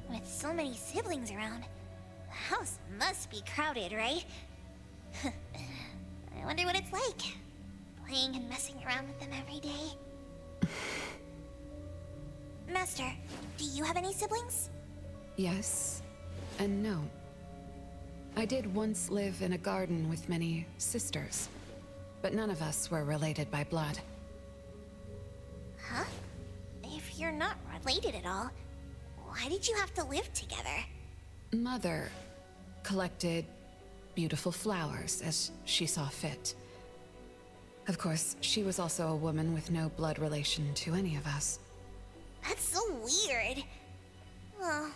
B: With so many siblings around, the house must be crowded, right? I wonder what it's like, playing and messing around with them every day. Master, do you have any siblings?
D: Yes and no. I did once live in a garden with many sisters, but none of us were related by blood.
B: Huh? If you're not related at all, why did you have to live together?
D: Mother collected beautiful flowers as she saw fit. Of course, she was also a woman with no blood relation to any of us.
B: That's so weird. Well,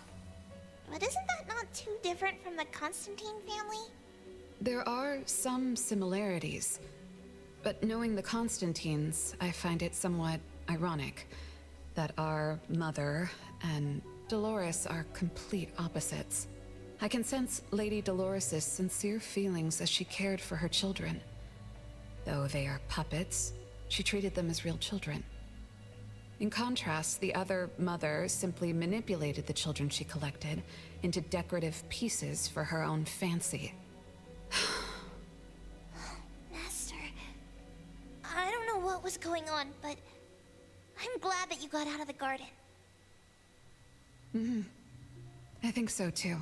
B: but isn't that not too different from the Constantine family?
D: There are some similarities, but knowing the Constantines, I find it somewhat ironic that our mother and Dolores are complete opposites. I can sense Lady Dolores' sincere feelings as she cared for her children. Though they are puppets, she treated them as real children. In contrast, the other mother simply manipulated the children she collected into decorative pieces for her own fancy.
B: Master, I don't know what was going on, but I'm glad that you got out of the garden.
D: I think so too.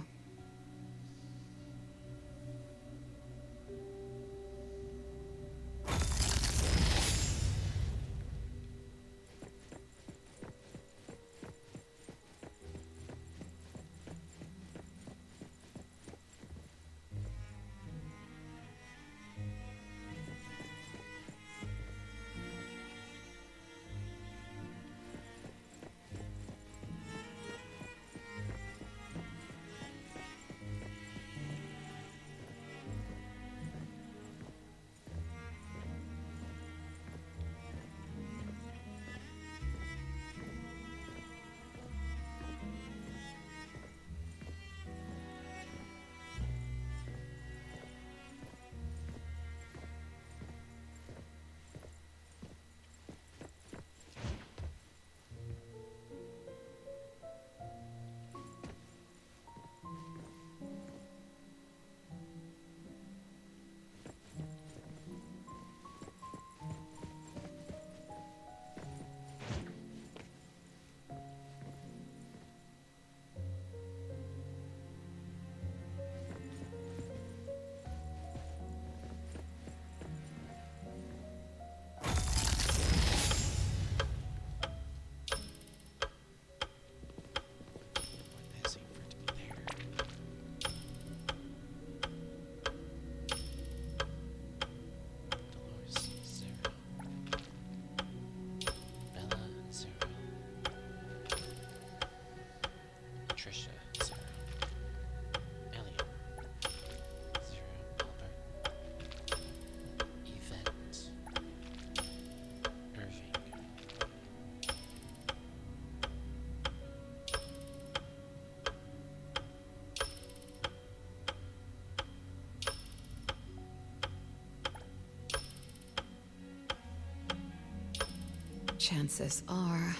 D: chances are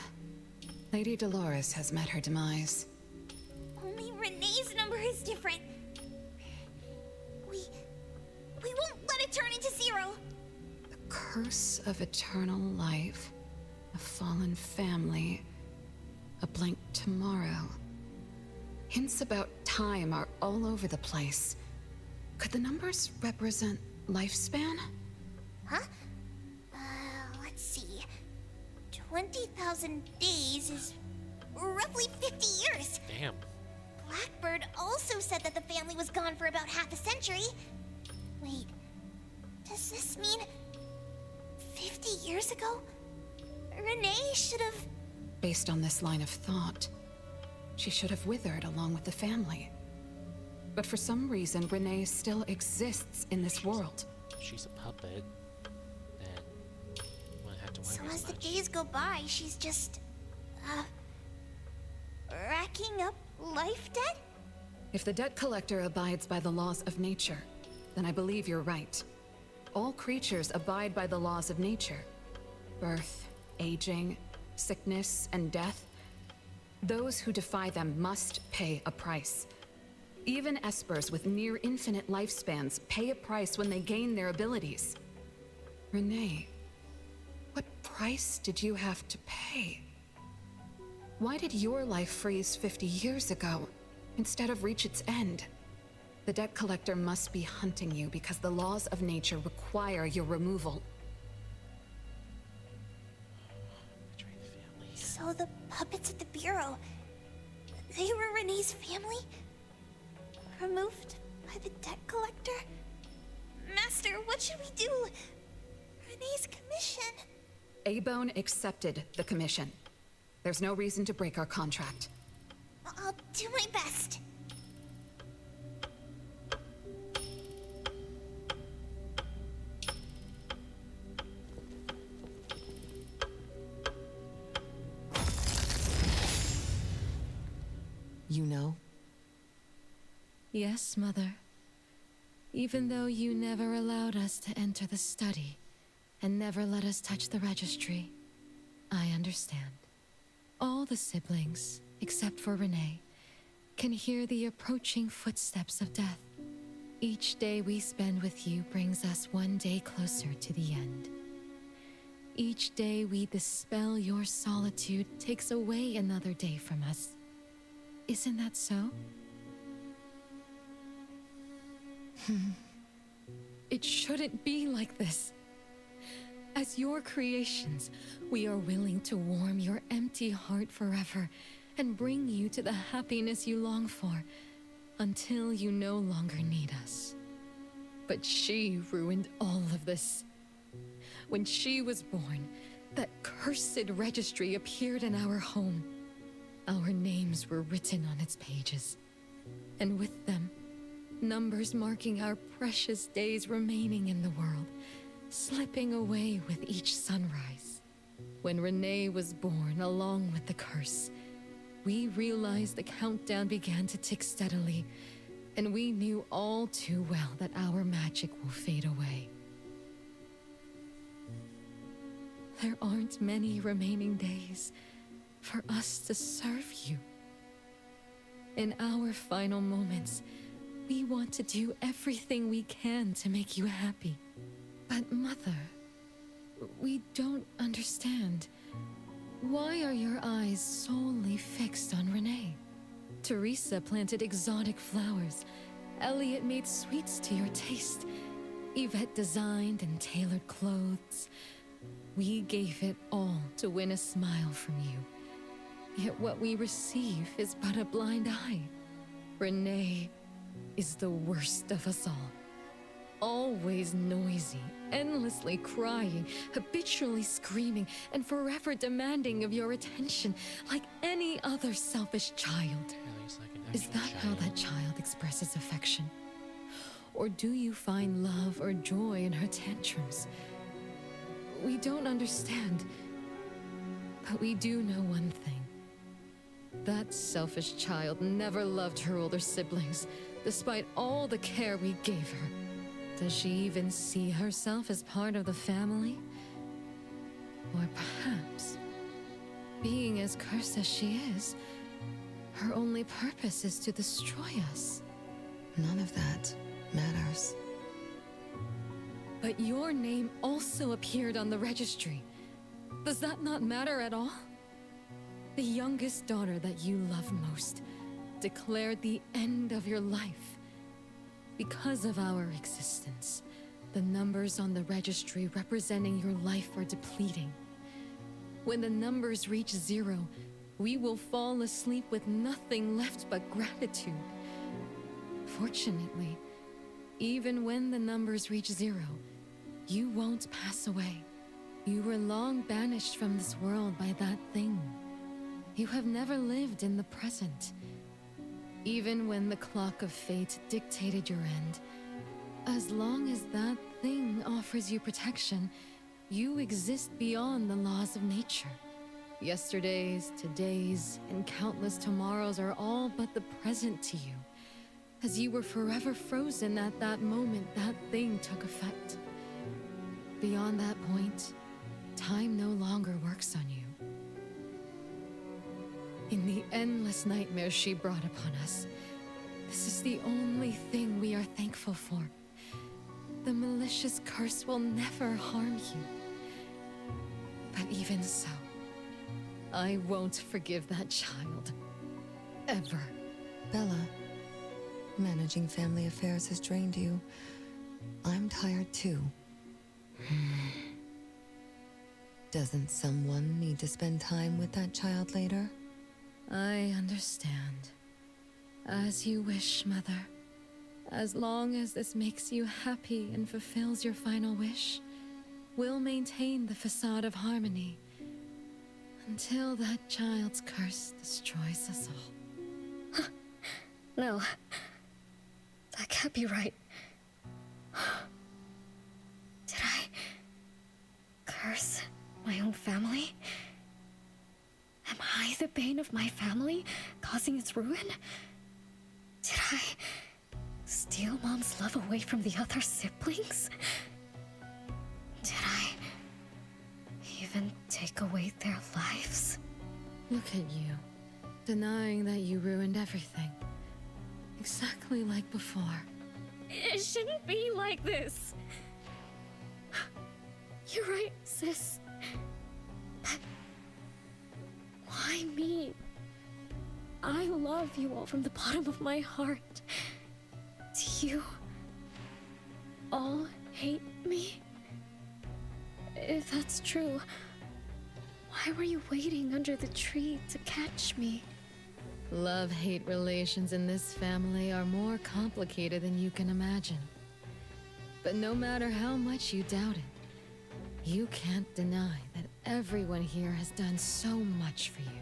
D: Lady Dolores has met her demise.
B: Only Renee's number is different. We won't let it turn into 0.
D: The curse of eternal life, a fallen family, a blank tomorrow. Hints about time are all over the place. Could the numbers represent lifespan?
B: Huh? Let's see. 20,000 days is roughly 50 years.
A: Damn.
B: Blackbird also said that the family was gone for about half a century. Wait, does this mean 50 years ago? Renee should have...
D: Based on this line of thought, she should have withered along with the family. But for some reason, Renee still exists in this world.
A: She's a puppet. Then won't have to worry
B: So
A: as
B: as the
A: much.
B: days go by, she's just... racking up life debt?
D: If the debt collector abides by the laws of nature, then I believe you're right. All creatures abide by the laws of nature. Birth, aging, sickness, and death. Those who defy them must pay a price. Even espers with near infinite lifespans pay a price when they gain their abilities. Renee, what price did you have to pay? Why did your life freeze 50 years ago, instead of reach its end? The debt collector must be hunting you because the laws of nature require your removal.
B: So the puppets at the Bureau, they were Renee's family? Removed by the debt collector? Master, what should we do? Renee's commission.
D: A-Bone accepted the commission. There's no reason to break our contract.
B: I'll do my best.
H: You know?
K: Yes, Mother. Even though you never allowed us to enter the study and never let us touch the registry, I understand. All the siblings, except for Renee, can hear the approaching footsteps of death. Each day we spend with you brings us one day closer to the end. Each day we dispel your solitude takes away another day from us. Isn't that so? It shouldn't be like this. As your creations, we are willing to warm your empty heart forever and bring you to the happiness you long for until you no longer need us. But she ruined all of this. When she was born, that cursed registry appeared in our home. Our names were written on its pages, and with them, numbers marking our precious days remaining in the world, slipping away with each sunrise. When Renee was born along with the curse, we realized the countdown began to tick steadily, and we knew all too well that our magic will fade away. There aren't many remaining days for us to serve you. In our final moments, we want to do everything we can to make you happy. But Mother, we don't understand. Why are your eyes solely fixed on Renee? Teresa planted exotic flowers. Elliot made sweets to your taste. Yvette designed and tailored clothes. We gave it all to win a smile from you. Yet what we receive is but a blind eye. Renee is the worst of us all. Always noisy, endlessly crying, habitually screaming, and forever demanding of your attention like any other selfish child. Is that how that child expresses affection? Or do you find love or joy in her tantrums? We don't understand, but we do know one thing. That selfish child never loved her older siblings, despite all the care we gave her. Does she even see herself as part of the family? Or perhaps, being as cursed as she is, her only purpose is to destroy us.
H: None of that matters.
K: But your name also appeared on the registry. Does that not matter at all? The youngest daughter that you love most declared the end of your life. Because of our existence, the numbers on the registry representing your life are depleting. When the numbers reach 0, we will fall asleep with nothing left but gratitude. Fortunately, even when the numbers reach 0, you won't pass away. You were long banished from this world by that thing. You have never lived in the present. Even when the clock of fate dictated your end, as long as that thing offers you protection, you exist beyond the laws of nature. Yesterdays, todays, and countless tomorrows are all but the present to you, as you were forever frozen at that moment that thing took effect. Beyond that point, time no longer works on you. In the endless nightmares she brought upon us, this is the only thing we are thankful for. The malicious curse will never harm you. But even so, I won't forgive that child. Ever.
H: Bella, managing family affairs has drained you. I'm tired too. Doesn't someone need to spend time with that child later?
K: I understand. As you wish, Mother. As long as this makes you happy and fulfills your final wish, we'll maintain the facade of harmony until that child's curse destroys us all.
P: No. That can't be right. Did I curse my own family? Am I the bane of my family, causing its ruin? Did I steal Mom's love away from the other siblings? Did I even take away their lives?
K: Look at you, denying that you ruined everything. Exactly like before.
P: It shouldn't be like this. You're right, sis. But why me? I love you all from the bottom of my heart. Do you all hate me? If that's true, why were you waiting under the tree to catch me?
K: Love-hate relations in this family are more complicated than you can imagine. But no matter how much you doubt it, you can't deny that everyone here has done so much for you.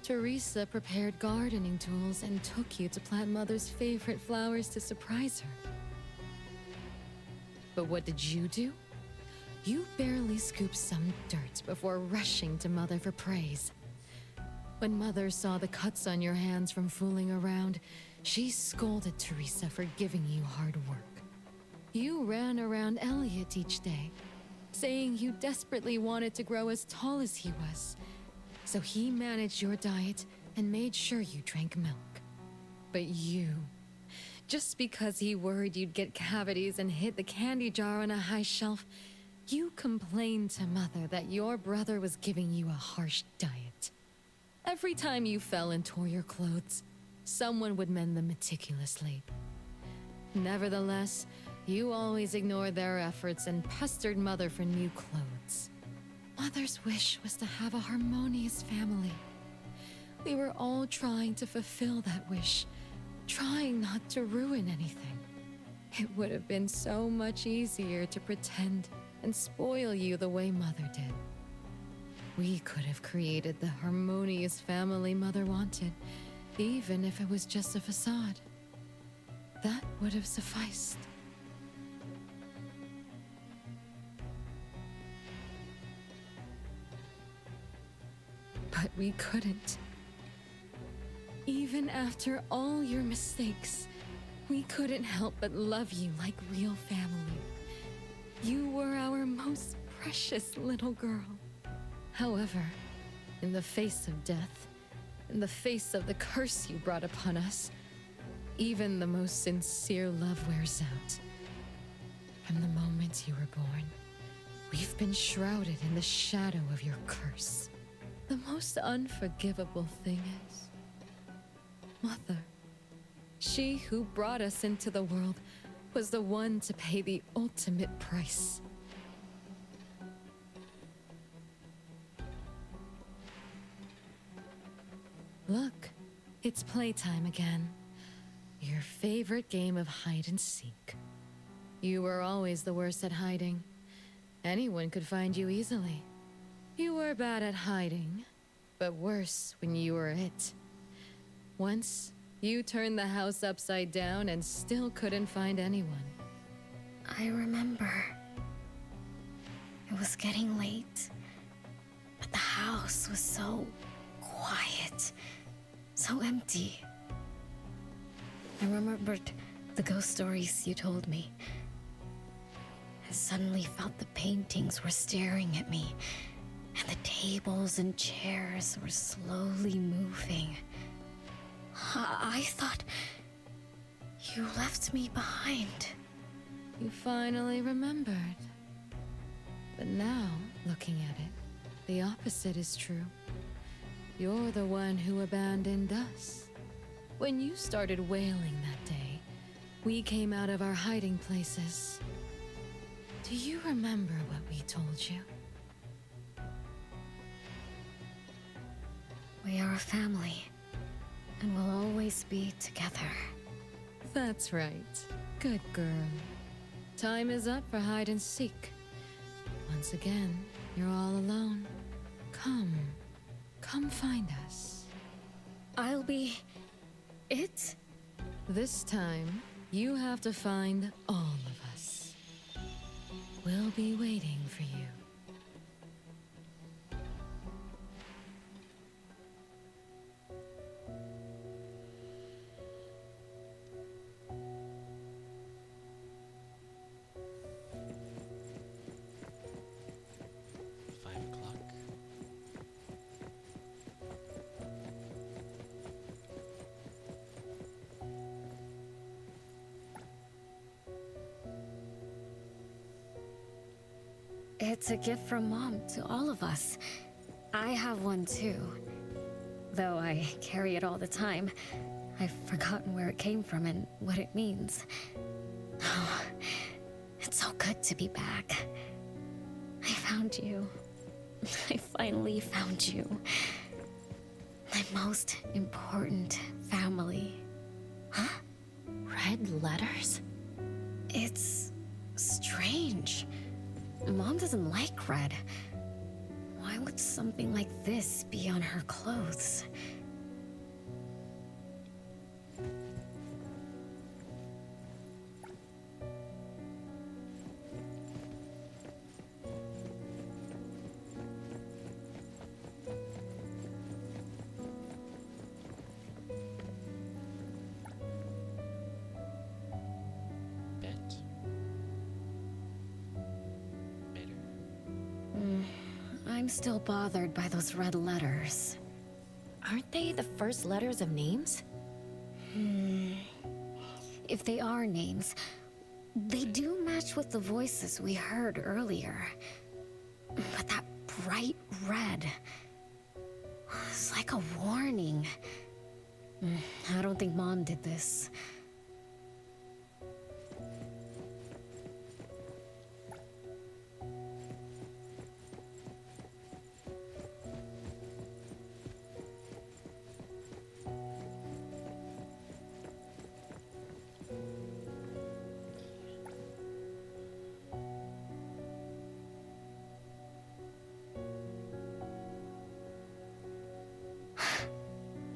K: Teresa prepared gardening tools and took you to plant Mother's favorite flowers to surprise her. But what did you do? You barely scooped some dirt before rushing to Mother for praise. When Mother saw the cuts on your hands from fooling around, she scolded Teresa for giving you hard work. You ran around Elliot each day, saying you desperately wanted to grow as tall as he was. So he managed your diet and made sure you drank milk. But you, just because he worried you'd get cavities and hid the candy jar on a high shelf, you complained to Mother that your brother was giving you a harsh diet. Every time you fell and tore your clothes, someone would mend them meticulously. Nevertheless, you always ignored their efforts and pestered Mother for new clothes. Mother's wish was to have a harmonious family. We were all trying to fulfill that wish, trying not to ruin anything. It would have been so much easier to pretend and spoil you the way Mother did. We could have created the harmonious family Mother wanted, even if it was just a facade. That would have sufficed. But we couldn't. Even after all your mistakes, we couldn't help but love you like real family. You were our most precious little girl. However, in the face of death, in the face of the curse you brought upon us, even the most sincere love wears out. From the moment you were born, we've been shrouded in the shadow of your curse. The most unforgivable thing is, Mother, she who brought us into the world was the one to pay the ultimate price. Look, it's playtime again. Your favorite game of hide and seek. You were always the worst at hiding. Anyone could find you easily. You were bad at hiding, but worse when you were it. Once, you turned the house upside down and still couldn't find anyone.
P: I remember. It was getting late, but the house was so quiet, so empty. I remembered the ghost stories you told me. I suddenly felt the paintings were staring at me, and the tables and chairs were slowly moving. I thought you left me behind.
K: You finally remembered. But now, looking at it, the opposite is true. You're the one who abandoned us. When you started wailing that day, we came out of our hiding places. Do you remember what we told you?
P: We are a family, and we'll always be together.
K: That's right. Good girl. Time is up for hide and seek. Once again, you're all alone. Come find us.
P: I'll be it?
K: This time, you have to find all of us. We'll be waiting for you.
P: It's a gift from Mom to all of us. I have one too. Though I carry it all the time, I've forgotten where it came from and what it means. Oh, it's so good to be back. I found you. I finally found you. My most important family.
N: Huh? Red letters?
P: It's strange. Mom doesn't like red. Why would something like this be on her clothes? I'm still bothered by those red letters.
N: Aren't they the first letters of names?
P: If they are names, they do match with the voices we heard earlier. But that bright red, it's like a warning. I don't think Mom did this.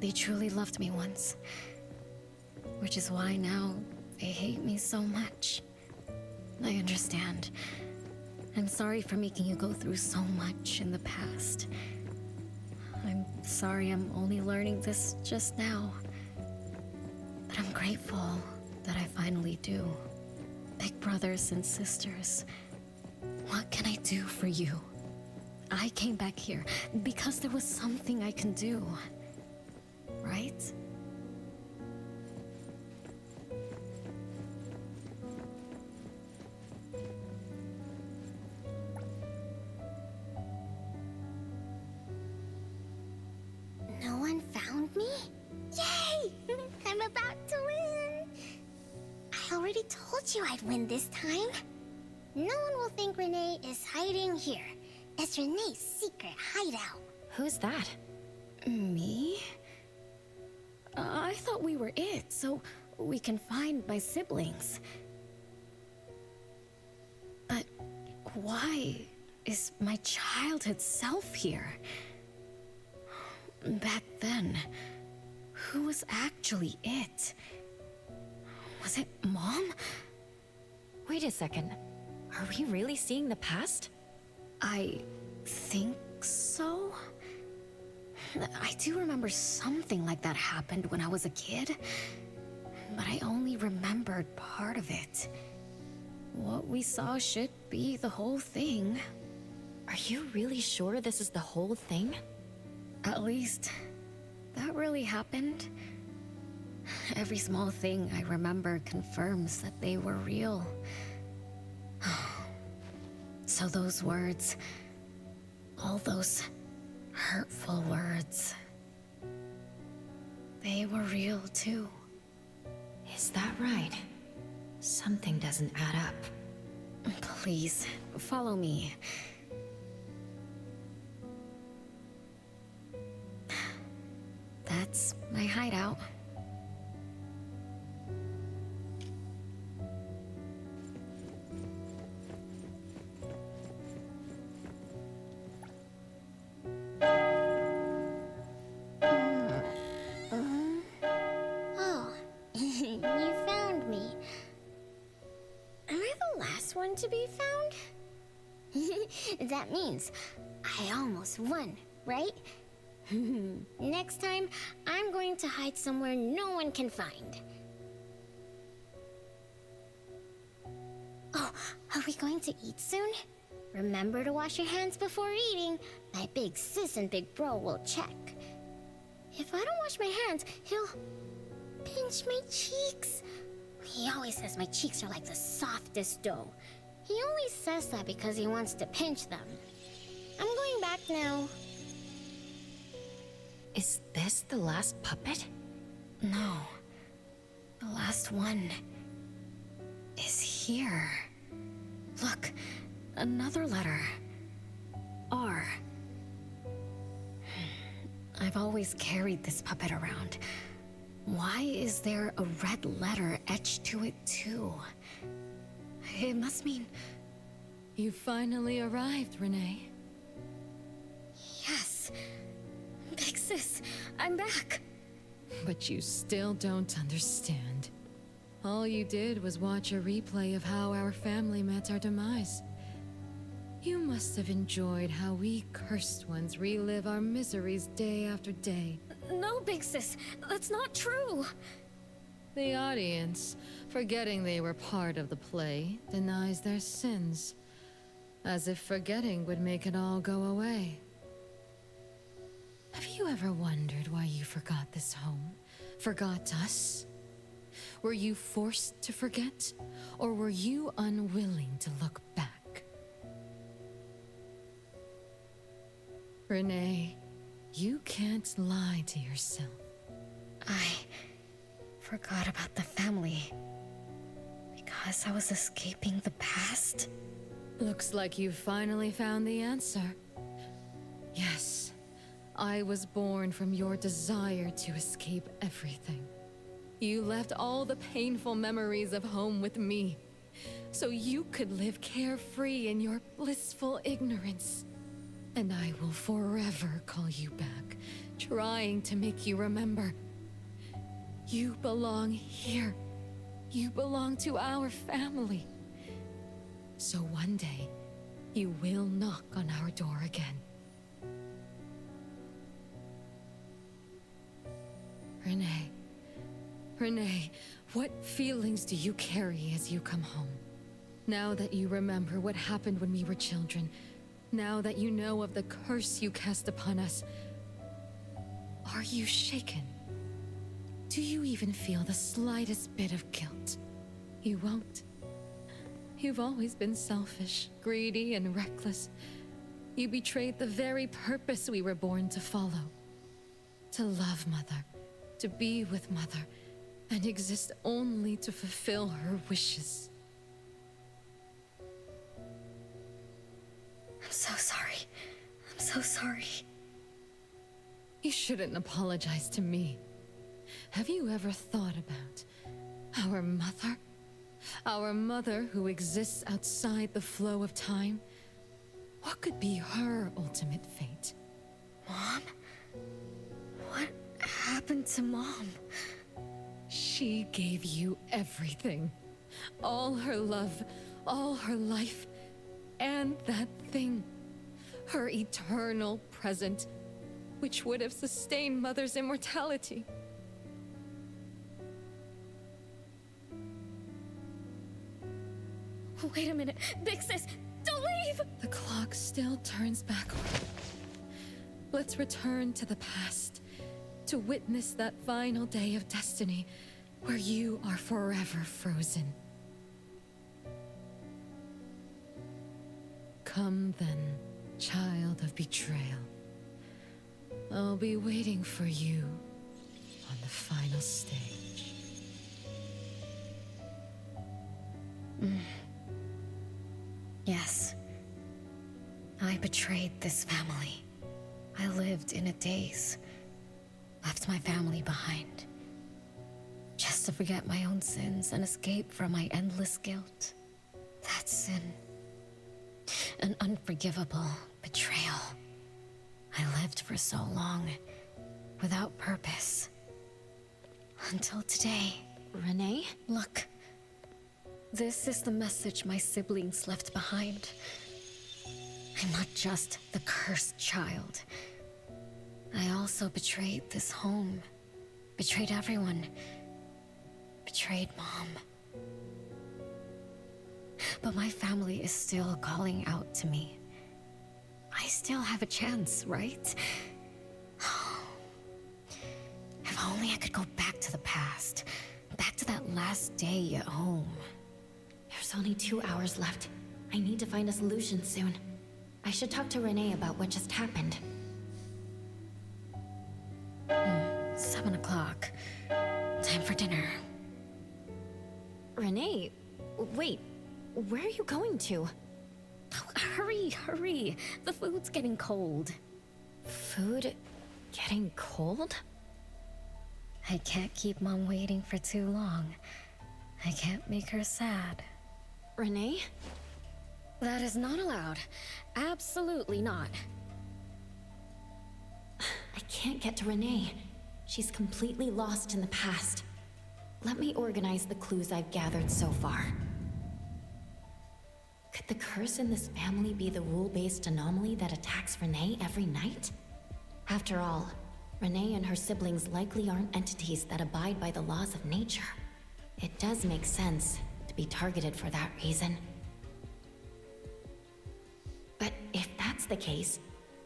P: They truly loved me once. Which is why now they hate me so much. I understand. I'm sorry for making you go through so much in the past. I'm sorry I'm only learning this just now. But I'm grateful that I finally do. Big brothers and sisters, what can I do for you? I came back here because there was something I can do. Right?
B: No one found me? Yay! I'm about to win! I already told you I'd win this time. No one will think Renee is hiding here. It's Renee's secret hideout.
N: Who's that?
P: Me? I thought we were it, so we can find my siblings. But why is my childhood self here? Back then, who was actually it? Was it Mom?
N: Wait a second. Are we really seeing the past?
P: I think so. I do remember something like that happened when I was a kid, but I only remembered part of it. What we saw should be the whole thing.
N: Are you really sure this is the whole thing?
P: At least, that really happened. Every small thing I remember confirms that they were real. So those words, all those hurtful words, they were real too.
N: Is that right? Something doesn't add up.
P: Please, follow me. That's my hideout.
B: Oh, you found me. Am I the last one to be found? That means I almost won, right? Next time, I'm going to hide somewhere no one can find. Oh, are we going to eat soon? Remember to wash your hands before eating. My big sis and big bro will check. If I don't wash my hands, he'll pinch my cheeks. He always says my cheeks are like the softest dough. He only says that because he wants to pinch them. I'm going back now.
N: Is this the last puppet?
P: No. The last one is here. Look, another letter. R. I've always carried this puppet around. Why is there a red letter etched to it too? It must mean...
K: You finally arrived, Renee.
P: Yes. Big sis, I'm back.
K: But you still don't understand. All you did was watch a replay of how our family met our demise. You must have enjoyed how we cursed ones relive our miseries day after day.
P: No, Big Sis, that's not true.
K: The audience, forgetting they were part of the play, denies their sins. As if forgetting would make it all go away. Have you ever wondered why you forgot this home? Forgot us? Were you forced to forget? Or were you unwilling to look back? Renee, you can't lie to yourself.
P: I forgot about the family because I was escaping the past.
K: Looks like you've finally found the answer. Yes, I was born from your desire to escape everything. You left all the painful memories of home with me, so you could live carefree in your blissful ignorance. And I will forever call you back, trying to make you remember. You belong here. You belong to our family. So one day, you will knock on our door again. Renee, what feelings do you carry as you come home? Now that you remember what happened when we were children, Now that you know of the curse you cast upon us, are you shaken? Do you even feel the slightest bit of guilt? You won't. You've always been selfish, greedy, and reckless. You betrayed the very purpose we were born to follow. To love Mother, to be with Mother, and exist only to fulfill her wishes.
P: I'm so sorry. I'm so sorry.
K: You shouldn't apologize to me. Have you ever thought about our mother? Our mother who exists outside the flow of time? What could be her ultimate fate?
P: Mom? What happened to Mom?
K: She gave you everything. All her love, all her life, and that thing. Her eternal present, which would have sustained Mother's immortality.
P: Wait a minute. Big Sis, don't leave!
K: The clock still turns backward. Let's return to the past, to witness that final day of destiny where you are forever frozen. Come then, child of betrayal. I'll be waiting for you on the final stage.
P: Yes. I betrayed this family. I lived in a daze. Left my family behind. Just to forget my own sins and escape from my endless guilt. That sin. An unforgivable betrayal. I lived for so long, without purpose. Until today.
N: Renee?
P: Look. This is the message my siblings left behind. I'm not just the cursed child. I also betrayed this home. Betrayed everyone. Betrayed Mom. But my family is still calling out to me. I still have a chance, right? If only I could go back to the past. Back to that last day at home.
N: There's only 2 hours left. I need to find a solution soon. I should talk to Renee about what just happened.
P: 7 o'clock. Time for dinner.
N: Renee, wait. Where are you going to?
P: Oh, hurry, hurry. The food's getting cold.
N: Food getting cold?
P: I can't keep Mom waiting for too long. I can't make her sad.
N: Renee?
P: That is not allowed. Absolutely not.
N: I can't get to Renee. She's completely lost in the past. Let me organize the clues I've gathered so far. Could the curse in this family be the rule-based anomaly that attacks Renee every night? After all, Renee and her siblings likely aren't entities that abide by the laws of nature. It does make sense to be targeted for that reason. But if that's the case,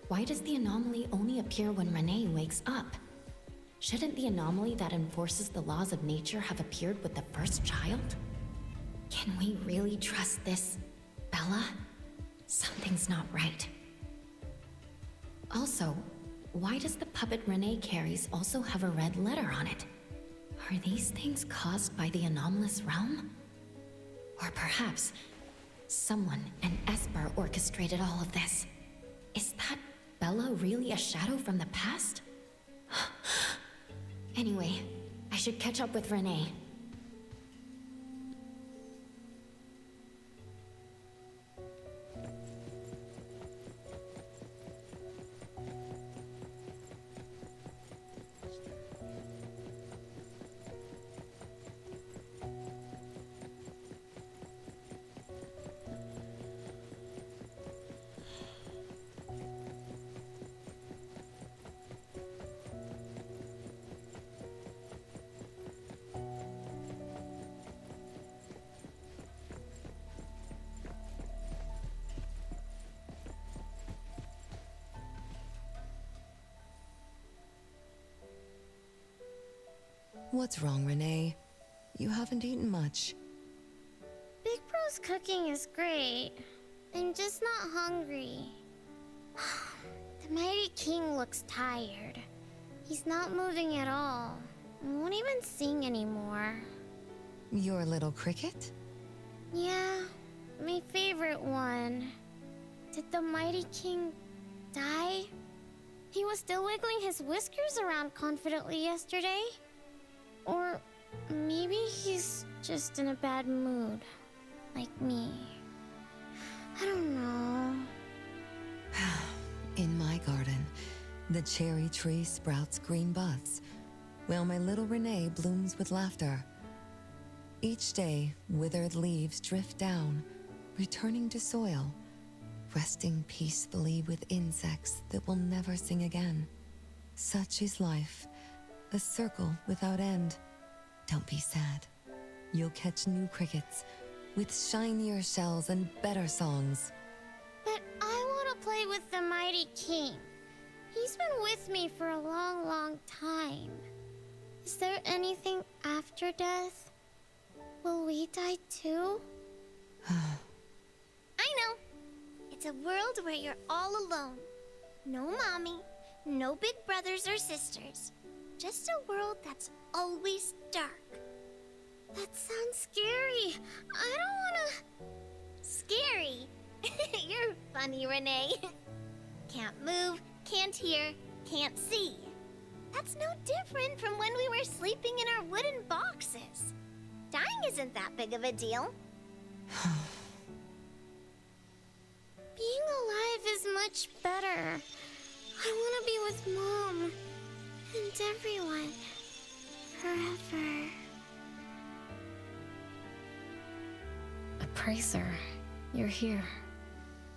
N: why does the anomaly only appear when Renee wakes up? Shouldn't the anomaly that enforces the laws of nature have appeared with the first child? Can we really trust this, Bella? Something's not right. Also, why does the puppet Renee carries also have a red letter on it? Are these things caused by the anomalous realm? Or perhaps someone, an Esper, orchestrated all of this. Is that Bella really a shadow from the past? Anyway, I should catch up with Renee.
H: What's wrong, Renee? You haven't eaten much.
B: Big Bro's cooking is great. I'm just not hungry. The Mighty King looks tired. He's not moving at all. Won't even sing anymore.
H: Your little cricket?
B: Yeah, my favorite one. Did the Mighty King die? He was still wiggling his whiskers around confidently yesterday. Or maybe he's just in a bad mood, like me. I don't know.
H: In my garden, the cherry tree sprouts green buds, while my little Renee blooms with laughter. Each day, withered leaves drift down, returning to soil, resting peacefully with insects that will never sing again. Such is life, a circle without end. Don't be sad. You'll catch new crickets with shinier shells and better songs.
B: But I want to play with the Mighty King. He's been with me for a long, long time. Is there anything after death? Will we die too? I know. It's a world where you're all alone. No mommy, no big brothers or sisters. Just a world that's always dark. That sounds scary. I don't wanna... Scary? You're funny, Renee. Can't move, can't hear, can't see. That's no different from when we were sleeping in our wooden boxes. Dying isn't that big of a deal. Being alive is much better. I want to be with Mom and everyone forever.
P: Appraiser, you're here.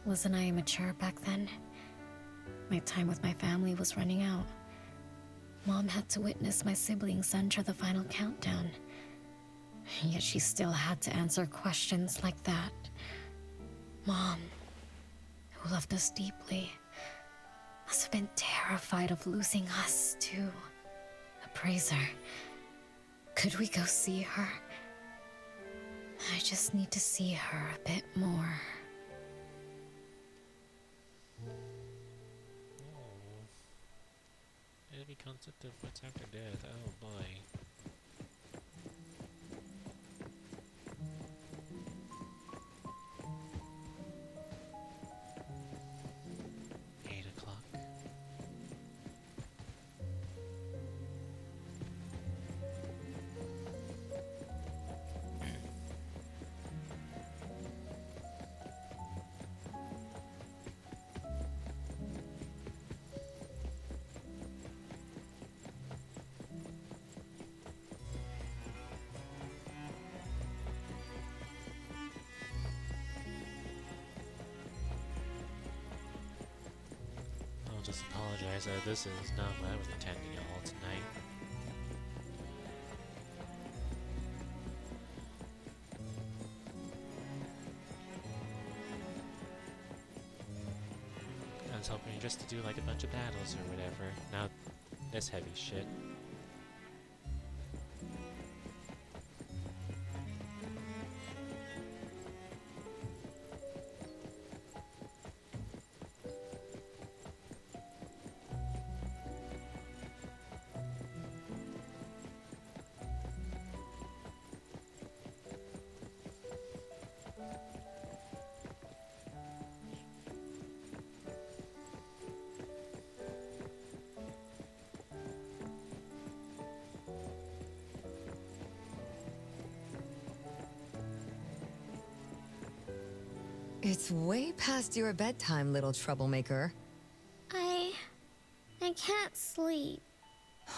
P: Wasn't I immature back then? My time with my family was running out. Mom had to witness my siblings enter the final countdown. Yet she still had to answer questions like that. Mom, who loved us deeply, must have been terrified of losing us, too. Appraiser, could we go see her? I just need to see her a bit more.
A: Heavy concept of what's after death. Oh boy. Just apologize. This is not what I was intending at all tonight. I was hoping just to do like a bunch of battles or whatever. Now, this heavy shit.
H: It's way past your bedtime, little troublemaker.
B: I can't sleep.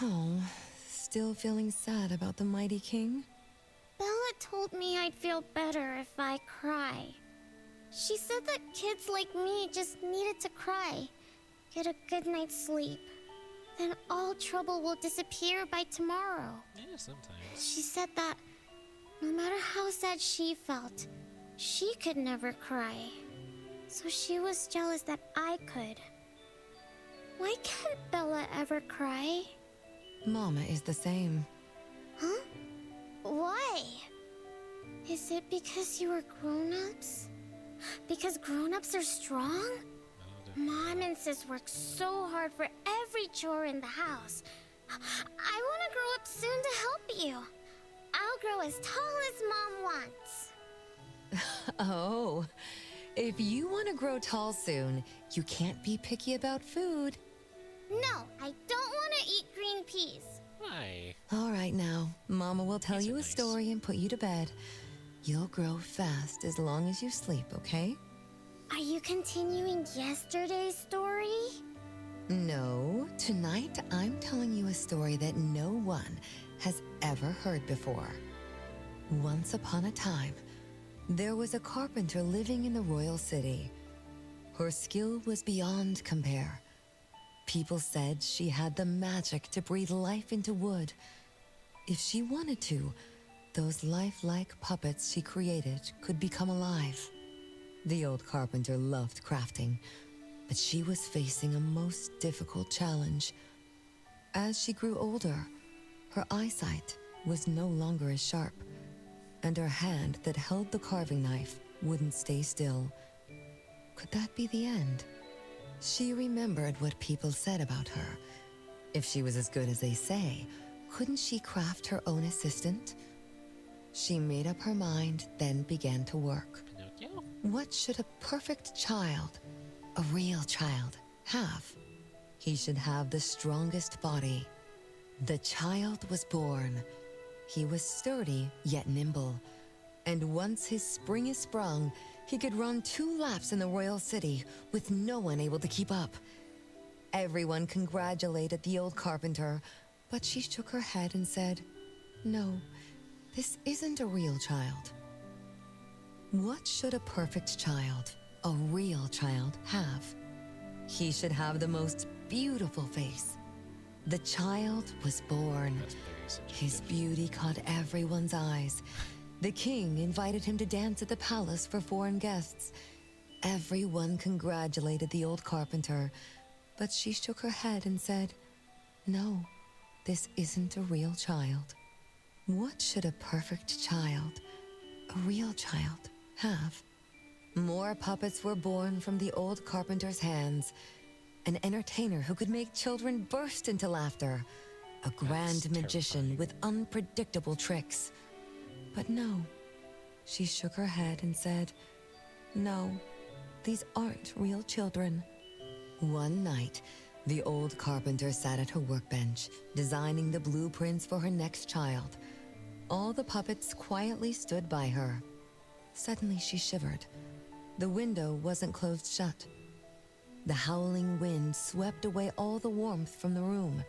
H: Oh, still feeling sad about the Mighty King?
B: Bella told me I'd feel better if I cry. She said that kids like me just needed to cry, get a good night's sleep. Then all trouble will disappear by tomorrow.
A: Yeah, sometimes.
B: She said that no matter how sad she felt, she could never cry. So she was jealous that I could. Why can't Bella ever cry?
H: Mama is the same.
B: Why? Is it because you were grown-ups? Because grown-ups are strong? Mom and Sis work so hard for every chore in the house. I want to grow up soon to help you. I'll grow as tall as Mom wants.
H: Oh, if you want to grow tall soon, you can't be picky about food.
B: No, I don't want to eat green peas.
A: Why?
H: All right now, Mama will tell you a story and put you to bed. You'll grow fast as long as you sleep, okay?
B: Are you continuing yesterday's story?
H: No, tonight I'm telling you a story that no one has ever heard before. Once upon a time, there was a carpenter living in the royal city. Her skill was beyond compare. People said she had the magic to breathe life into wood. If she wanted to, those lifelike puppets she created could become alive. The old carpenter loved crafting, but she was facing a most difficult challenge. As she grew older, her eyesight was no longer as sharp, and her hand that held the carving knife wouldn't stay still. Could that be the end? She remembered what people said about her. If she was as good as they say, couldn't she craft her own assistant? She made up her mind, then began to work.
A: Pinocchio?
H: What should a perfect child, a real child, have? He should have the strongest body. The child was born. He was sturdy, yet nimble. And once his spring is sprung, he could run 2 laps in the royal city with no one able to keep up. Everyone congratulated the old carpenter, but she shook her head and said, "No, this isn't a real child." What should a perfect child, a real child, have? He should have the most beautiful face. The child was born. His beauty caught everyone's eyes. The king invited him to dance at the palace for foreign guests. Everyone congratulated the old carpenter, but she shook her head and said, "No, this isn't a real child." What should a perfect child, a real child, have? More puppets were born from the old carpenter's hands. An entertainer who could make children burst into laughter. A grand magician with unpredictable tricks. But no, she shook her head and said, "No, these aren't real children." One night, the old carpenter sat at her workbench, designing the blueprints for her next child. All the puppets quietly stood by her. Suddenly she shivered. The window wasn't closed shut. The howling wind swept away all the warmth from the room.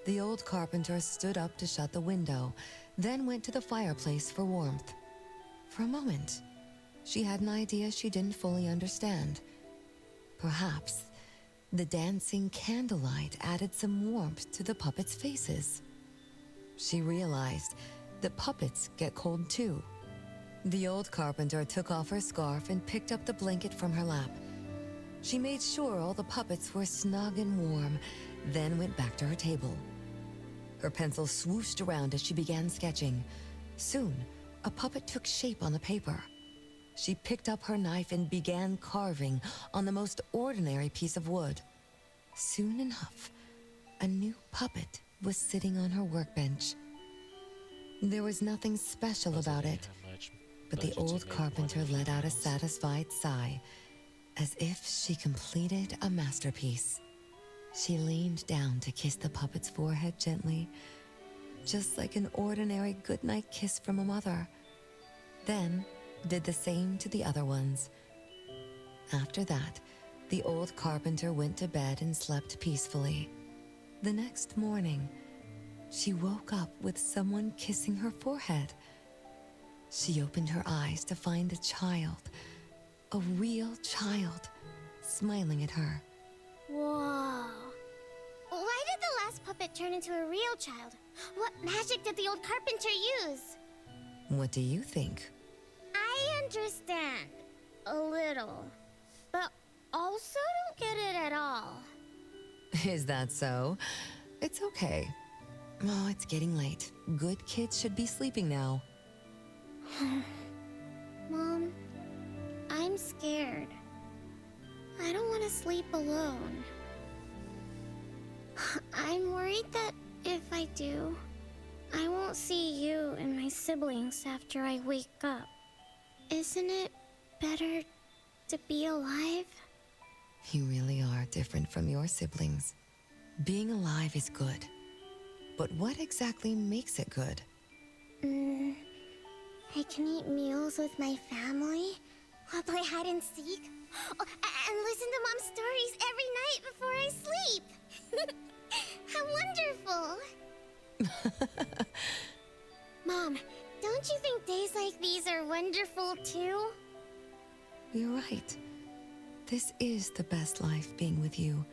H: The old carpenter stood up to shut the window, then went to the fireplace for warmth. For a moment, she had an idea she didn't fully understand. Perhaps the dancing candlelight added some warmth to the puppets' faces. She realized that puppets get cold too. The old carpenter took off her scarf and picked up the blanket from her lap. She made sure all the puppets were snug and warm, then went back to her table. Her pencil swooshed around as she began sketching. Soon, a puppet took shape on the paper. She picked up her knife and began carving on the most ordinary piece of wood. Soon enough, a new puppet was sitting on her workbench. There was nothing special about it, but the old carpenter let out a satisfied sigh, as if she completed a masterpiece. She leaned down to kiss the puppet's forehead gently, just like an ordinary goodnight kiss from a mother. Then did the same to the other ones. After that, the old carpenter went to bed and slept peacefully. The next morning, she woke up with someone kissing her forehead. She opened her eyes to find a child, a real child, smiling at her.
B: Whoa. Why did the last puppet turn into a real child? What magic did the old carpenter use?
H: What do you think?
B: I understand. A little. But also don't get it at all.
H: Is that so? It's okay. Oh, it's getting late. Good kids should be sleeping now.
B: Mom, I'm scared. I don't want to sleep alone. I'm worried that if I do, I won't see you and my siblings after I wake up. Isn't it better to be alive?
H: You really are different from your siblings. Being alive is good. But what exactly makes it good?
B: I can eat meals with my family, or play hide and seek, and listen to Mom's stories every night before I sleep. How wonderful! Mom, don't you think days like these are wonderful too?
H: You're right. This is the best life, being with you.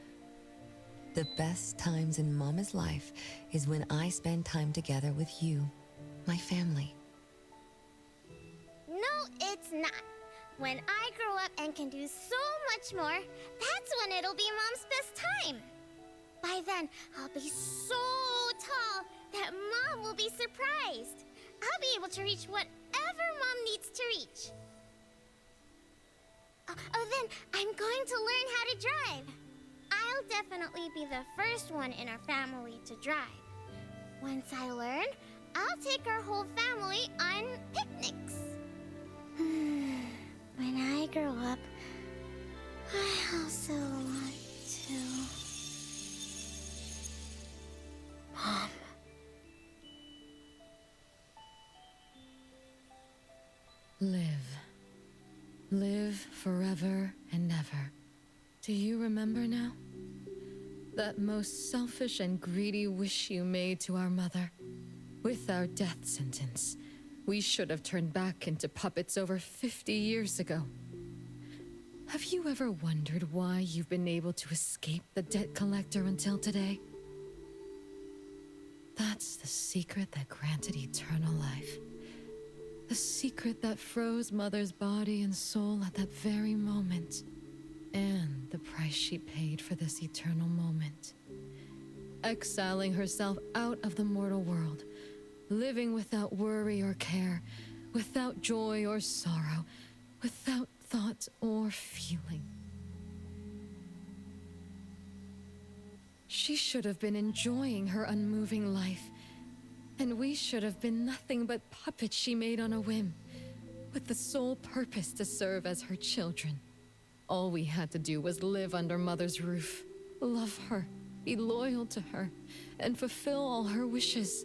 H: The best times in Mama's life is when I spend time together with you, my family.
B: No, it's not. When I grow up and can do so much more, that's when it'll be Mom's best time. By then, I'll be so tall that Mom will be surprised. I'll be able to reach whatever Mom needs to reach. Oh, then I'm going to learn how to drive. I'll definitely be the first one in our family to drive. Once I learn, I'll take our whole family on picnics. When I grow up, I also want to... Mom.
K: Live. Live forever and ever. Do you remember now? That most selfish and greedy wish you made to our mother. With our death sentence, we should have turned back into puppets over 50 years ago. Have you ever wondered why you've been able to escape the debt collector until today? That's the secret that granted eternal life. The secret that froze Mother's body and soul at that very moment. And the price she paid for this eternal moment. Exiling herself out of the mortal world. Living without worry or care. Without joy or sorrow. Without thought or feeling. She should have been enjoying her unmoving life. And we should have been nothing but puppets she made on a whim, with the sole purpose to serve as her children. All we had to do was live under Mother's roof, love her, be loyal to her, and fulfill all her wishes.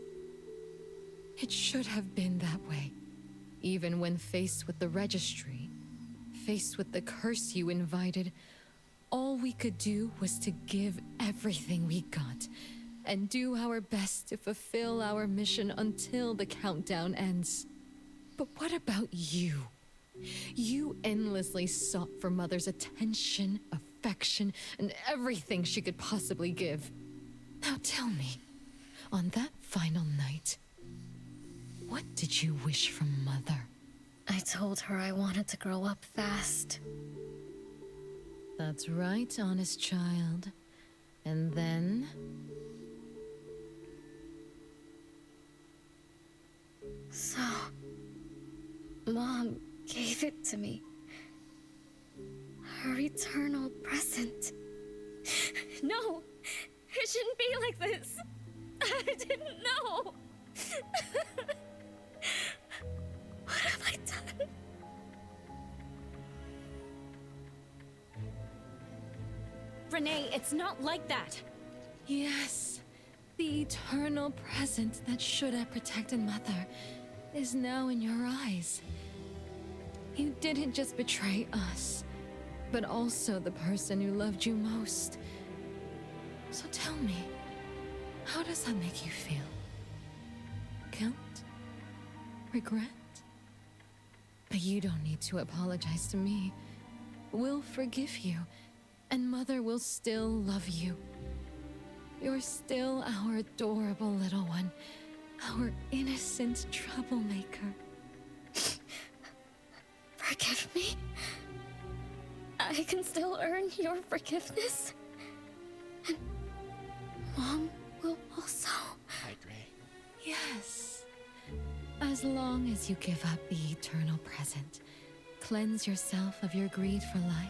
K: It should have been that way, even when faced with the registry, faced with the curse you invited. All we could do was to give everything we got, and do our best to fulfill our mission until the countdown ends. But what about you? You endlessly sought for Mother's attention, affection, and everything she could possibly give. Now tell me, on that final night, what did you wish from Mother?
P: I told her I wanted to grow up fast.
K: That's right, honest child. And then...
P: So, Mom gave it to me. Her eternal present. No! It shouldn't be like this! I didn't know! What have I done?
I: Renee, it's not like that!
K: Yes, the eternal present that should have protected Mother is now in your eyes. You didn't just betray us, but also the person who loved you most. So tell me, how does that make you feel? Guilt? Regret? But you don't need to apologize to me. We'll forgive you, and Mother will still love you. You're still our adorable little one, our innocent troublemaker.
P: Forgive me? I can still earn your forgiveness? And Mom will also.
A: Hydrate.
K: Yes. As long as you give up the eternal present, cleanse yourself of your greed for life,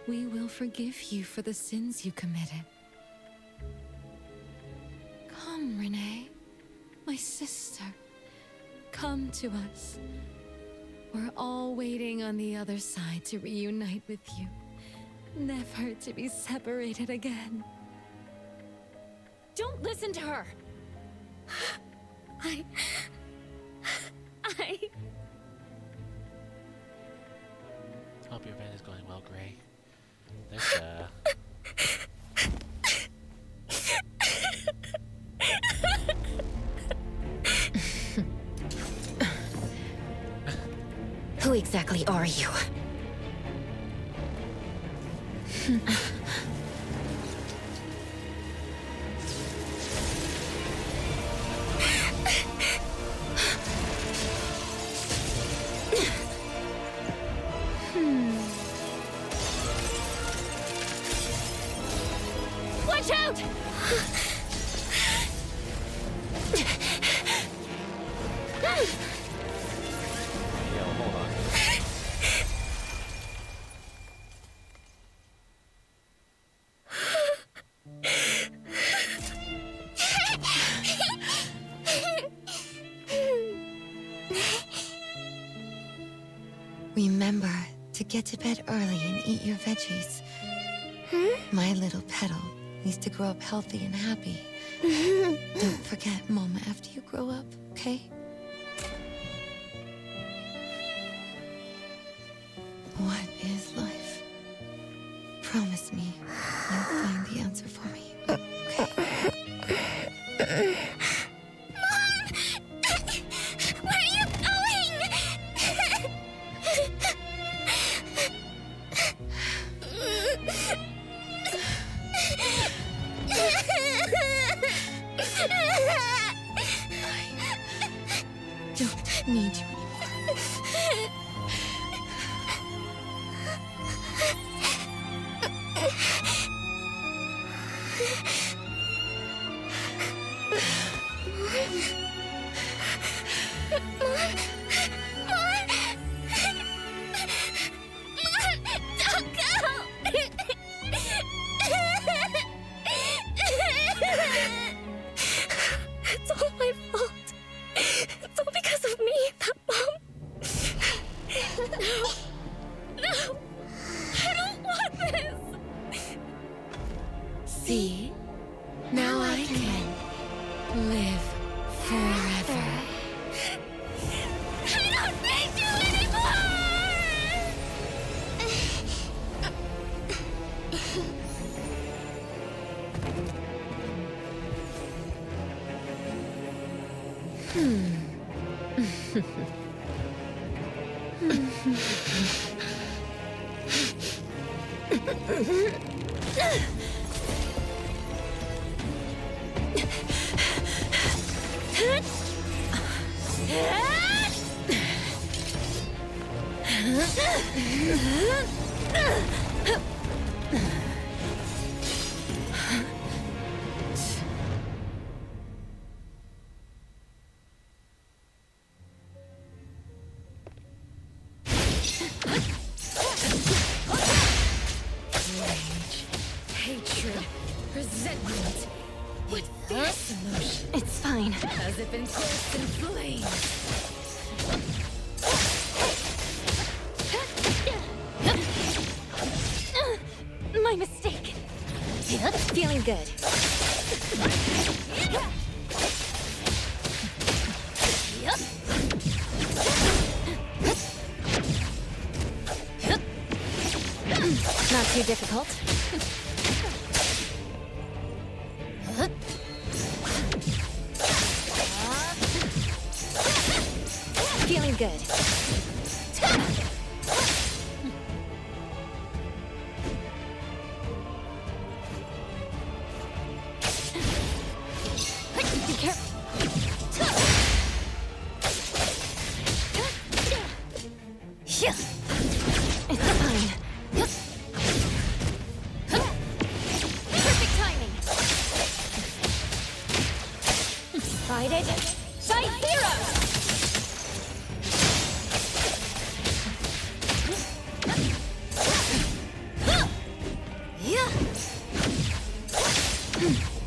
K: we will forgive you for the sins you committed. Come, Renee, my sister. Come to us. We're all waiting on the other side to reunite with you, never to be separated again.
E: Don't listen to her!
P: I...
A: Hope your event is going well, Gray. There's
E: Who exactly are you?
P: Watch out!
A: Yo, hold on.
H: Remember to get to bed early and eat your veggies. My little petal needs to grow up healthy and happy. Don't forget Mama after you grow up, okay? What is life? Promise me you'll find the answer for me, okay?
B: Where are you going?
H: Don't need you
P: It's all my fault. It's all because of me, that mom. No, I don't want this.
H: See? Now I can live forever.
B: I don't need you anymore!
K: Hatred, resentment, with fierce emotion,
E: It's fine.
K: as if enclosed in flames.
E: My mistake. Feeling good. Not too difficult. Feeling good. Be careful. It's fine. Perfect timing.
N: Fight it! Fight heroes!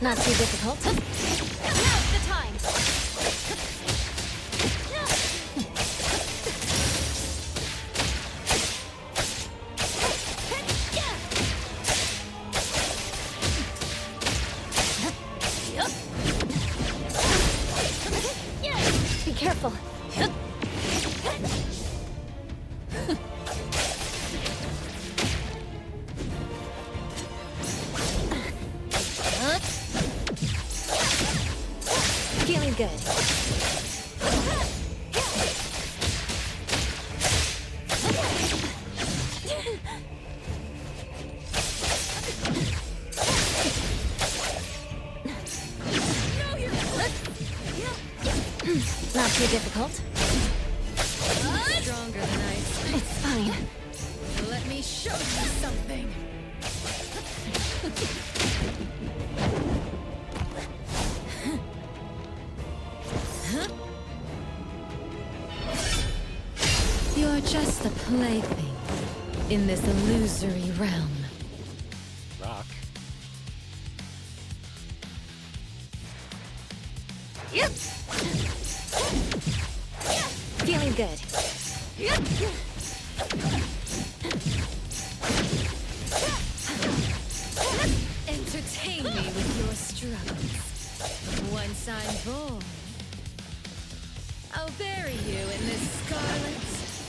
N: Not too difficult. Now's the time! Be careful. Feeling good. Not too difficult.
K: Stronger than ice.
N: It's fine.
K: Let me show you something. You're just a plaything in this illusory realm.
A: Rock.
N: Yep. Feeling good. Yep.
K: Entertain me with your struggles. Once I'm born, I'll bury you in this scarlet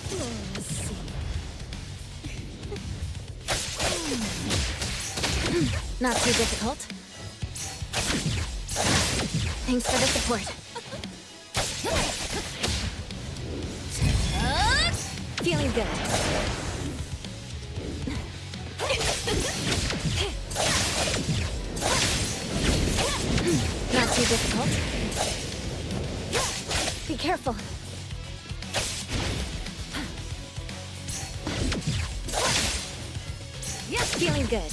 K: floral sea.
N: Not too difficult. Thanks for the support. Feeling good. Not too difficult. Be careful. Feeling good.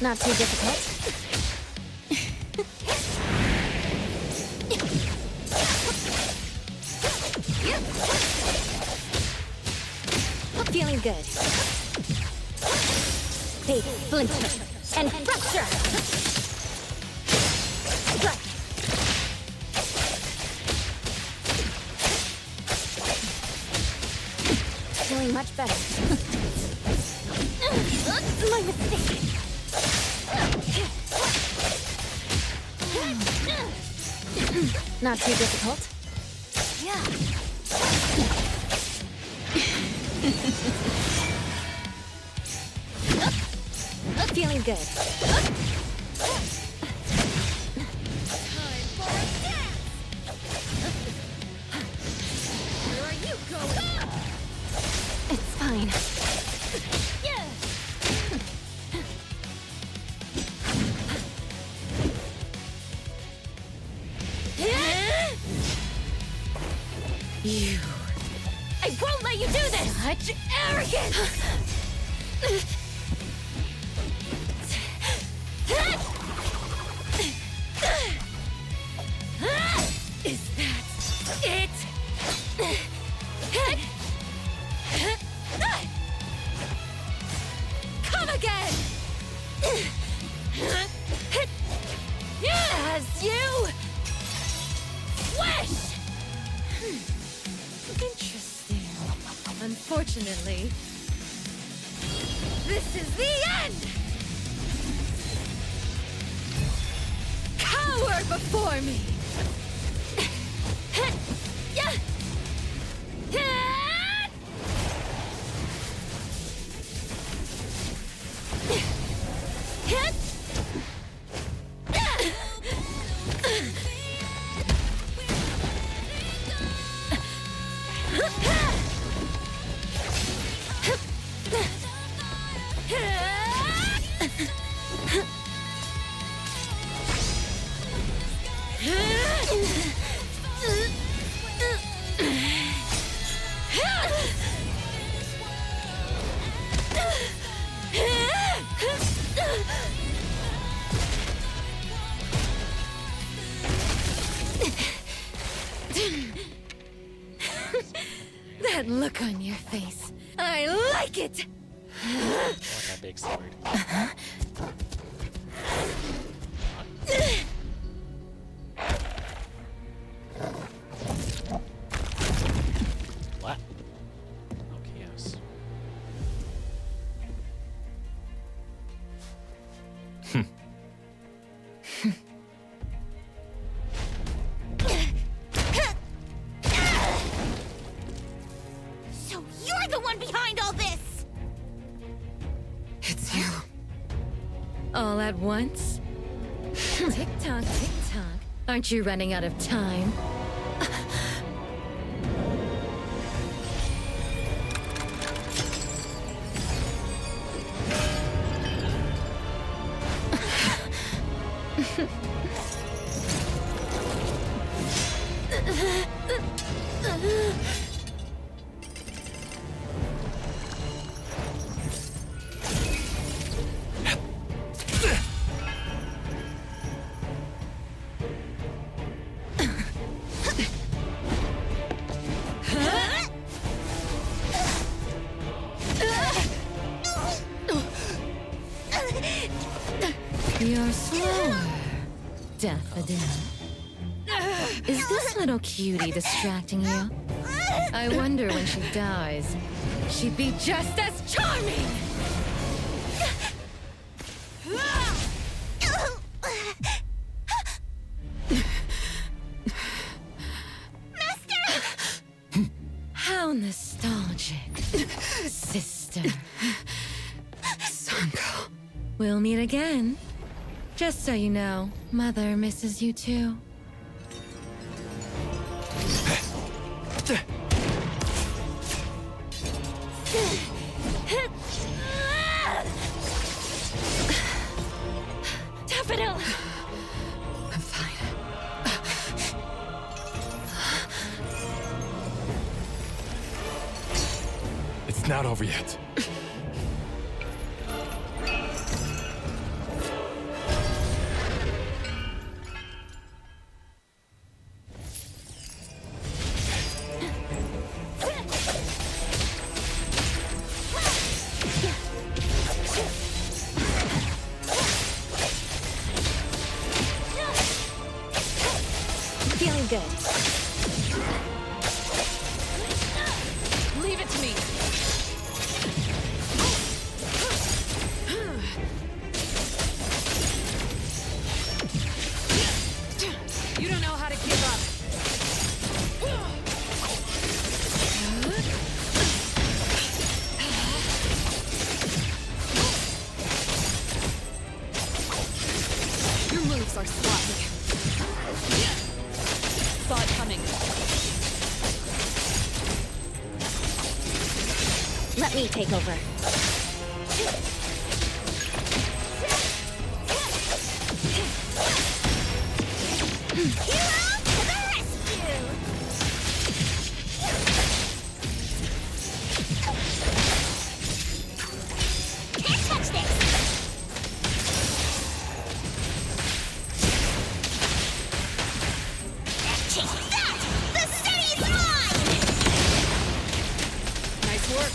N: Not too difficult. Feeling good. Fade, splinter, and fracture! Strike! Feeling much better. My mistake. Not too difficult. Feeling good.
K: Where are you going?
N: It's fine.
K: You.
N: I won't let you do this!
K: Such arrogance!
F: Is that it? Come again! As you wish!
K: Interesting. Unfortunately, this is the end!
F: Cower before me!
K: That look on your face. I like it!
A: I want that big sword. What? Okay, yes.
B: So you're the one behind all this!
K: It's you. All at once? Tick-tock, tick-tock. Aren't you running out of time? You're slower, Daffodil. Is this little cutie distracting you? I wonder when she dies, she'd be just as charming! How nostalgic, sister. Sanko. We'll meet again. Just so you know, Mother misses you too.
B: Daffodil!
K: I'm fine.
J: It's not over yet.
B: Feeling good.
K: Leave it to me. You don't know how to give up. Your moves are sloppy. Saw it coming.
B: Let me take over. Hero to the rescue! Can't touch this! Take that! The city's mine!
K: Nice work.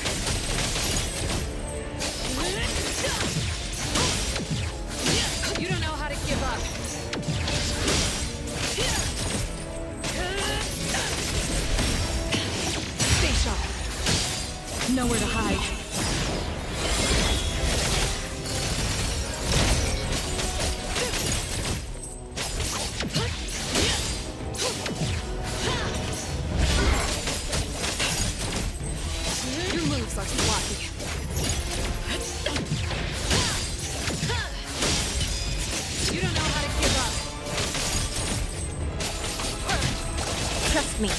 K: You don't know how to give up. Stay sharp. Nowhere to hide. Your moves are sloppy. You don't know how to give up.
B: Trust me.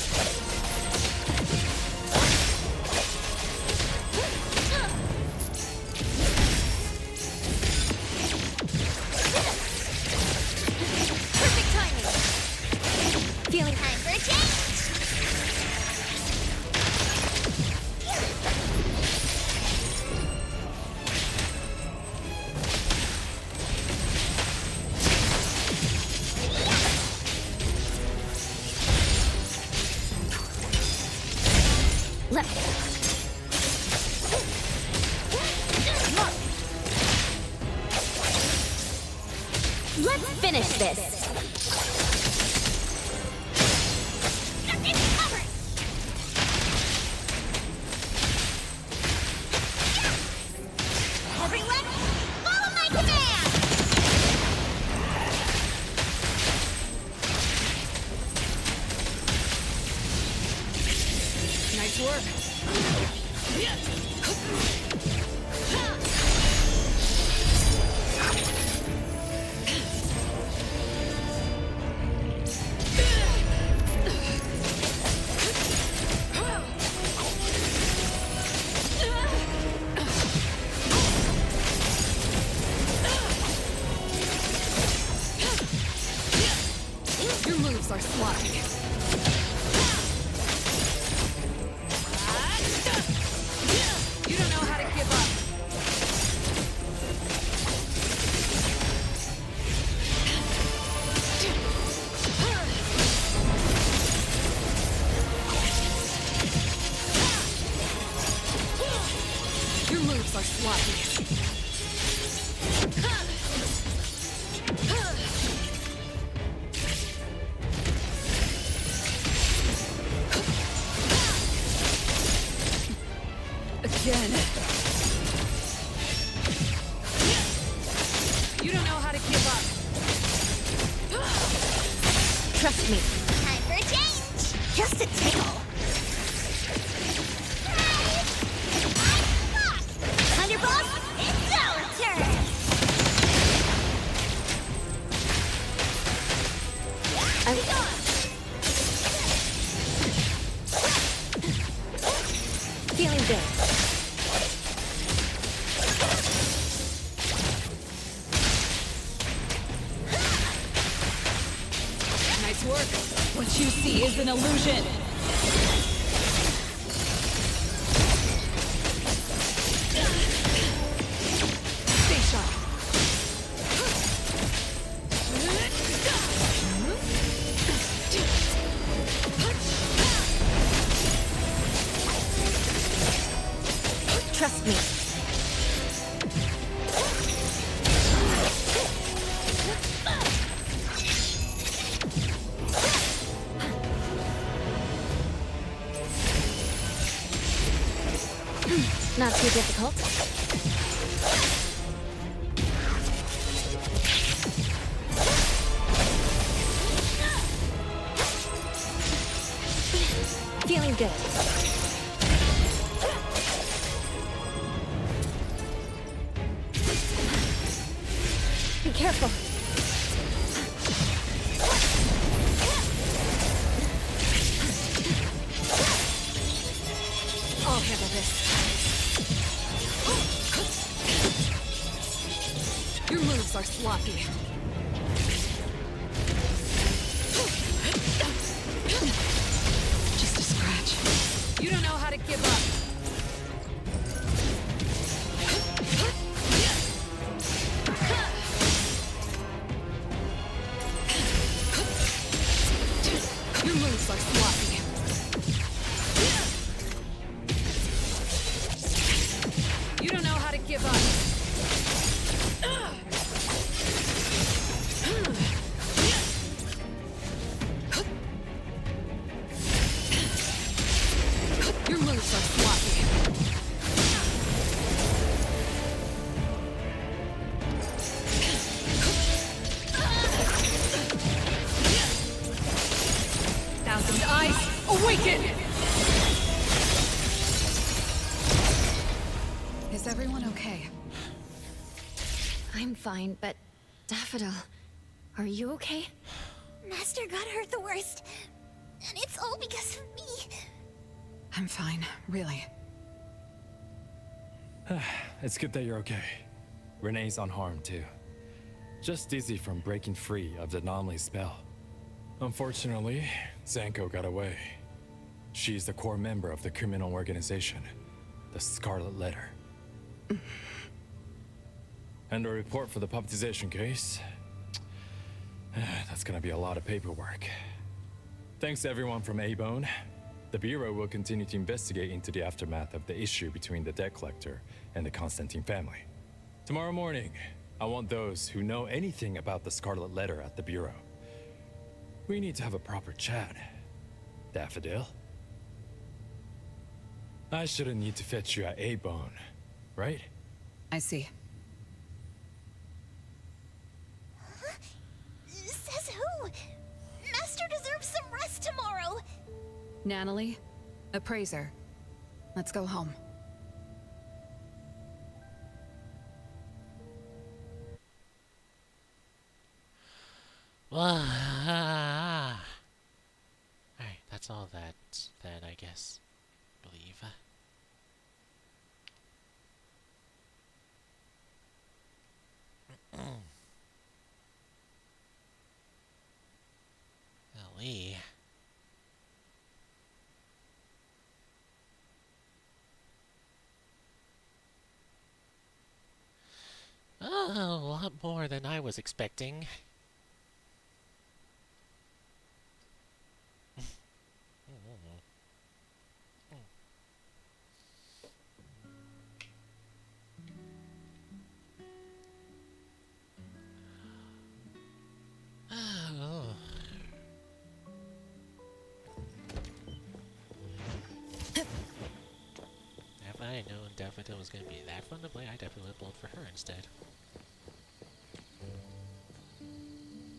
B: Perfect timing. Feeling time for a change?
N: Let's finish this!
B: Just take cover! Everyone, follow my command!
D: Nice work. Your moves are sloppy. You don't know how to give up. Your moves are sloppy. Again. You don't know how to give up.
N: Trust me.
B: Time for a change! Just a tickle! Thunderbolt, it's our turn!
N: Feeling good.
D: Nice work. What you see is an illusion. Stay sharp.
N: Trust me. Not too difficult. Feeling good. Be careful.
D: I'll handle this. Your moves are sloppy. Just a scratch. You don't know how to give up. Your moves are sloppy. You don't know how to give up. Your moves are sloppy. Thousand eyes, awaken! Is everyone okay?
N: I'm fine, but Daffodil, are you okay?
B: Master got hurt the worst. And it's all because of me.
D: I'm fine, really.
J: It's good that you're okay. Renee's unharmed too. Just dizzy from breaking free of the anomaly spell. Unfortunately, Zanko got away. She's the core member of the criminal organization, the Scarlet Letter. And a report for the puppetization case. That's gonna be a lot of paperwork. Thanks to everyone from A-Bone. The Bureau will continue to investigate into the aftermath of the issue between the debt collector and the Constantine family. Tomorrow morning, I want those who know anything about the Scarlet Letter at the Bureau. We need to have a proper chat. Daffodil? I shouldn't need to fetch you at A-Bone, right?
D: I see.
B: Huh? Says who? Master deserves some rest tomorrow.
D: Natalie, appraiser. Let's go home.
A: Alright, that's all that I guess. Believe. Ellie. Oh, a lot more than I was expecting. Oh. If I had known Daffodil was going to be that fun to play, I definitely would have pulled for her instead.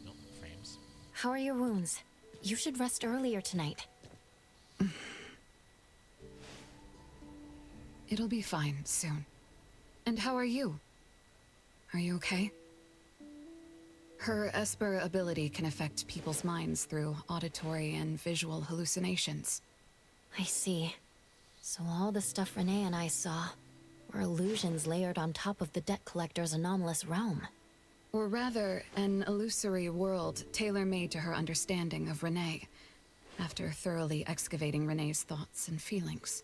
A: Nope, frames.
N: How are your wounds? You should rest earlier tonight.
D: It'll be fine soon. And how are you? Are you okay? Her Esper ability can affect people's minds through auditory and visual hallucinations.
N: I see. So all the stuff Renee and I saw were illusions layered on top of the debt collector's anomalous realm.
D: Or rather, an illusory world tailor-made to her understanding of Renee, after thoroughly excavating Renee's thoughts and feelings.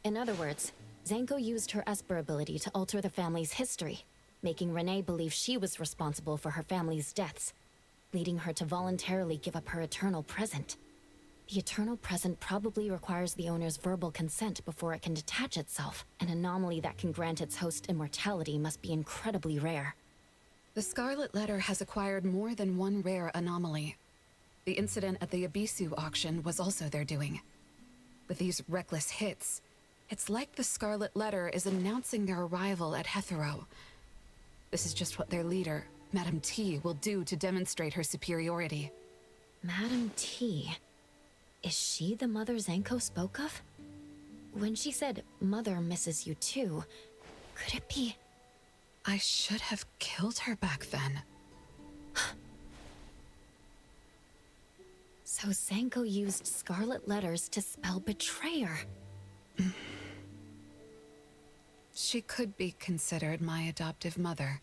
N: In other words, Zanko used her Esper ability to alter the family's history, making Renee believe she was responsible for her family's deaths, leading her to voluntarily give up her eternal present. The eternal present probably requires the owner's verbal consent before it can detach itself. An anomaly that can grant its host immortality must be incredibly rare.
D: The Scarlet Letter has acquired more than one rare anomaly. The incident at the Abisu auction was also their doing. With these reckless hits, it's like the Scarlet Letter is announcing their arrival at Hethero. This is just what their leader, Madame T, will do to demonstrate her superiority.
N: Madame T? Is she the mother Zanko spoke of? When she said, "Mother misses you too," could it be...
D: I should have killed her back then.
N: So Zanko used Scarlet Letters to spell betrayer.
D: She could be considered my adoptive mother.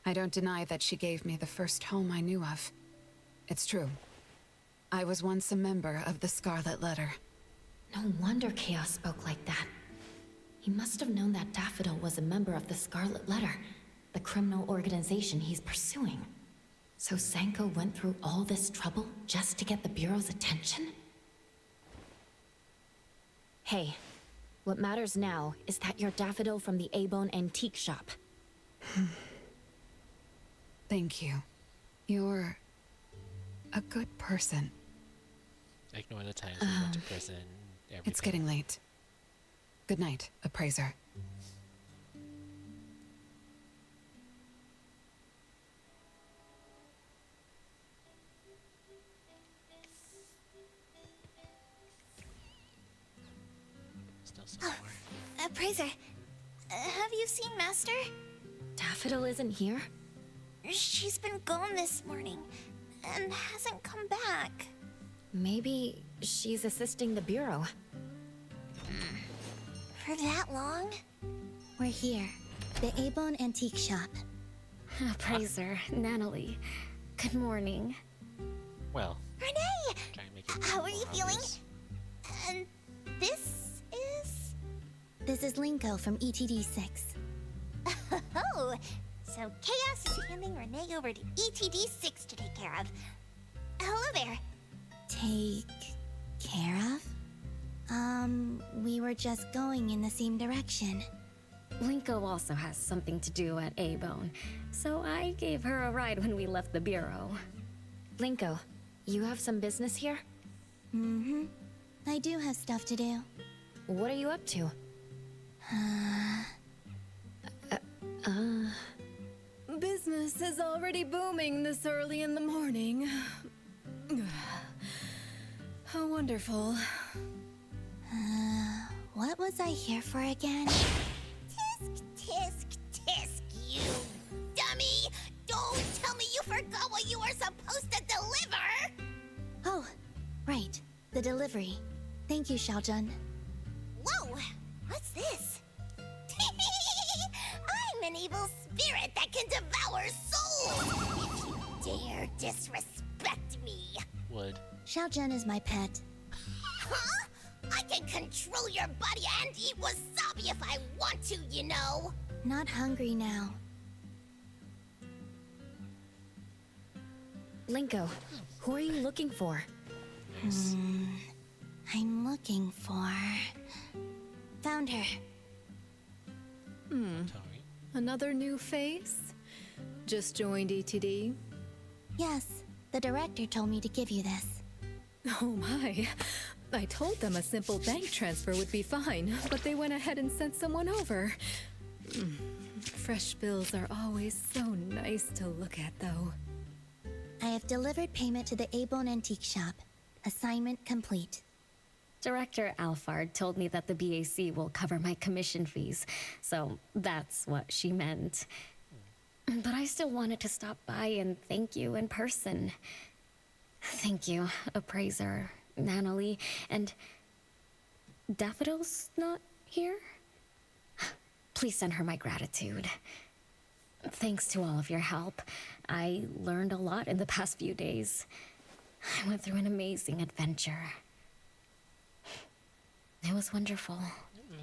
D: I don't deny that she gave me the first home I knew of. It's true. I was once a member of the Scarlet Letter.
N: No wonder Chaos spoke like that. He must have known that Daffodil was a member of the Scarlet Letter, the criminal organization he's pursuing. So Zanko went through all this trouble just to get the Bureau's attention? Hey, what matters now is that you're Daffodil from the A-Bone antique shop.
D: Thank you. You're a good person.
A: Ignore the times we went to prison. Everything.
D: It's getting late. Good night, appraiser.
A: Still somewhere.
B: Appraiser, have you seen Master?
N: Daffodil isn't here?
B: She's been gone this morning, and hasn't come back.
N: Maybe she's assisting the Bureau.
B: For that long?
L: We're here. The A-Bone Antique Shop.
P: Appraiser, Natalie. Good morning.
A: Well.
B: Renee!
A: Try and make it
B: How are you
A: more
B: feeling?
A: obvious.
B: And this is...
L: This is Linko from ETD6.
B: Oh, so Chaos is handing Renee over to ETD6 to take care of. Hello there.
L: Take care of? We were just going in the same direction.
P: Linko also has something to do at A-Bone, so I gave her a ride when we left the bureau.
N: Linko, you have some business here?
B: Mm-hmm. I do have stuff to do.
N: What are you up to?
F: Business is already booming this early in the morning. How wonderful.
B: What was I here for again?
M: Tisk, tisk, tisk, you dummy! Don't tell me you forgot what you were supposed to deliver!
B: Oh, right. The delivery. Thank you, Xiaojun.
M: Whoa! What's this? I'm an evil spirit that can devour souls! If you dare disrespect me!
A: Would.
B: Xiaojun is my pet.
M: Huh? I can control your body and eat wasabi if I want to, you know!
B: Not hungry now.
N: Linko, who are you looking for?
B: I'm looking for... Found her.
F: Another new face? Just joined ETD?
B: Yes, the director told me to give you this.
F: Oh my. I told them a simple bank transfer would be fine, but they went ahead and sent someone over. Fresh bills are always so nice to look at, though.
B: I have delivered payment to the A-Bone Antique Shop. Assignment complete.
P: Director Alfard told me that the BAC will cover my commission fees, so that's what she meant. But I still wanted to stop by and thank you in person. Thank you, Appraiser, Nanalie, and... Daffodil's not here? Please send her my gratitude. Thanks to all of your help. I learned a lot in the past few days. I went through an amazing adventure. It was wonderful.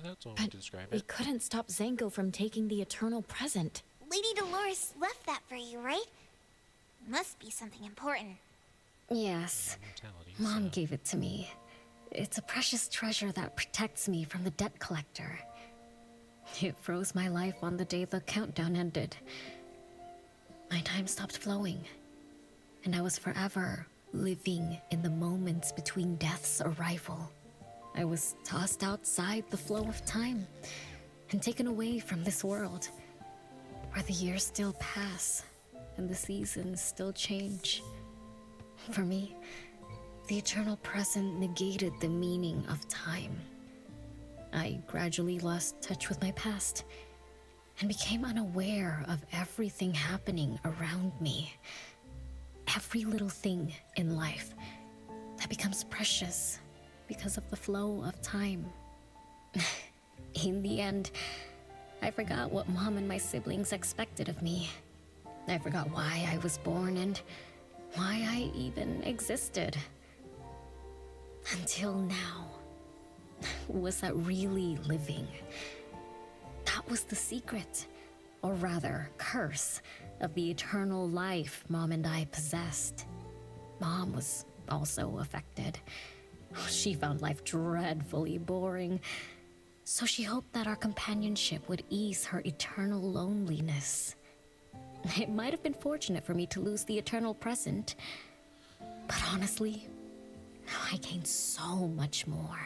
A: That's all
N: But
A: to describe
N: we
A: it.
N: couldn't stop Zango from taking the eternal present.
B: Lady Dolores left that for you, right? Must be something important.
P: Yes. Mom gave it to me. It's a precious treasure that protects me from the debt collector. It froze my life on the day the countdown ended. My time stopped flowing, and I was forever living in the moments between death's arrival. I was tossed outside the flow of time and taken away from this world, where the years still pass and the seasons still change. For me, the eternal present negated the meaning of time. I gradually lost touch with my past and became unaware of everything happening around me. Every little thing in life that becomes precious because of the flow of time. In the end, I forgot what Mom and my siblings expected of me. I forgot why I was born and why I even existed. Until now. Was that really living? That was the secret, or rather, curse, of the eternal life Mom and I possessed. Mom was also affected. She found life dreadfully boring, so she hoped that our companionship would ease her eternal loneliness. It might have been fortunate for me to lose the eternal present, but honestly, I gained so much more.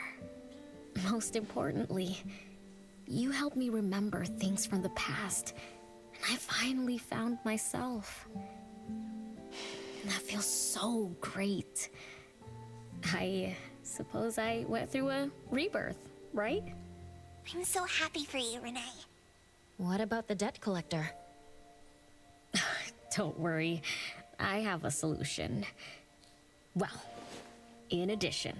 P: Most importantly, you helped me remember things from the past, and I finally found myself. That feels so great. I suppose I went through a rebirth, right?
B: I'm so happy for you, Renee.
N: What about the debt collector?
P: Don't worry, I have a solution. Well, in addition,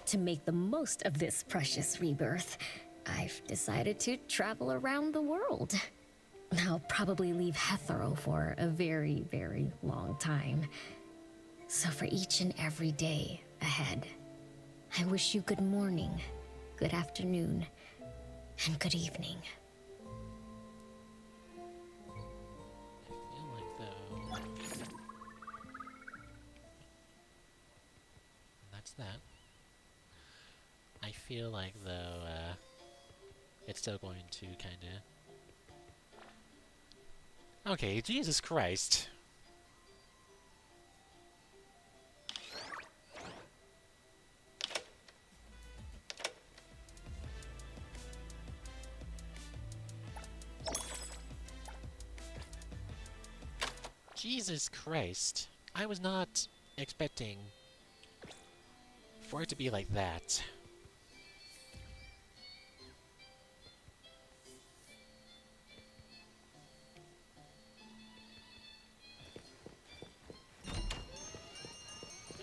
P: to make the most of this precious rebirth, I've decided to travel around the world. I'll probably leave Hethero for a very, very long time. So for each and every day ahead, I wish you good morning, good afternoon, and good evening.
A: I feel like though. That's that. I feel like though, it's still going to kinda... Okay, Jesus Christ. Jesus Christ. I was not expecting for it to be like that.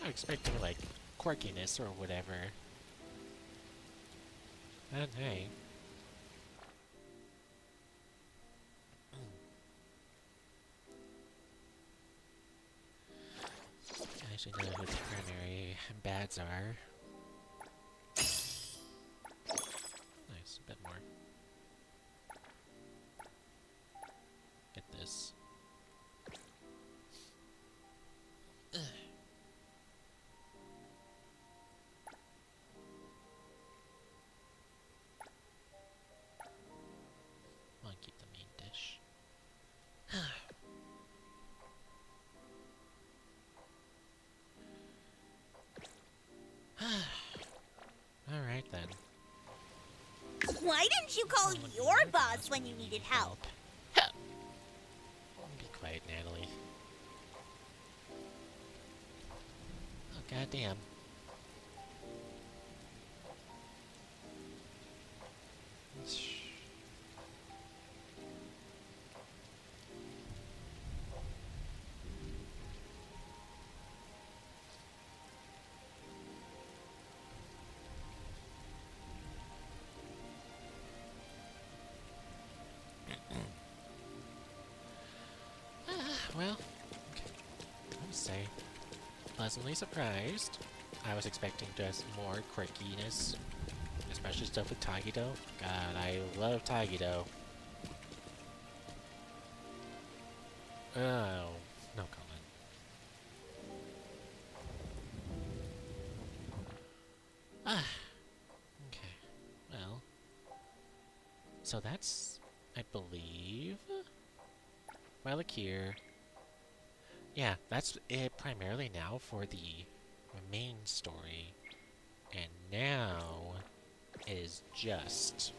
A: I'm expecting, like, quirkiness or whatever. And hey. I actually know who the primary bads are. Nice, a bit more. Get this. Ugh. I'll keep the main dish. Alright then.
B: Why didn't you call your boss when you needed help?
A: Be quiet, Natalie. Oh, goddamn. Well, okay. I would say pleasantly surprised. I was expecting just more quirkiness, especially stuff with Tagido. God, I love Tagido. Oh, no comment. Ah, okay. Well, so that's, I believe, Here. Yeah, that's it primarily now for the main story. And now is just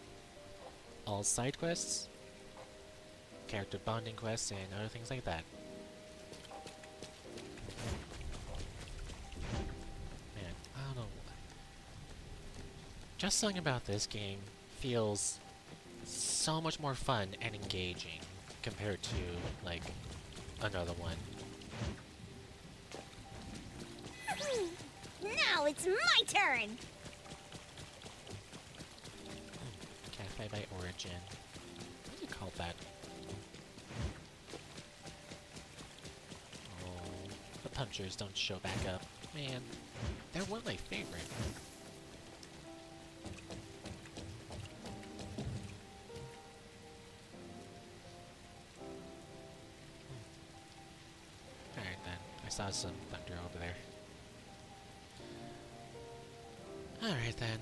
A: all side quests, character bonding quests, and other things like that. Man, I don't know. Just something about this game feels so much more fun and engaging compared to, like, another one.
B: Now it's my turn!
A: Cafe by Origin. What do you call that? Oh, the punchers don't show back up. Man, they're one of my favorite. Alright then, I saw some thunder over there. Alright then.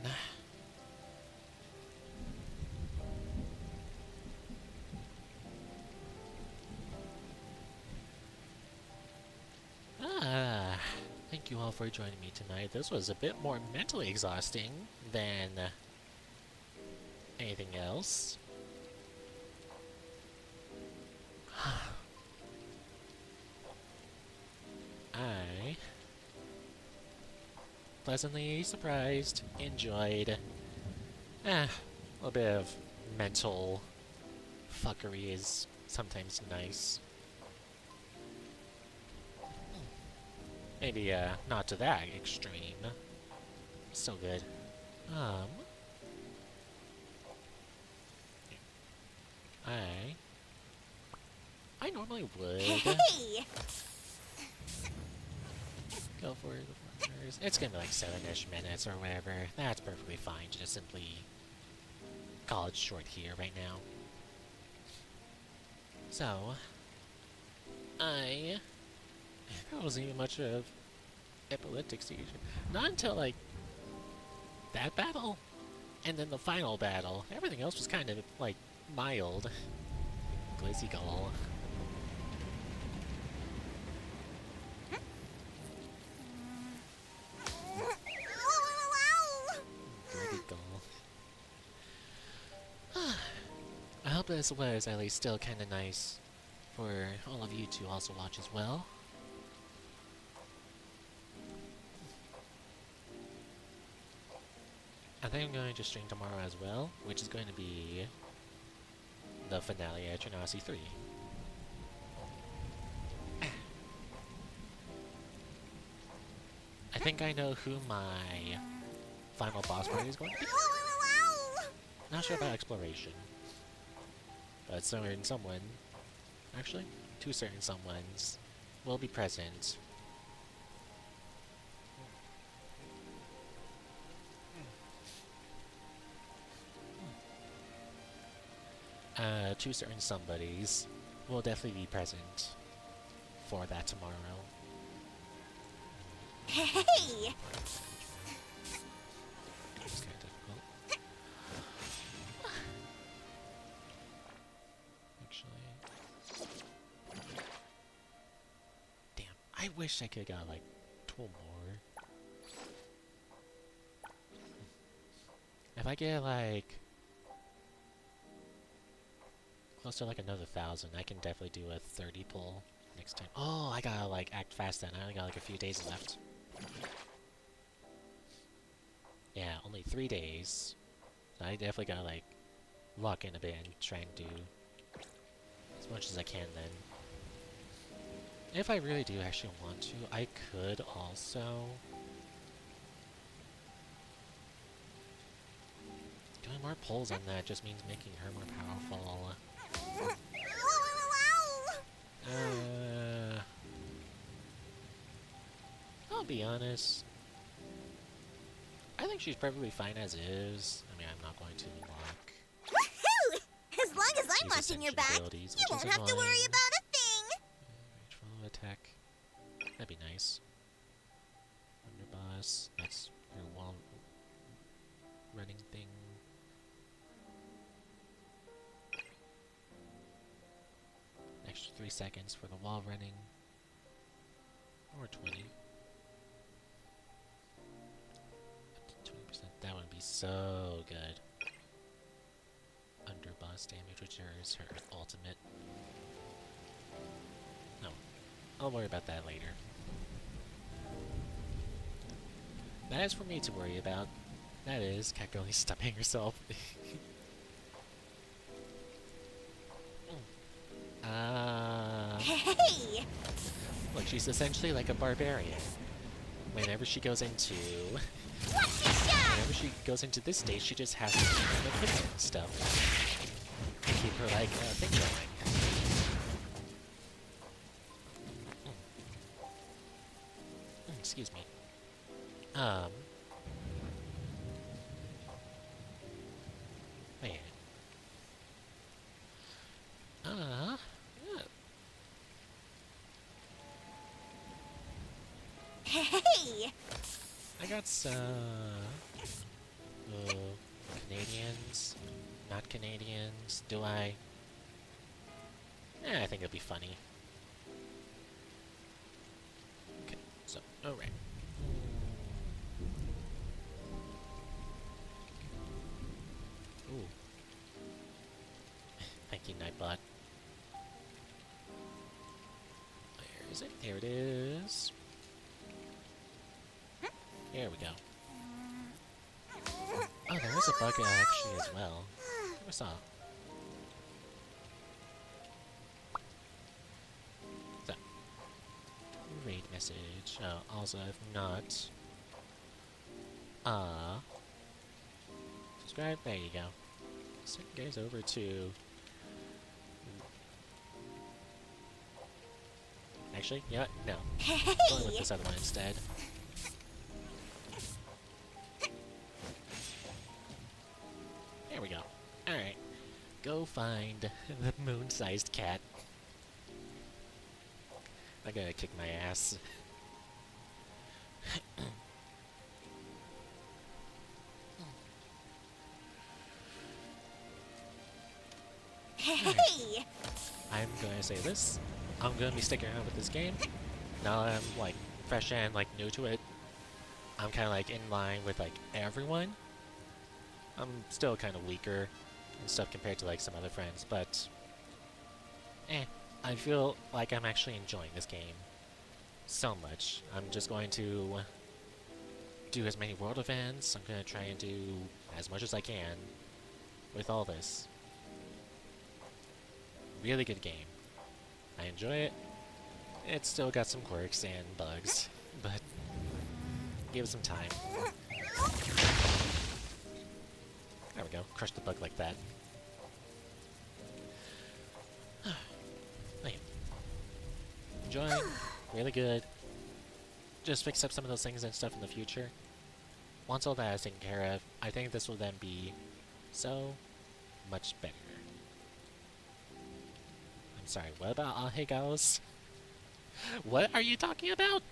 A: Thank you all for joining me tonight. This was a bit more mentally exhausting than anything else. I pleasantly surprised, enjoyed. A little bit of mental fuckery is sometimes nice. Maybe, not to that extreme. So good. I normally would
B: Hey!
A: go for the partners. It's gonna be like 7-ish minutes or whatever. That's perfectly fine to just simply call it short here right now. So, there wasn't even much of epileptic seizure. Not until, like, that battle. And then the final battle, everything else was kind of, like, mild. Glizzy Gull. Glizzy Gull. I hope this was at least still kind of nice for all of you to also watch as well. I think I'm going to stream tomorrow as well, which is going to be the finale at Genasi 3. I think I know who my final boss party is going to be. Not sure about exploration. But certain someone, actually, two certain someones will be present. Two certain somebodies will definitely be present for that tomorrow.
B: Hey!
A: It's kind of difficult. Actually, damn, I wish I could have got like 2 more. If I get like close to like another 1,000, I can definitely do a 30 pull next time. Oh, I gotta like act fast then. I only got like a few days left. Yeah, only 3 days. So I definitely gotta like lock in a bit and try and do as much as I can then. If I really do actually want to, I could also doing more pulls on that just means making her more powerful. I'll be honest. I think she's perfectly fine as is. I mean, I'm not going to lock
B: Woohoo! As long as I'm
A: these
B: watching your
A: ascension
B: back,
A: abilities,
B: you
A: which
B: won't
A: is
B: have to worry
A: annoying.
B: about a thing.
A: Range follow attack. That'd be nice. Underboss. That's your wall running thing. Extra 3 seconds for the wall running. Or 20. Up to 20%. That would be so good. Underboss damage, which is her ultimate. No. I'll worry about that later. That is for me to worry about. That is Kakoli stumping herself.
B: Hey!
A: Look, she's essentially like a barbarian. Whenever she goes into... Whenever she goes into this stage, she just has to keep the hitting and stuff. To keep her, like, thing going. Excuse me. Wait. Yeah.
B: Hey!
A: I got some Canadians, not Canadians. Do I? I think it'll be funny. Okay, so alright. Ooh. Thank you, Nightbot. Where is it? There it is. Here we go. Oh, there is a bug actually as well. Never saw. So, raid message. Oh, also if not, subscribe. There you go. Send you guys over to. Actually, you know what? No. Going with this other one instead. There we go. Alright. Go find the moon-sized cat. I'm gonna kick my ass.
B: Hey!
A: I'm gonna say this. I'm gonna be sticking around with this game. Now that I'm like fresh and like new to it, I'm kind of like in line with like everyone. I'm still kind of weaker and stuff compared to like some other friends, but I feel like I'm actually enjoying this game so much. I'm just going to do as many world events. I'm gonna try and do as much as I can with all this. Really good game. I enjoy it. It's still got some quirks and bugs, but give it some time. There we go. Crush the bug like that. Man. Enjoying. Really good. Just fix up some of those things and stuff in the future. Once all that is taken care of, I think this will then be so much better. I'm sorry, what about Ahegos? What are you talking about?